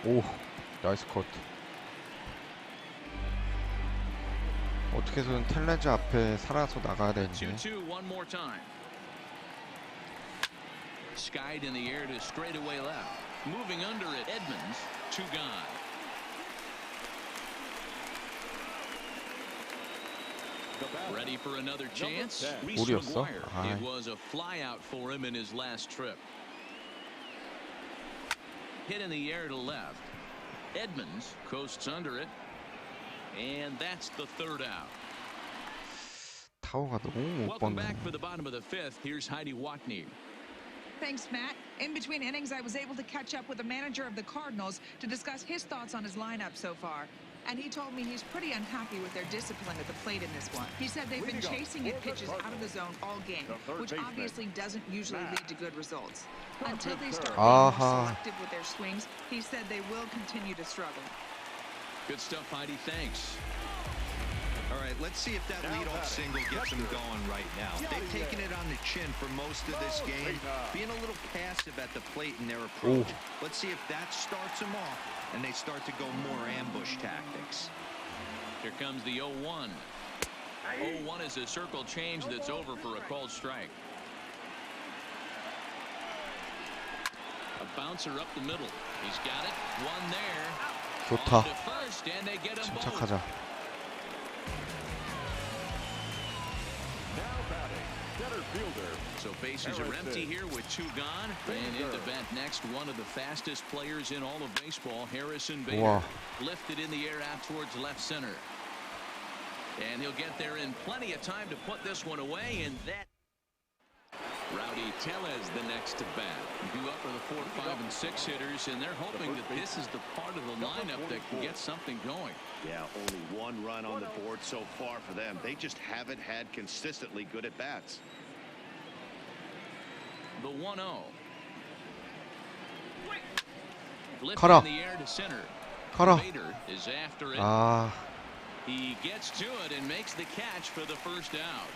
오, 나이스 컷. 어떻게 해서든 텔레즈 앞에 살아서 나가야 되는데. 2-2 one more time. Skied in the air to straightaway left. Moving under it, Edmonds. 2 gone. Ready for another chance? Reese 볼이었어? McGuire. 아. It was a flyout for him in his last trip. Hit in the air to left. Edmonds coasts under it. And that's the 3rd out. 타워가 너무 못 Welcome 봤네. back for the bottom of the 5th. Here's Heidi Watney. Thanks, Matt. In between innings, I was able to catch up with the manager of the Cardinals to discuss his thoughts on his lineup so far. And he told me he's pretty unhappy with their discipline at the plate in this one. He said they've been chasing at pitches out of the zone all game, which obviously doesn't usually lead to good results. Until they start being more selective with their swings, he said they will continue to struggle. Good stuff, Heidi. Thanks. All right, let's see if that leadoff single gets them going right now. They've taken it on the chin for most of this game, being a little passive at the plate in their approach. Let's see if that starts them off and they start to go more ambush tactics. Here comes the 0-1. 0-1 is a circle change that's over for a called strike. A bouncer up the middle. He's got it. One there. 좋다. On to first, and they get them both. 침착하자. So bases are empty here with 2 gone. And into bat next, one of the fastest players in all of baseball, Harrison Bader. 우와. Lifted in the air out towards left center. And he'll get there in plenty of time to put this one away. And that Rowdy Tellez the next to bat. Due up for the 4, 5, and 6 hitters, and they're hoping that this is the part of the lineup that can get something going. Yeah, only 1 run on the board so far for them. They just haven't had consistently good at bats. The 1-0. Lifted 가라. in the air to center. 가라. Bader is after it. 아, He gets to it and makes the catch for the 1st out.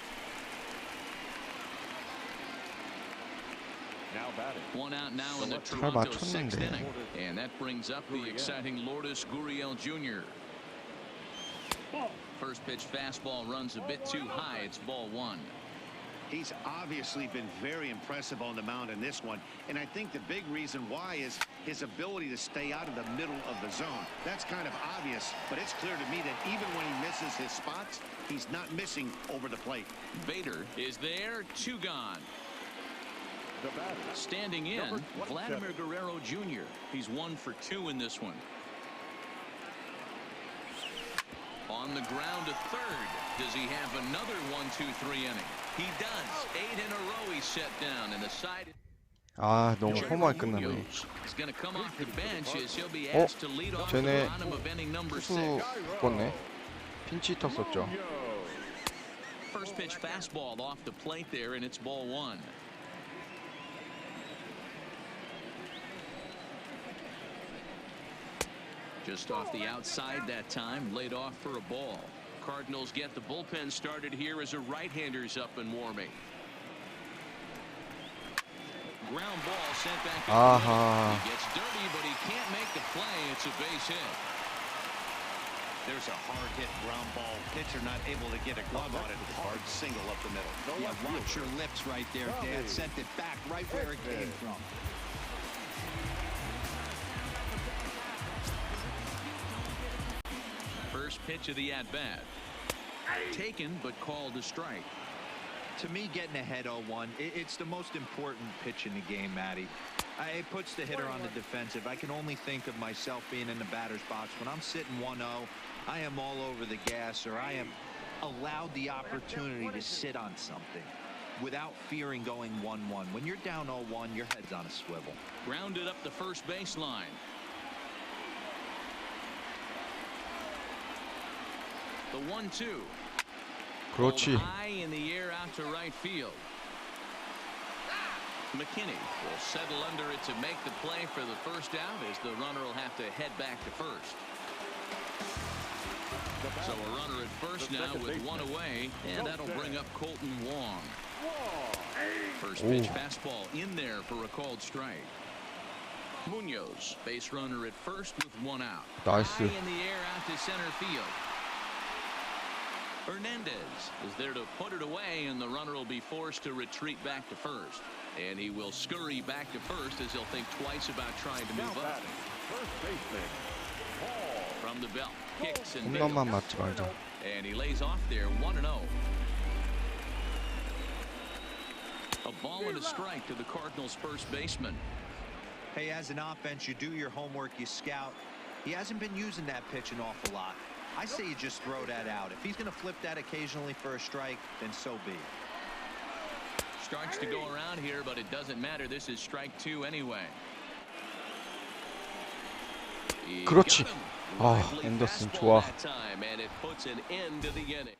One out now in the Toronto 6th 맞췄는데. inning. And that brings up the exciting Lourdes Gurriel Jr. First pitch fastball runs a bit too high. It's ball 1. He's obviously been very impressive on the mound in this one, and I think the big reason why is his ability to stay out of the middle of the zone. That's kind of obvious, but it's clear to me that even when he misses his spots, he's not missing over the plate. Bader is there. 2 gone. Standing in, Vladimir Guerrero Jr. He's 1 for 2 in this one. On the ground to third. Does he have another 1-2-3 inning? He does. 8 in a row he's set down, and the side. 아 너무 허무하게 끝나네. He's going to come off the bench as he'll be asked to lead off the 쟤네 bottom of inning number 6. 투수 죽었네. 핀치 히터 썼죠. First pitch fastball off the plate there, and it's ball 1. Just off the outside that time, laid off for a ball. Cardinals get the bullpen started here as a right-hander's up and warming. Ground ball sent back. He gets dirty, but he can't make the play. It's a base hit. There's a hard hit ground ball. Pitcher not able to get a glove on it. Hard single up the middle. Yeah, watch your lips right there, Dad. Sent it back right where it came from. First pitch of the at-bat. Taken, but called a strike. To me, getting ahead 0-1, it's the most important pitch in the game, Matty. It puts the hitter on the defensive. I can only think of myself being in the batter's box. When I'm sitting 1-0, I am all over the gas, or I am allowed the opportunity to sit on something without fearing going 1-1. When you're down 0-1, your head's on a swivel. Grounded up the first baseline. The 1-2. 그렇지. High in the air out to right field. McKinney will settle under it to make the play for the first out, as the runner will have to head back to first. So a runner at first now with one away, and that'll bring up Colton Wong. First pitch fastball in there for a called strike. Munoz, base runner at first with one out. 나이스. High in the air out to center field. Hernandez is there to put it away, and the runner will be forced to retreat back to first. And he will scurry back to first, as he'll think twice about trying to move up. From the belt, kicks and 홈런만 bails. 맞지 말자. And he lays off there, 1-0. A ball and a strike to the Cardinals' first baseman. Hey, as an offense, you do your homework, you scout. He hasn't been using that pitch an awful lot. I say you just throw that out. If he's going to flip that occasionally for a strike, then so be it. Starts to go around here, but it doesn't matter. This is strike two anyway. He 그렇지. got him. 아, Lively 앤더슨 fastball 좋아. that time, and it puts an end to the inning.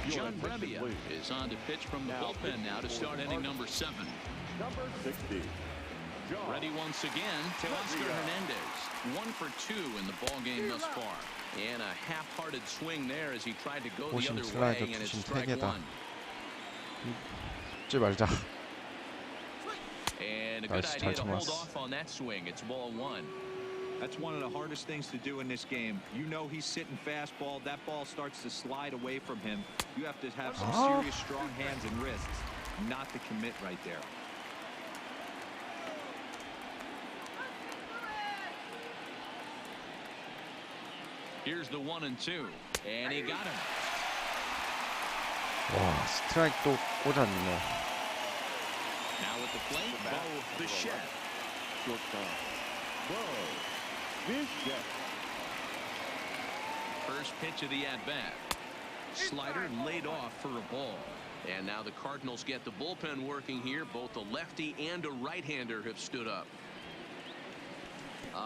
John Brebbia is on to pitch from the bullpen now to start inning number 7. Number 60. Ready once again to Oscar Hernandez. 1 for 2 in the ball game thus far. And a half-hearted swing there as he tried to go the 오심 other 슬라이더 way, and it's 투심 strike 3개다. 1. 찍지 말자. And a good 나이스, idea 잘 to hold 참았어. off on that swing. It's ball 1. That's one of the hardest things to do in this game. You know he's sitting fastball. That ball starts to slide away from him. You have to have some serious strong hands and wrists not to commit right there. Here's the 1-2. And he got him. 와, 스트라이크 또 꽂았네. Now at the plate, Bo Bichette. Shortstop. Bo Bichette. First pitch of the at-bat. Slider laid off for a ball. And now the Cardinals get the bullpen working here. Both a lefty and a right-hander have stood up.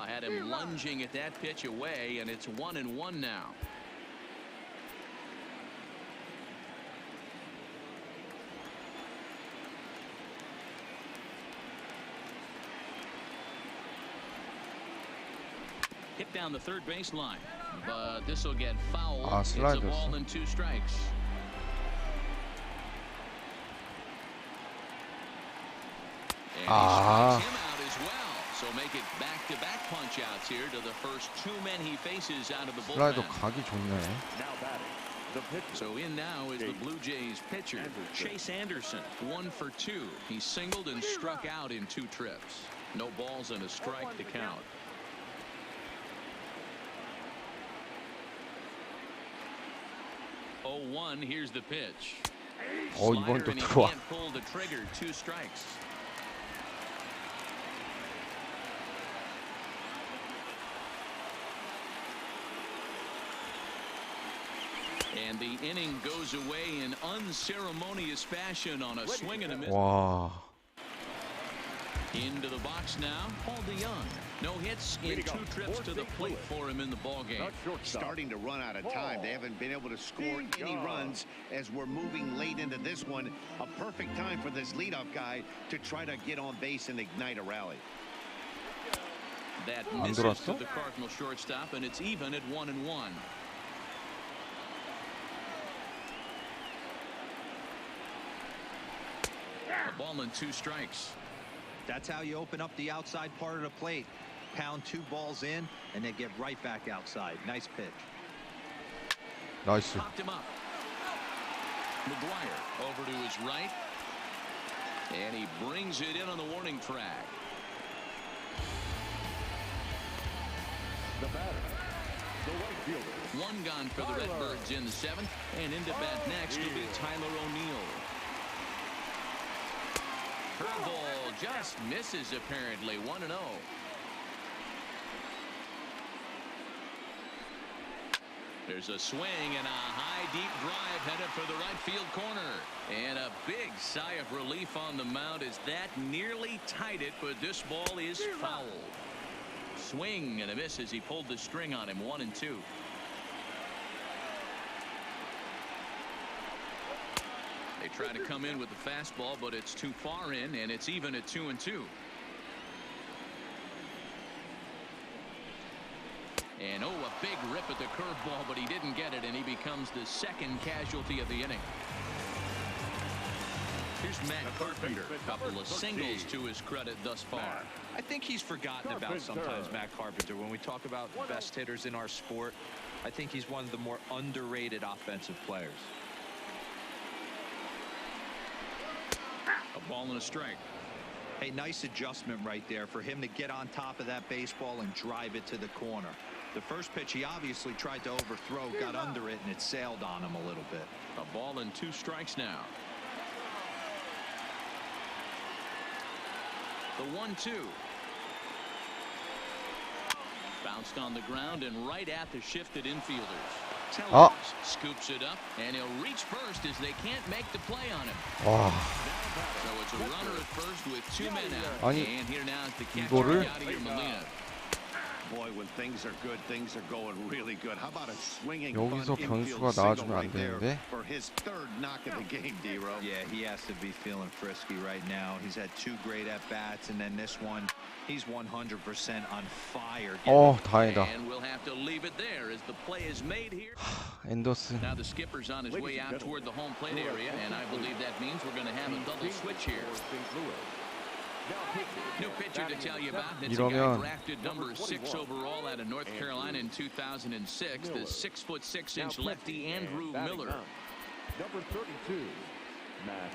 Had him lunging at that pitch away, and it's 1-1 now. Hit down the third baseline, but this will get fouled. It's a ball and 2 strikes. And he strikes him out as well. So make it back-to-back punch-outs here to the first 2 men he faces out of the 슬라이더 bullpen. 각이 좋네. Now batting. The pitcher. So in now is the Blue Jays pitcher, Chase Anderson. 1 for 2. He singled and struck out in 2 trips. No balls and a strike to count. 0-1. Here's the pitch. 이번 또 Slider, and he 들어와. can't pull the trigger. 2 strikes. And the inning goes away in unceremonious fashion on a swing and a miss. 와. Into the box now, Paul DeYoung. No hits in 2 trips to the plate for him in the ball game. Starting to run out of time. They haven't been able to score any runs as we're moving late into this one. A perfect time for this leadoff guy to try to get on base and ignite a rally. That misses to the Cardinal shortstop, and it's even at 1-1. A ball and 2 strikes. That's how you open up the outside part of the plate. Pound 2 balls in, and then get right back outside. Nice pitch. 나이스. Popped him up. McGuire over to his right. And he brings it in on the warning track. The batter. The right fielder. 1 gone for the Redbirds in the 7th. And into bat next will be Tyler O'Neill. Curveball just misses apparently. 1-0. There's a swing and a high deep drive headed for the right field corner. And a big sigh of relief on the mound as that nearly tied it, but this ball is fouled. Swing and a miss as he pulled the string on him. 1-2. They try to come in with the fastball, but it's too far in, and it's even at 2-2. And oh, a big rip at the curveball, but he didn't get it, and he becomes the second casualty of the inning. Here's Matt Carpenter. A couple of singles to his credit thus far. I think he's forgotten about sometimes, Matt Carpenter. When we talk about best hitters in our sport, I think he's one of the more underrated offensive players. A ball and a strike. Hey, nice adjustment right there for him to get on top of that baseball and drive it to the corner. The first pitch he obviously tried to overthrow, got under it, and it sailed on him a little bit. A ball and 2 strikes now. The 1-2. Bounced on the ground and right at the shifted infielders. Tellers scoops it up, and he'll reach first as they can't make the play on him. 와, So it's a runner at first with 2 men out. 아니, And here now is the catcher, 이거를 Yadier Molina. Boy, when things are good, things are going really good. How about a swinging 여기서 bunt 변수가 infield 나와주면 single 안 right there 되는데. for his 3rd knock of the game, D-Ro. Yeah, he has to be feeling frisky right now. He's had 2 great at-bats, and then this one, he's 100% on fire. 다행이다. And we'll have to leave it there as the play is made here. 앤더슨. Now the skipper's on his way out toward the home plate area, and I believe that means we're going to have a double switch here. New pitcher to tell you about. It's a guy 이러면 drafted number 6 overall out of North Carolina in 2006. The 6'6" lefty Andrew Miller. Number 32, Matt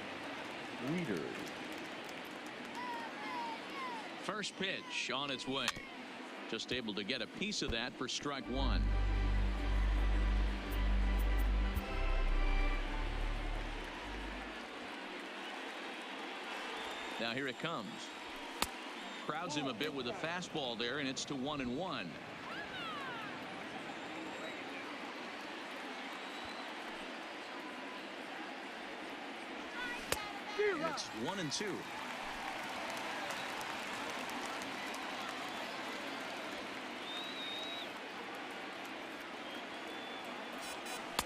Wieters. First pitch on its way. Just able to get a piece of that for strike 1. Now here it comes. Crowds him a bit with a fastball there, and it's to 1-1. It's 1-2.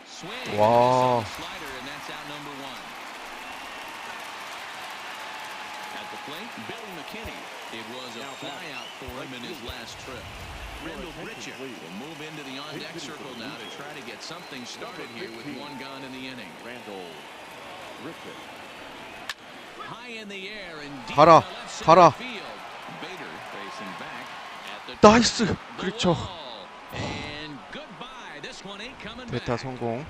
Swing. Wow. Slider, and that's out number 1. At the plate, Bill McKinney. It was a flyout for him in his last trip. Randall Grichuk will move into the on-deck circle now to try to get something started here with 1 gone in the inning. Randall Grichuk. High in the air and deep 가라, to left center 가라. field. Bader facing back at the 나이스. the 그렇죠. wall. And goodbye. This one ain't coming back. 대타 성공.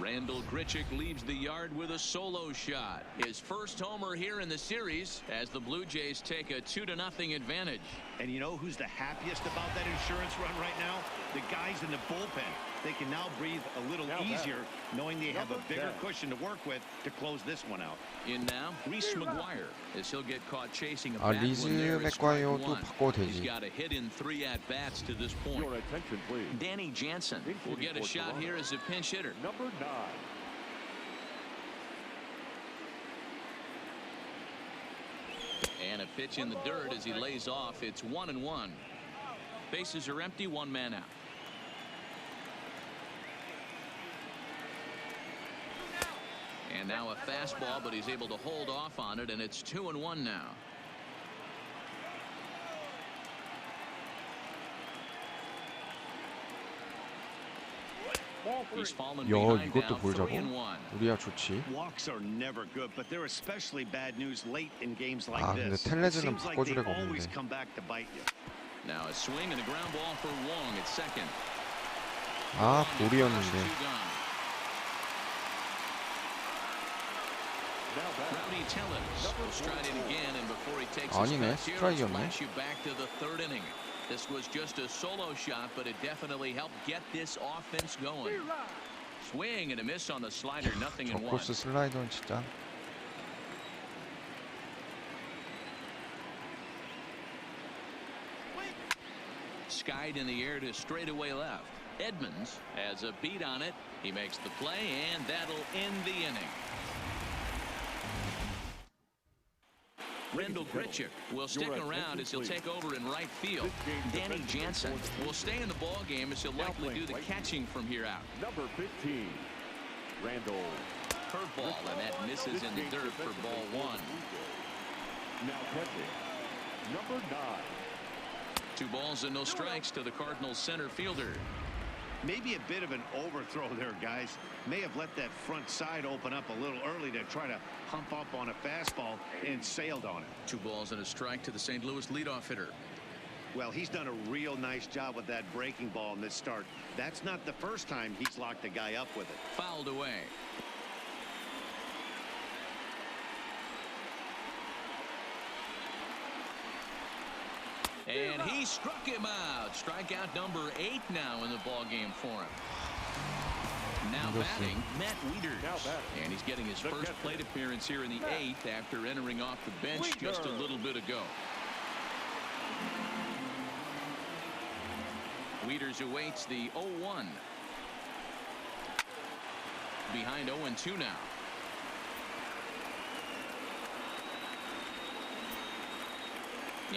Randall Grichuk leaves the yard with a solo shot. His first homer here in the series as the Blue Jays take a 2-0 advantage. And you know who's the happiest about that insurance run right now? The guys in the bullpen. They can now breathe a little easier knowing they have a bigger cushion to work with to close this one out. In now, Reese McGuire as he'll get caught chasing a 아, bad 리즈 one there at strike 맥과이어도 1. 바꿔도 He's 되지. got a hit in 3 at-bats to this point. Your attention, please. Danny Jansen will get a shot here as a pinch hitter. Number 9. And a pitch in the dirt as he lays off. It's 1-1. Bases are empty, 1 man out. And now a fastball, but he's able to hold off on it, and it's 2-1 now. He's fallen 야, behind 이것도 now, 볼 잡아. 3-1. 우리야 좋지. Walks are never good, but they're especially bad news late in games like 아, 근데 this. It 텔레즈는 seems like 바꿔줄 they 애가 always 없는데. come back to bite you. Now a swing and a ground ball for Wong at second. 아, 볼이었는데. Rowdy Tellez will stride in again, and before he takes his 아니네, pass here, let's 스트라이크였네. flash you back to the 3rd inning. This was just a solo shot, but it definitely helped get this offense going. Swing and a miss on the slider, nothing 저 in 1. 코스 슬라이더는 진짜. skied in the air to straightaway left. Edmonds has a beat on it. He makes the play, and that'll end the inning. Rendell Grichuk will stick around as he'll take over in right field. Danny Jansen will stay in the ball game as he'll likely do the catching from here out. Number 15, Randall. Curveball, and that misses in the dirt for ball one. Now catching, number 9. 2 balls and no strikes to the Cardinals center fielder. Maybe a bit of an overthrow there, guys. May have let that front side open up a little early to try to hump up on a fastball and sailed on it. 2 balls and a strike to the St. Louis leadoff hitter. Well, he's done a real nice job with that breaking ball in this start. That's not the first time he's locked a guy up with it. Fouled away. And he struck him out. Strikeout number 8 now in the ball game for him. Now batting, Matt Wieters. And he's getting his first plate appearance here in the 8th after entering off the bench just a little bit ago. Wieters awaits the 0-1. Behind 0-2 now.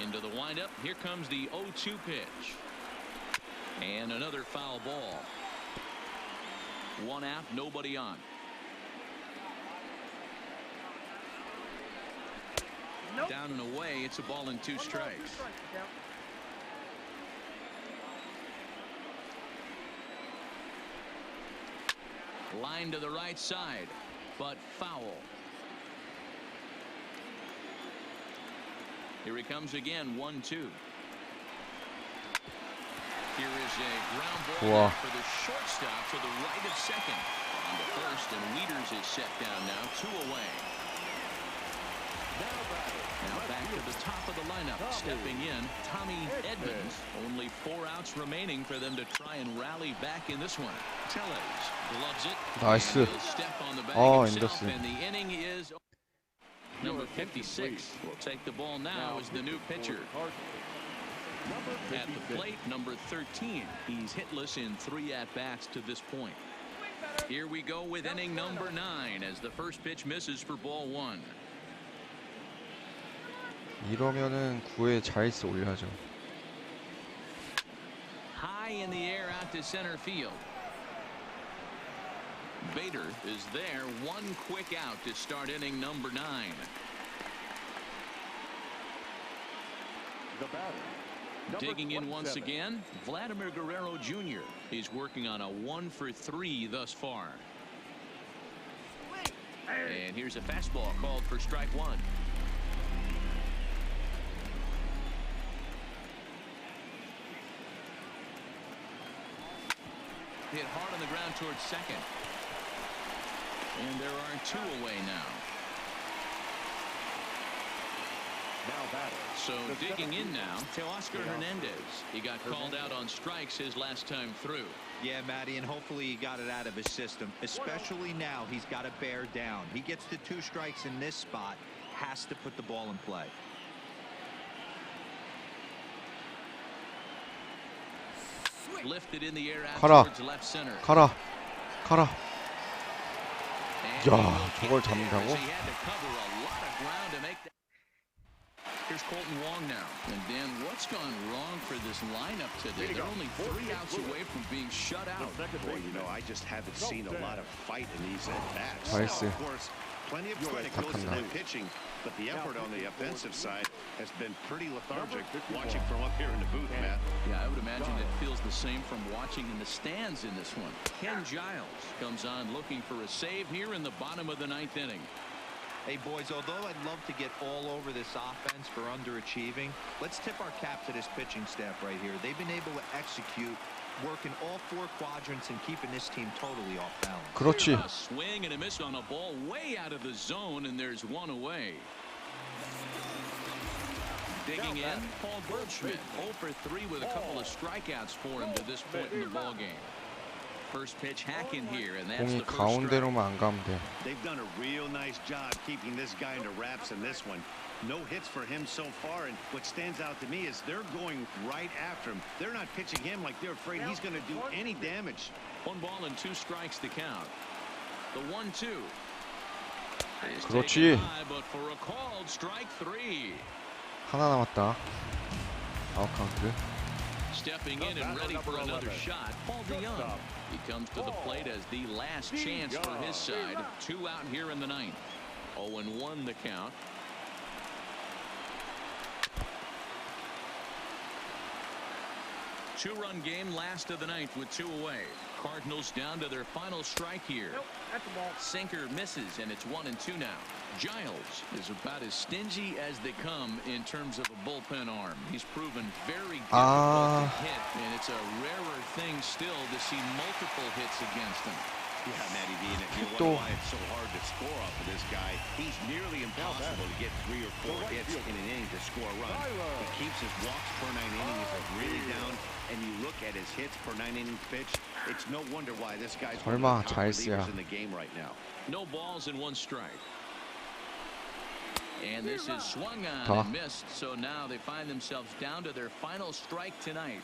Into the windup. Here comes the 0-2 pitch. And another foul ball. 1 out, nobody on. Nope. Down and away. It's a ball and 2 strikes. Line to the right side, but foul. Here he comes again, 1-2. Here is a ground ball for the shortstop to the right of second. On to first, and Wieters is set down now, 2 away. Now back to the top of the lineup. Stepping in, Tommy Edmonds. Only 4 outs remaining for them to try and rally back in this one. Tellez gloves it. Nice. He'll step on the bag himself, and the inning is. Number 56 will take the ball now as the new pitcher. At the plate, number 13. He's hitless in 3 at-bats to this point. Here we go with inning number 9 as the first pitch misses for ball 1. 이러면은 9회 자이스 올려야죠. High in the air out to center field. Bader is there. 1 quick out to start inning number 9. The batter, digging in once again, Vladimir Guerrero Jr. He's working on a 1 for 3 thus far. And here's a fastball called for strike 1. Hit hard on the ground towards second. And there are 2 away now. So digging in now to Oscar Hernandez. He got called out on strikes his last time through. Yeah, Matty, and hopefully he got it out of his system. Especially now, he's got to bear down. He gets the 2 strikes in this spot, has to put the ball in play. Lifted in the air out 가라. towards left center. 가라. 가라. And 야, 저걸 잡는다고? he had to cover a lot of ground to make that. Here's Colton Wong now. And Dan, what's gone wrong for this lineup today? They're only 3 outs away from being shut out. Boy, you know, I just haven't seen a lot of fight in these at-bats. 나이스. Of course, plenty of credit goes to that pitching, but the effort on the offensive side has been pretty lethargic. Watching from up here in the booth, Matt. Yeah, I would imagine it feels the same from watching in the stands in this one. Ken Giles comes on looking for a save here in the bottom of the 9th inning. Hey, boys, although I'd love to get all over this offense for underachieving, let's tip our cap to this pitching staff right here. They've been able to execute, working all 4 quadrants and keeping this team totally off balance. 그렇지. A swing and a miss on a ball way out of the zone, and there's 1 away. Digging in, Paul Goldschmidt, 0 for 3 with a couple of strikeouts for him to this point in the ball game. First pitch hack in here, and that's 공이 the first strike. 가운데로만 안 가면 돼. They've done a real nice job keeping this guy into wraps in this one. No hits for him so far, and what stands out to me is they're going right after him. They're not pitching him like they're afraid he's going to do any damage. 1-2 strikes to count. The 1-2. is 그렇지. taken high, but for a called strike 3. 하나 남았다. 아웃 카운트. Stepping in and ready for another shot, Paul DeYoung. He comes to the plate as the last chance for his side. 2 out here in the ninth. 0-1 the count. Two-run game, last of the ninth with 2 away. Cardinals down to their final strike here. Sinker misses, and it's 1-2 now. Giles is about as stingy as they come in terms of a bullpen arm. He's proven very difficult to hit, and it's a rarer thing still to see multiple hits against him. Yeah, Matty V, and if you wonder why it's so hard to score off of this guy, he's nearly impossible to get 3 or 4 hits in an inning to score a run. He keeps his walks per 9 innings really down, and you look at his hits per 9 innings pitched, it's no wonder why this guy's one of the top relievers in the game right now. No balls and 1 strike. And this is swung on and missed, so now they find themselves down to their final strike tonight.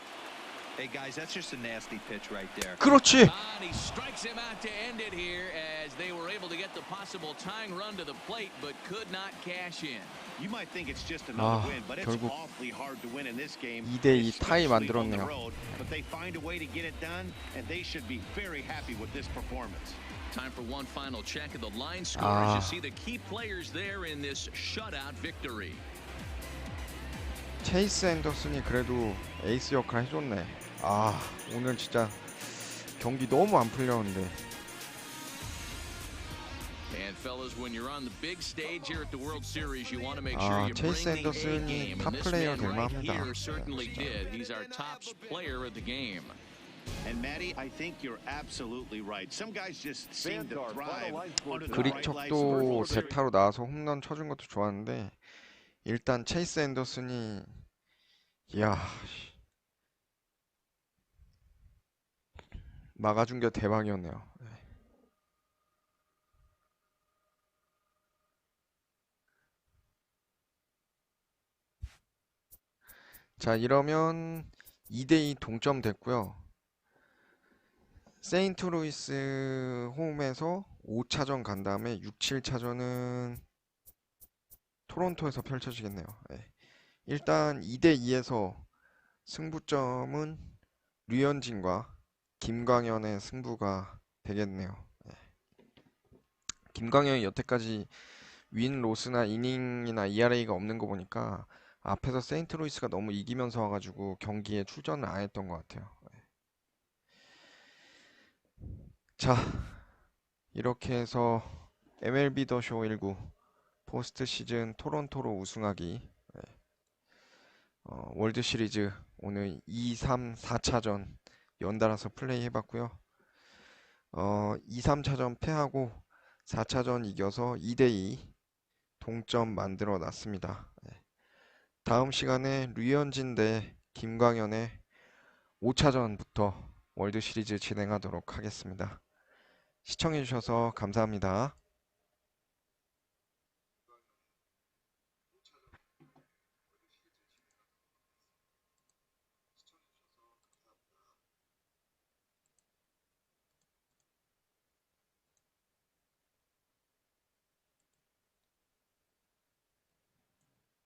Hey guys, that's just a nasty pitch right there. 그렇지. And he strikes him out to end it here as they were able to get the possible tying run to the plate but could not cash in. You might think it's just another win, but it's awfully hard to win in this game. 2대2 타이 만들었네요. But they find a way to get it done, and they should be very happy with this performance. Time for one final check of the line scores. You see the key players there in this shutout victory. 체이스 앤더슨이 그래도 에이스 역할 해줬네. 오늘 진짜 경기 너무 안 풀렸는데. And fellas, when you're on the big stage here at the World Series, you want to make sure you bring 체이스 the A 앤더슨이 game. 탑 And this 플레이어 man 될 right 만합니다. here certainly did. He's our top player of the game. And Matty, I think you're absolutely right. Some guys just seem to thrive under the 그릭 right lights. 척도 제타로 나와서 홈런 쳐준 것도 좋았는데 일단 체이스 앤더슨이 막아준 게 대박이었네요. 자, 이러면 2대2 동점 됐고요. 세인트루이스 홈에서 5차전 간 다음에 6, 7차전은 토론토에서 펼쳐지겠네요. 일단 2대2에서 승부점은 류현진과 김광현의 승부가 되겠네요. 김광현이 여태까지 윈, 로스나 이닝이나 ERA가 없는 거 보니까 앞에서 세인트루이스가 너무 이기면서 와가지고 경기에 출전을 안 했던 것 같아요. 자, 이렇게 해서 MLB 더 쇼 19 포스트시즌 토론토로 우승하기 월드시리즈 오늘 2, 3, 4차전 연달아서 플레이 해봤고요. 2, 3차전 패하고 4차전 이겨서 2대2 동점 만들어 놨습니다. 다음 시간에 류현진 대 김광현의 5차전부터 월드시리즈 진행하도록 하겠습니다. 시청해주셔서 감사합니다.